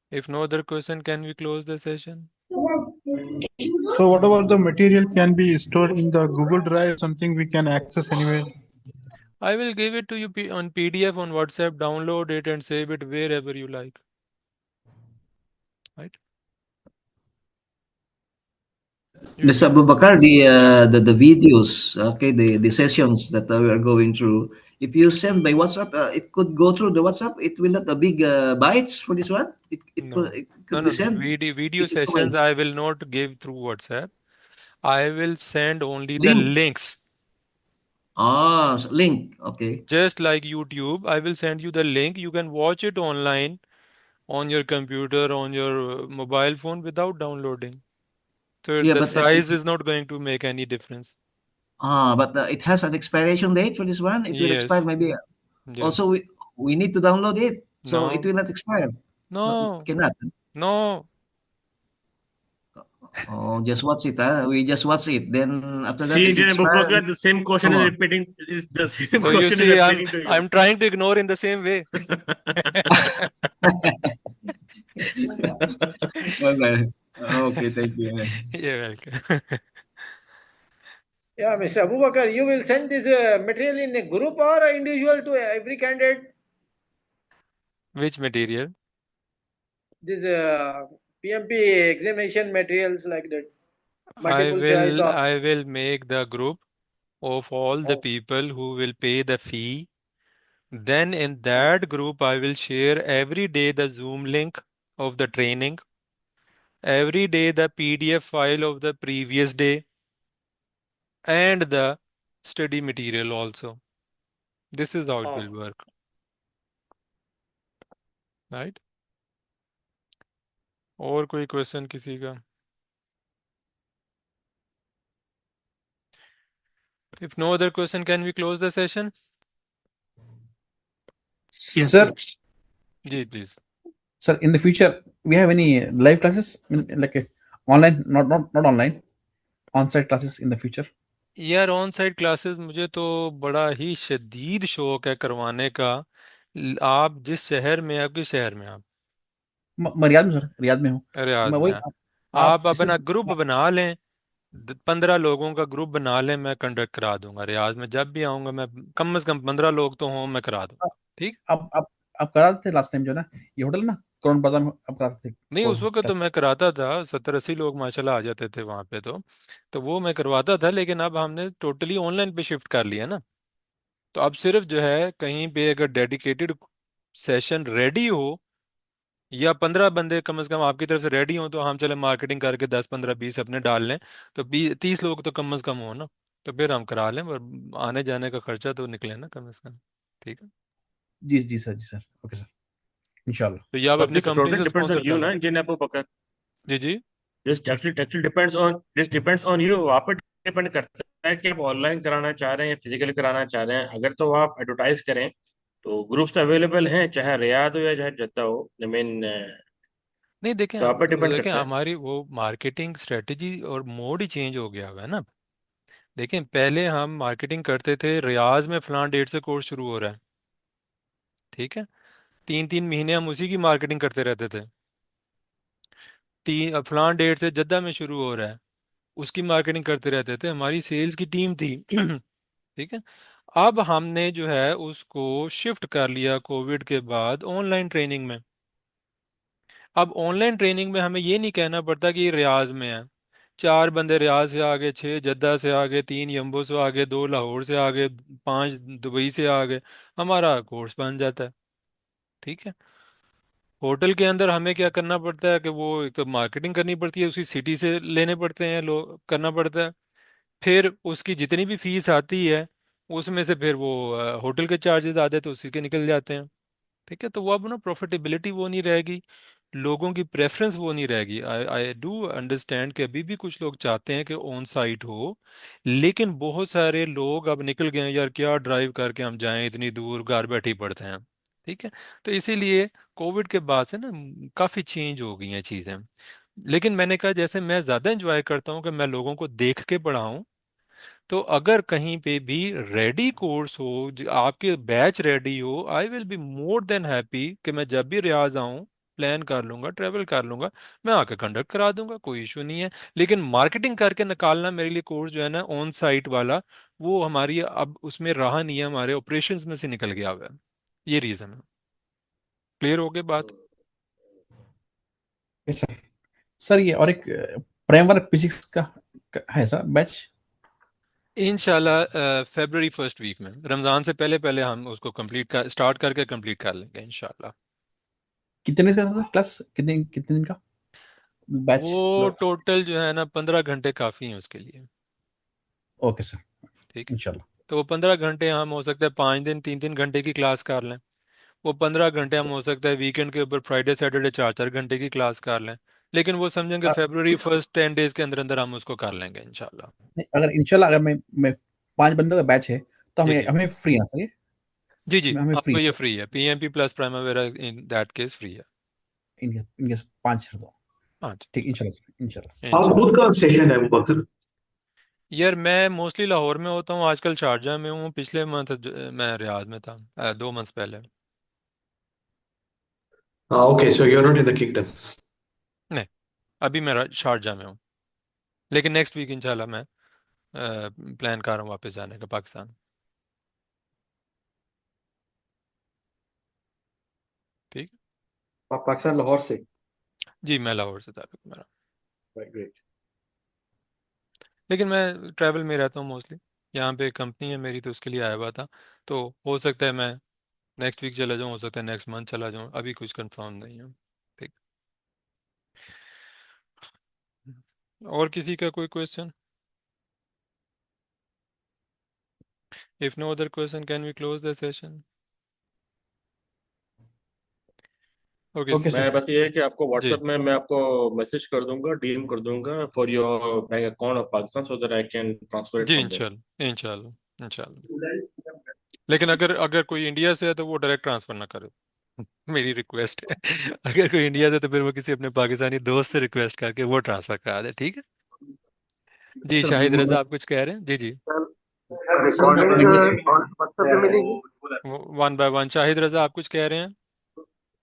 If no other question, can we close the session? So what about the material can be stored in the Google Drive, something we can access anywhere? I will give it to you on PDF on WhatsApp. Download it and save it wherever you like. Right? Mr. Abubakar, the videos, okay, the sessions that we are going through, if you send by WhatsApp, it could go through the WhatsApp. It will not a big bytes for this one. No. It could be sent. Video It is sessions fine. I will not give through WhatsApp. I will send only the Link. links. Ah, link. Okay. Just like YouTube, I will send you the link. You can watch it online. on your computer, on your mobile phone without downloading. So Yeah, the but size is not going to make any difference. but it has an expiration date for this one. It will expire Yes, maybe. yes. Also, we need to download it, so it No, will not expire. no, Cannot. no. Oh, just watch it. We just watch it. Then after that, See, it Engineer expires. Abubakar, the same question Come is on. repeating. Is the same So you question is see, I'm appearing to you. I'm trying to ignore in the same way. Okay. Okay. Thank you. You're welcome. Yeah, Mr. Abubakar, you will send this material in a group or a individual to every candidate? Which material? This PMP examination materials like that, I multiple choice will or I will make the group of all the oh, people who will pay the fee. Then in that group, I will share every day the Zoom link of the training, every day the PDF file of the previous day, and the study material also. This is how it oh. will work, right? और कोई question किसी का? If no other question, can we close the session? Yes, Sir, Ji, please. sir, in the future, we have any live classes, like online, not online, on-site classes in the future? यार on site classes मुझे तो बड़ा ही शदीद शौक है करवाने का। आप जिस शहर में, आप किस शहर में आप? मैं रियाद में, सर, रियाद में हूँ। रियाद मैं में वही हैं। आप आप जैसे अपना ग्रुप बना लें, 15 लोगों का ग्रुप बना लें, मैं कंडक्ट करा दूंगा रियाज में। जब भी आऊंगा मैं, कम से कम 15 लोग तो हों, मैं करा दूंगा। ठीक। आप करा थे लास्ट टाइम जो ना, ये होटल ना करोन बाजार में आप कराते थे नहीं, उस वक्त तो मैं क्लासेस। कराता था, 70-80 लोग माशाल्लाह आ जाते थे वहां पे। तो वो मैं करवाता था, लेकिन अब हमने टोटली ऑनलाइन पे शिफ्ट कर लिया ना। तो अब सिर्फ जो है, कहीं पे अगर डेडिकेटेड सेशन रेडी हो, या 15 बंदे कम से कम आपकी तरफ से रेडी हो, तो हम चले मार्केटिंग करके 10-15-20 अपने डाल लें, तो 30 लोग तो कम से कम हो ना। तो फिर हम करा लें, और आने जाने का खर्चा तो निकले ना कम से कम। ठीक है। जी सर, जी सर, ओके सर, इंशाल्लाह। तो ये आप So अपनी this कंपनी totally से depends on स्पॉन्सर you, कर ना, लें। Engineer Abubakar. Ji ji. This actually depends on you. आप पर डिपेंड करता है कि आप ऑनलाइन कराना चाह रहे हैं या फिजिकली कराना चाह रहे हैं। अगर तो आप एडवर्टाइज करें तो ग्रुप्स अवेलेबल हैं, चाहे रियाद हो या चाहे जद्दा हो। आई मीन, नहीं, देखें तो आप पर डिपेंड देखें करता है। हमारी वो मार्केटिंग स्ट्रेटजी और मोड ही चेंज हो गया हुआ है ना। देखें, पहले हम मार्केटिंग करते थे, रियाज में फलां डेट से कोर्स शुरू हो रहा है, ठीक है, 3-3 महीने हम उसी की मार्केटिंग करते रहते थे। फलां डेट से जद्दा में शुरू हो रहा है, उसकी मार्केटिंग करते रहते थे, हमारी सेल्स की टीम थी। ठीक है। अब हमने जो है उसको शिफ्ट कर लिया कोविड के बाद ऑनलाइन ट्रेनिंग में। अब ऑनलाइन ट्रेनिंग में हमें ये नहीं कहना पड़ता कि ये रियाज में है, 4 बंदे रियाज से आ गए, 6 जद्दा से आ गए, 3 यम्बो से आ गए, 2 लाहौर से आ गए, 5 दुबई से आ गए, हमारा कोर्स बन जाता है। ठीक है। होटल के अंदर हमें क्या करना पड़ता है कि वो एक तो मार्केटिंग करनी पड़ती है, उसी सिटी से लेने पड़ते हैं, लोग करना पड़ता है। फिर उसकी जितनी भी फीस आती है, उसमें से फिर वो होटल के चार्जेस आते हैं, तो उसी के निकल जाते हैं। ठीक है। तो वो अब ना प्रॉफिटेबिलिटी वो नहीं रहेगी, लोगों की प्रेफरेंस वो नहीं रहेगी। आई आई डू अंडरस्टैंड कि अभी भी कुछ लोग चाहते हैं कि ऑन साइट हो, लेकिन बहुत सारे लोग अब निकल गए हैं, यार क्या ड्राइव करके हम जाएं इतनी दूर, घर बैठे ही पड़ते हैं। ठीक है। तो इसीलिए कोविड के बाद से ना काफ़ी चेंज हो गई हैं चीज़ें। लेकिन मैंने कहा, जैसे मैं ज़्यादा इंजॉय करता हूँ कि मैं लोगों को देख के पढ़ाऊँ, तो अगर कहीं पे भी रेडी कोर्स हो, आपके बैच रेडी हो, I will be more than happy कि मैं जब भी रियाज आऊं, प्लान कर लूंगा, ट्रेवल कर लूंगा, मैं आके कंडक्ट करा दूंगा, कोई इशू नहीं है। लेकिन मार्केटिंग करके निकालना मेरे लिए कोर्स जो है ना ऑन साइट वाला, वो हमारी अब उसमें रहा नहीं है, हमारे ऑपरेशंस में से निकल गया हुआ है। ये रीजन है। क्लियर हो गई बात? सर, सर ये और एक प्राइमर फिजिक्स का है सर बैच? इंशाल्लाह फरवरी फर्स्ट वीक में, रमज़ान से पहले पहले हम उसको स्टार्ट करके कंप्लीट कर लेंगे इंशाल्लाह। कितने का था क्लास, कितने कितने दिन का बैच? वो टोटल जो है ना 15 घंटे काफ़ी हैं उसके लिए। ओके सर, ठीक है। इंशाल्लाह। तो वो 15 घंटे हम हो सकता है 5 दिन 3-3 घंटे की क्लास कर लें, वो 15 घंटे हम हो सकता है वीकेंड के ऊपर फ्राइडे सैटरडे 4-4 घंटे की क्लास कर लें, लेकिन वो समझेंगे February फर्स्ट 10 डेज के अंदर अंदर हम उसको कर लेंगे इंशाल्लाह। नहीं, अगर इंशाल्लाह अगर मैं 5 बंदों का बैच है तो जी हमें जी हमें फ्री है सर, जी हमें फ्री आपको ये है फ्री है, PMP plus Primavera in that case free है। इनके इनके 5 कर दो। हाँ जी ठीक, इंशाल्लाह इंशाल्लाह। आप इंशाल्लाह। खुद का स्टेशन है अबू बकर? यार मैं मोस्टली लाहौर में होता हूँ, आजकल शारजा में हूँ, पिछले मंथ मैं रियाद में था 2 मंथ्स पहले। Okay, so you are not in the kingdom. नहीं, अभी मैं शारजा में हूँ, लेकिन नेक्स्ट वीक इंशाल्लाह मैं प्लान कर रहा हूँ वापस जाने का पाकिस्तान। ठीक है आप पाकिस्तान लाहौर से? जी, मैं लाहौर से ताल्लुक मेरा, राइट, ग्रेट। लेकिन मैं ट्रैवल में रहता हूँ मोस्टली। यहाँ पे एक कंपनी है मेरी तो उसके लिए आया हुआ था, तो हो सकता है मैं नेक्स्ट वीक चला जाऊँ, हो सकता है नेक्स्ट मंथ चला जाऊँ, अभी कुछ कंफर्म नहीं है। ठीक। और किसी का कोई question? If no other question can we close the session? Okay okay मैं सर। बस ये है कि आपको जी व्हाट्सएप में मैं आपको मैसेज कर दूंगा, डीएम कर दूंगा for your bank account of Pakistan so that I can transfer it ji from there. इंशाल्लाह इंशाल्लाह इंशाल्लाह। लेकिन अगर अगर कोई इंडिया से है तो वो डायरेक्ट ट्रांसफर ना करे, मेरी रिक्वेस्ट है। अगर कोई इंडिया से तो फिर वो किसी अपने पाकिस्तानी दोस्त से रिक्वेस्ट करके वो ट्रांसफर करा दे, ठीक है? जी सर शाहिद रजा आप कुछ कह रहे हैं? जी जी सर मैं रिकॉर्डिंग इंडिया से व्हाट्सएप पे मिलेगी? One by one. Shahid Raza आप कुछ कह रहे हैं?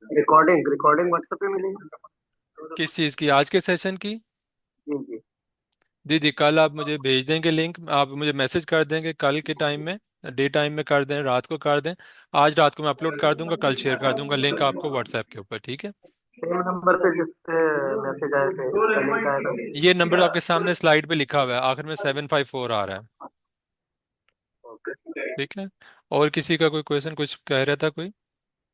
रिकॉर्डिंग व्हाट्सएप पे मिलेगी? किस चीज़ की, आज के सेशन की? जी जी। जी जी कल आप मुझे भेज देंगे लिंक, आप मुझे मैसेज कर देंगे कल के टाइम में, डे टाइम में कर दें, रात को कर दें। आज रात को मैं अपलोड कर दूंगा, कल शेयर कर दूंगा लिंक आपको व्हाट्सएप के ऊपर, ठीक है? सेम नंबर पे जिस पे मैसेज आए थे इसका लिंक आएगा? ये नंबर आपके सामने स्लाइड पे लिखा हुआ है, आखिर में 754 आ रहा है, ठीक है? और किसी का कोई क्वेश्चन, कुछ कह रहा था कोई?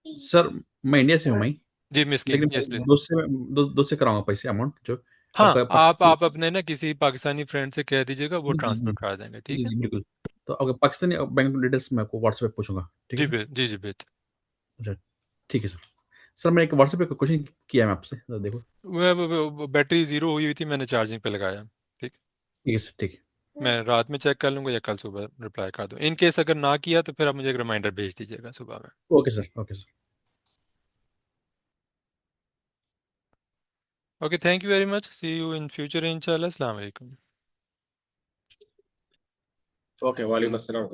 सर मैं इंडिया से हूँ मैं, जी मिस्कीन, लेकिन यस प्लीज। दोस्त से कराऊंगा पैसे अमाउंट जो हाँ, आपका आप पाकिस्तान। अपने ना किसी पाकिस्तानी फ्रेंड से कह दीजिएगा, वो जी जी ट्रांसफर जी करा देंगे, ठीक जी है? जी बिल्कुल। तो अगर पाकिस्तानी बैंक डिटेल्स मैं आपको व्हाट्सएप पे पूछूंगा, ठीक है जी सर? जी जी बेहतर। अच्छा, ठीक है सर। सर मैंने एक व्हाट्सएप पे क्वेश्चन किया है मैं आपसे, जरा देखो। वो बैटरी ज़ीरो हुई हुई थी, मैंने चार्जिंग पे लगाया। ठीक, ठीक है सर, ठीक है। मैं रात में चेक कर लूंगा या कल सुबह रिप्लाई कर दूँ, इन केस अगर ना किया तो फिर आप मुझे एक रिमाइंडर भेज दीजिएगा सुबह में। Okay sir, okay sir. Okay, thank you very much, see you in future इंशाल्लाह। अस्सलाम वालेकुम। ओके, वालेकुम अस्सलाम।